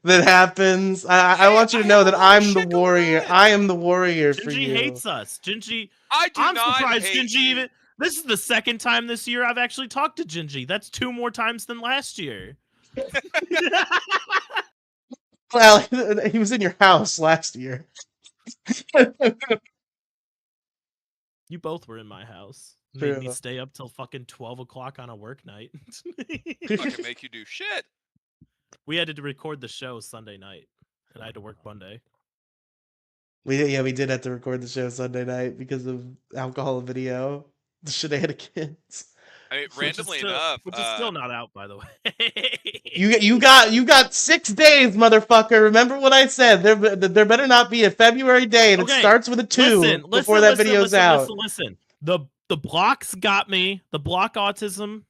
that happens. I Hey, want you I to know have a that lot of I'm the shit going warrior. on. I am the warrior for Gingy you. hates us. Gingy, I do I'm not surprised hate Gingy you. even. This is the second time this year I've actually talked to Gingy. That's 2 more times than last year. Well, he was in your house last year. You both were in my house. Made me True. stay up till fucking 12 o'clock on a work night. Fucking make you do shit. We had to record the show Sunday night, and I had to work Monday. We did have to record the show Sunday night because of alcohol video. The shenanigans. I mean, Which is randomly enough, still not out, by the way. You got 6 days, motherfucker. Remember what I said. There better not be a February date. It Okay, starts with a 2 before that video's out. Listen. The blocks got me. The blockautism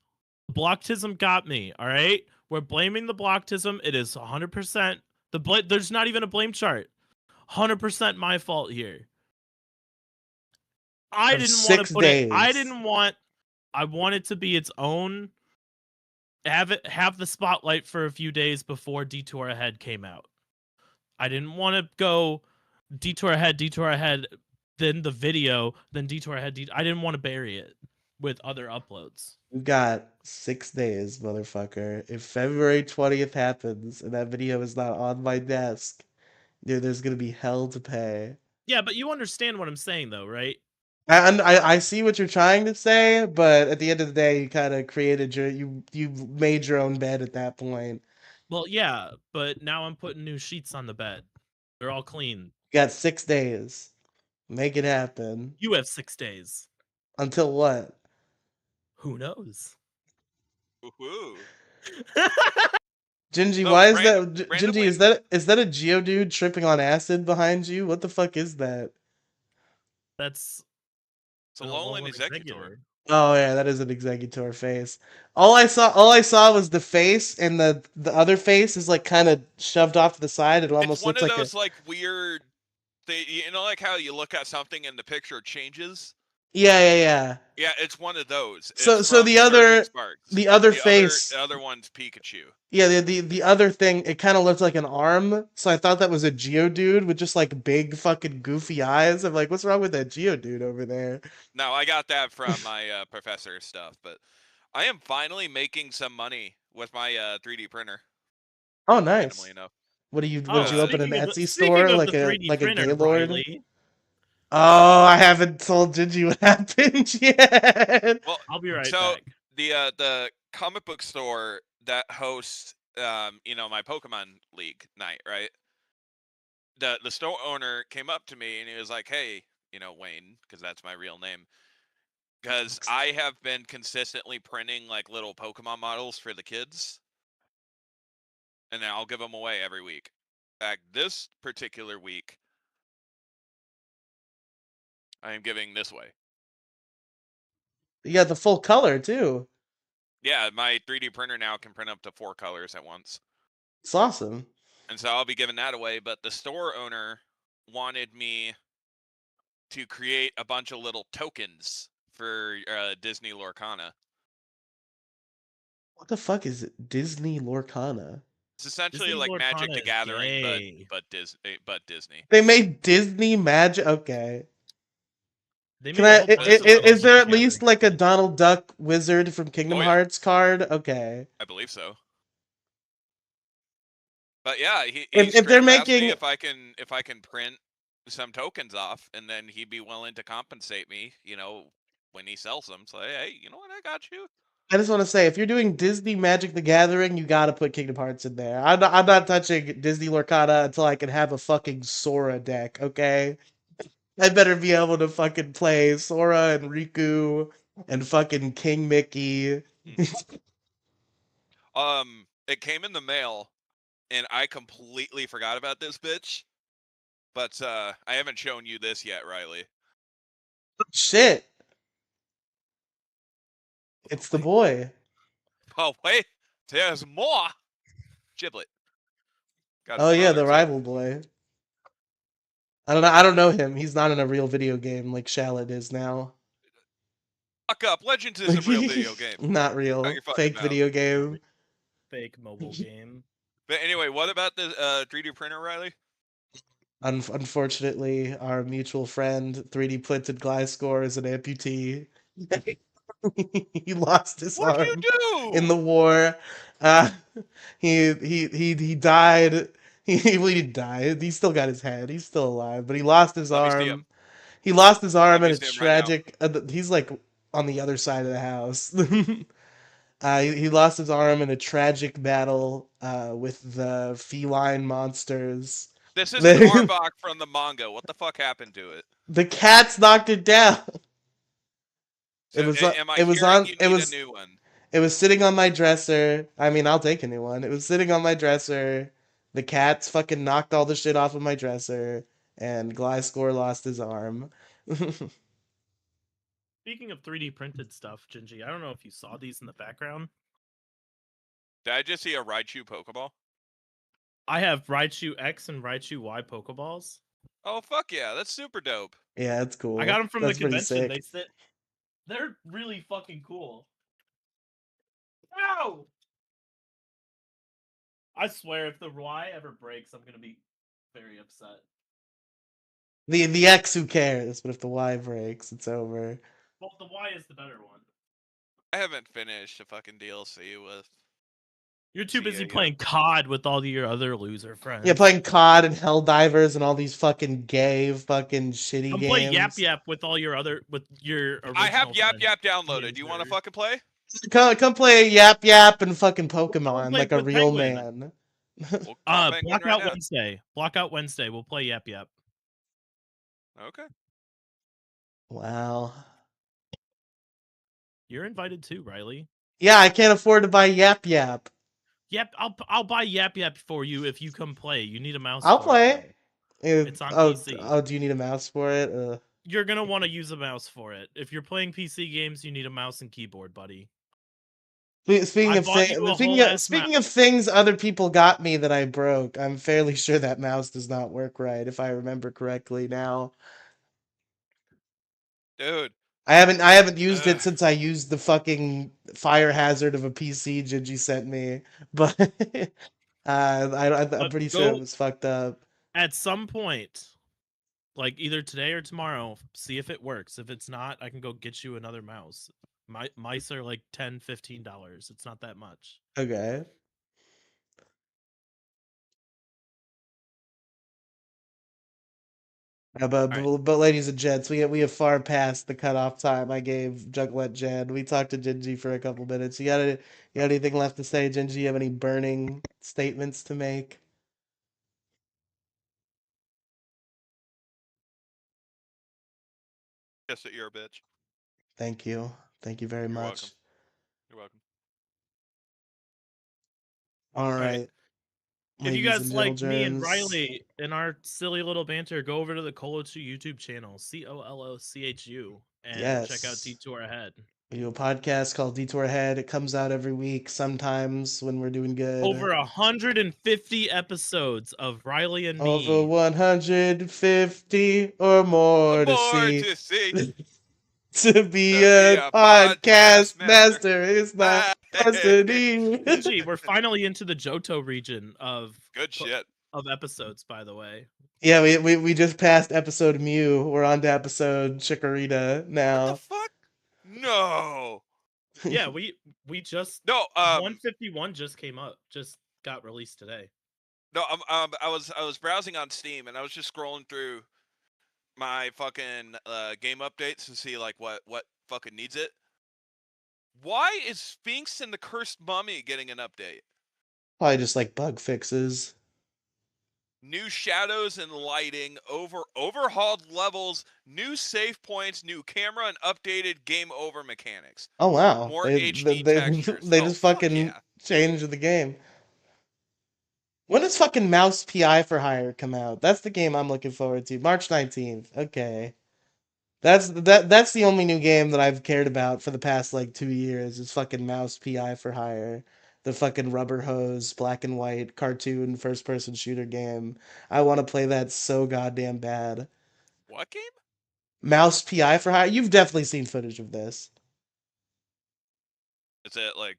got me. All right, we're blaming the blocktism. It is 100%. There's not even a blame chart. 100% my fault here. I didn't want to put it. I want it to be its own. Have the spotlight for a few days before Detour Ahead came out. I didn't want to go Detour Ahead, then the video, then Detour Ahead. I didn't want to bury it. with other uploads. We've got 6 days, motherfucker. If February 20th happens and that video is not on my desk, dude, there's gonna be hell to pay. Yeah, but you understand what I'm saying, though, right? I see what you're trying to say, but at the end of the day, you kind of created you made your own bed at that point. Well, yeah, but now I'm putting new sheets on the bed. They're all clean. You got 6 days. Make it happen. You have 6 days. Until what? Who knows? Woohoo. Gingy, So why is random, that? Gingy, randomly, is that a Geodude tripping on acid behind you? What the fuck is that? That's it's a an Alolan Alolan Executor. Executor. Oh yeah, that is an Executor face. All I saw was the face, and the other face is like kind of shoved off to the side. It It's almost one looks of like a those like weird. You know, like how you look at something and the picture changes. yeah. Yeah, it's one of those. It's So from the Surging Sparks. the other The other face, the other one's Pikachu. yeah, the other thing, it kind of looked like an arm. So I thought that was a Geodude with just like big fucking goofy eyes. I'm like, what's wrong with that Geodude over there? No, I got that from my professor stuff, but I am finally making some money with my 3D printer. Oh, Randomly nice. enough. What would Oh, you open an speaking of Etsy speaking store of the like 3D a printer, Gaylord? Riely, Oh, I haven't told Gingy what happened yet. Well, I'll be right so back. the comic book store that hosts my Pokemon League night, right? The store owner came up to me and he was like, "Hey, Wayne, because that's my real name, because I have been consistently printing like little Pokemon models for the kids, and then I'll give them away every week. In fact, this particular week, I am giving this way. You got the full color too. Yeah, my 3D printer now can print up to 4 colors at once. It's awesome. And so I'll be giving that away, but the store owner wanted me to create a bunch of little tokens for Disney Lorcana. What the fuck is it? Disney Lorcana? It's essentially Disney like Magic Lorcana the is Gathering, gay. but Disney. They made Disney Magic. Okay. They Can made a I? whole bunch This of is a Is Magic there the at least Gathering like a shit. Donald Duck wizard from Kingdom Oh, yeah. Hearts card? Okay. I believe so. But yeah, he If straight they're up asked me making, if I can print some tokens off, and then he'd be willing to compensate me, when he sells them. So hey, you know what? I got you. I just want to say, if you're doing Disney Magic the Gathering, you gotta put Kingdom Hearts in there. I'm not touching Disney Lorcana until I can have a fucking Sora deck. Okay. I better be able to fucking play Sora and Riku and fucking King Mickey. It came in the mail, and I completely forgot about this bitch. But I haven't shown you this yet, Riely. Shit. It's the boy. Oh wait, there's more. Giblet got his Oh yeah, brother the too. rival boy. I don't know him. He's not in a real video game like Shallot is now. Fuck up. Legends is a real video game. Not Shut real. your fucking Fake mouth. video game. Fake mobile game. But anyway, what about the 3D printer, Riely? Unfortunately, our mutual friend, 3D printed Gliscor, is an amputee. He lost his What'd you arm in do? the war. Uh, he died. Well, he didn't die. He still got his head. He's still alive, but he lost his Let me see him. arm. He lost his Let arm in me a see him right now. tragic. He's like on the other side of the house. He lost his arm in a tragic battle with the feline monsters. This is an The, Arbok from the manga. What the fuck happened to it? the cats knocked it down. So am I it was hearing on you need a new one? it was sitting on my dresser. I mean, I'll take a new one. It was sitting on my dresser. The cats fucking knocked all the shit off of my dresser, and Gliscor lost his arm. Speaking of 3D printed stuff, Gingy, I don't know if you saw these in the background. Did I just see a Raichu Pokeball? I have Raichu X and Raichu Y Pokeballs. Oh fuck yeah, that's super dope. Yeah, that's cool. I got them from That's the pretty convention. sick. They're really fucking cool. Ow! I swear, if the Y ever breaks, I'm gonna be very upset. The X, who cares? But if the Y breaks, it's over. Well, the Y is the better one. I haven't finished a fucking DLC with. You're too busy CA yet. playing COD with all your other loser friends. Yeah, playing COD and Helldivers and all these fucking gay, fucking shitty Come play Yap games. Yap with all your original I have Yap friends. Yap downloaded. You want to Loser. fucking play? Come play Yap Yap and fucking Pokemon play like a with real Penguin. man. We'll call Penguin right Blackout now. Wednesday. Blackout Wednesday. We'll play Yap Yap. Okay. Wow. You're invited too, Riely. Yeah, I can't afford to buy Yap Yap. Yep, I'll buy Yap Yap for you if you come play. You need a mouse. I'll for play. It, though. It's on PC. Oh, do you need a mouse for it? You're gonna want to use a mouse for it. If you're playing PC games, you need a mouse and keyboard, buddy. Speaking I of bought you a whole ass speaking of things other people got me that I broke, I'm fairly sure that mouse does not work right if I remember correctly now. Dude. I haven't used it since I used the fucking fire hazard of a PC Gigi sent me, but I'm pretty sure it was fucked up. At some point, like either today or tomorrow, see if it works. If it's not, I can go get you another mouse. Mice are like $10-15. It's not that much. Okay. But ladies and gents, we have far past the cutoff time I gave Juglet Jen. We talked to Gingy for a couple minutes. You got anything left to say, Gingy? You have any burning statements to make? Guess that you're a bitch. Thank you. Thank you very much. Welcome. You're welcome. All right. If you guys like me and gentlemen. Riely and our silly little banter, go over to the Colochu YouTube channel, COLOCHU, and check out Yes. Detour Ahead. We do a podcast called Detour Ahead. It comes out every week, sometimes when we're doing good. Over 150 episodes of Riely and me. Over 150 or more to see. To be a podcast master is my destiny. Gee, we're finally into the Johto region of good shit of episodes, by the way. Yeah, we just passed episode Mew. We're on to episode Chikorita now. What the fuck? No. Yeah, we just 151 just came up, just got released today. No, I was browsing on Steam and I was just scrolling through my fucking game updates to see like what fucking needs it. Why is Sphinx and the Cursed Mummy getting an update? Probably just like bug fixes. New shadows and lighting, overhauled levels, new save points, new camera, and updated game over mechanics. Oh wow! More HD textures. They just fucking changed the game. When does fucking Mouse PI for Hire come out? That's the game I'm looking forward to. March 19th. Okay. That's the only new game that I've cared about for the past like 2 years is fucking Mouse PI for Hire. The fucking rubber hose, black and white, cartoon, first person shooter game. I want to play that so goddamn bad. What game? Mouse PI for Hire? You've definitely seen footage of this. Is it like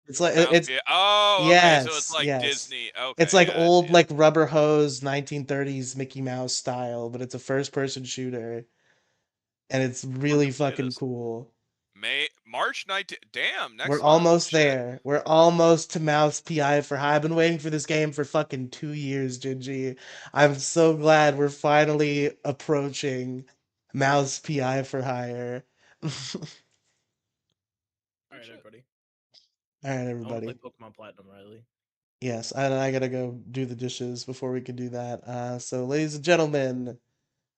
It's like it's yes, okay, so it's like yes. Disney. Okay, it's like old like rubber hose 1930s Mickey Mouse style, but it's a first person shooter, and it's really fucking cool. March 19th. Damn, next We're month. almost there. We're almost to Mouse PI for High. I've been waiting for this game for fucking 2 years, Gingy. I'm so glad we're finally approaching Mouse PI for Hire. All right, everybody. All right, everybody. I want to play Pokemon Platinum, Riely. Yes, I gotta go do the dishes before we can do that. So, ladies and gentlemen,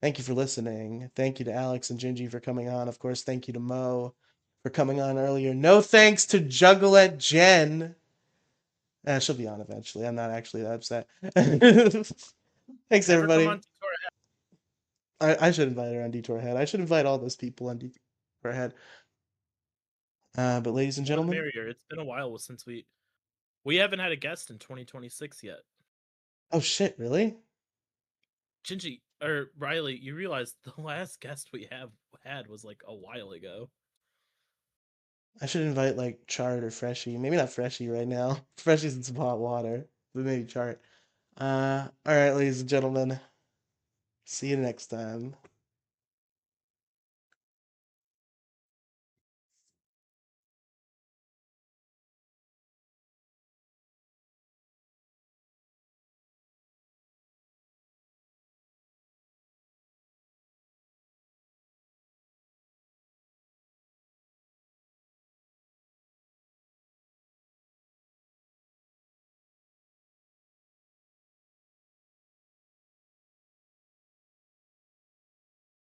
thank you for listening. Thank you to Alex and Gingy for coming on. Of course, thank you to Mo for coming on earlier. No thanks to Juggalette Jen. She'll be on eventually. I'm not actually that upset. Thanks, everybody. I should invite her on Detour Head. I should invite all those people on Detour Head. But ladies and gentlemen, it's been a while since we haven't had a guest in 2026 yet. Oh shit! Really? Gingy or Riely, you realize the last guest we had was like a while ago. I should invite like Chart or Freshie. Maybe not Freshie right now. Freshie's in some hot water, but maybe Chart. All right, ladies and gentlemen. See you next time.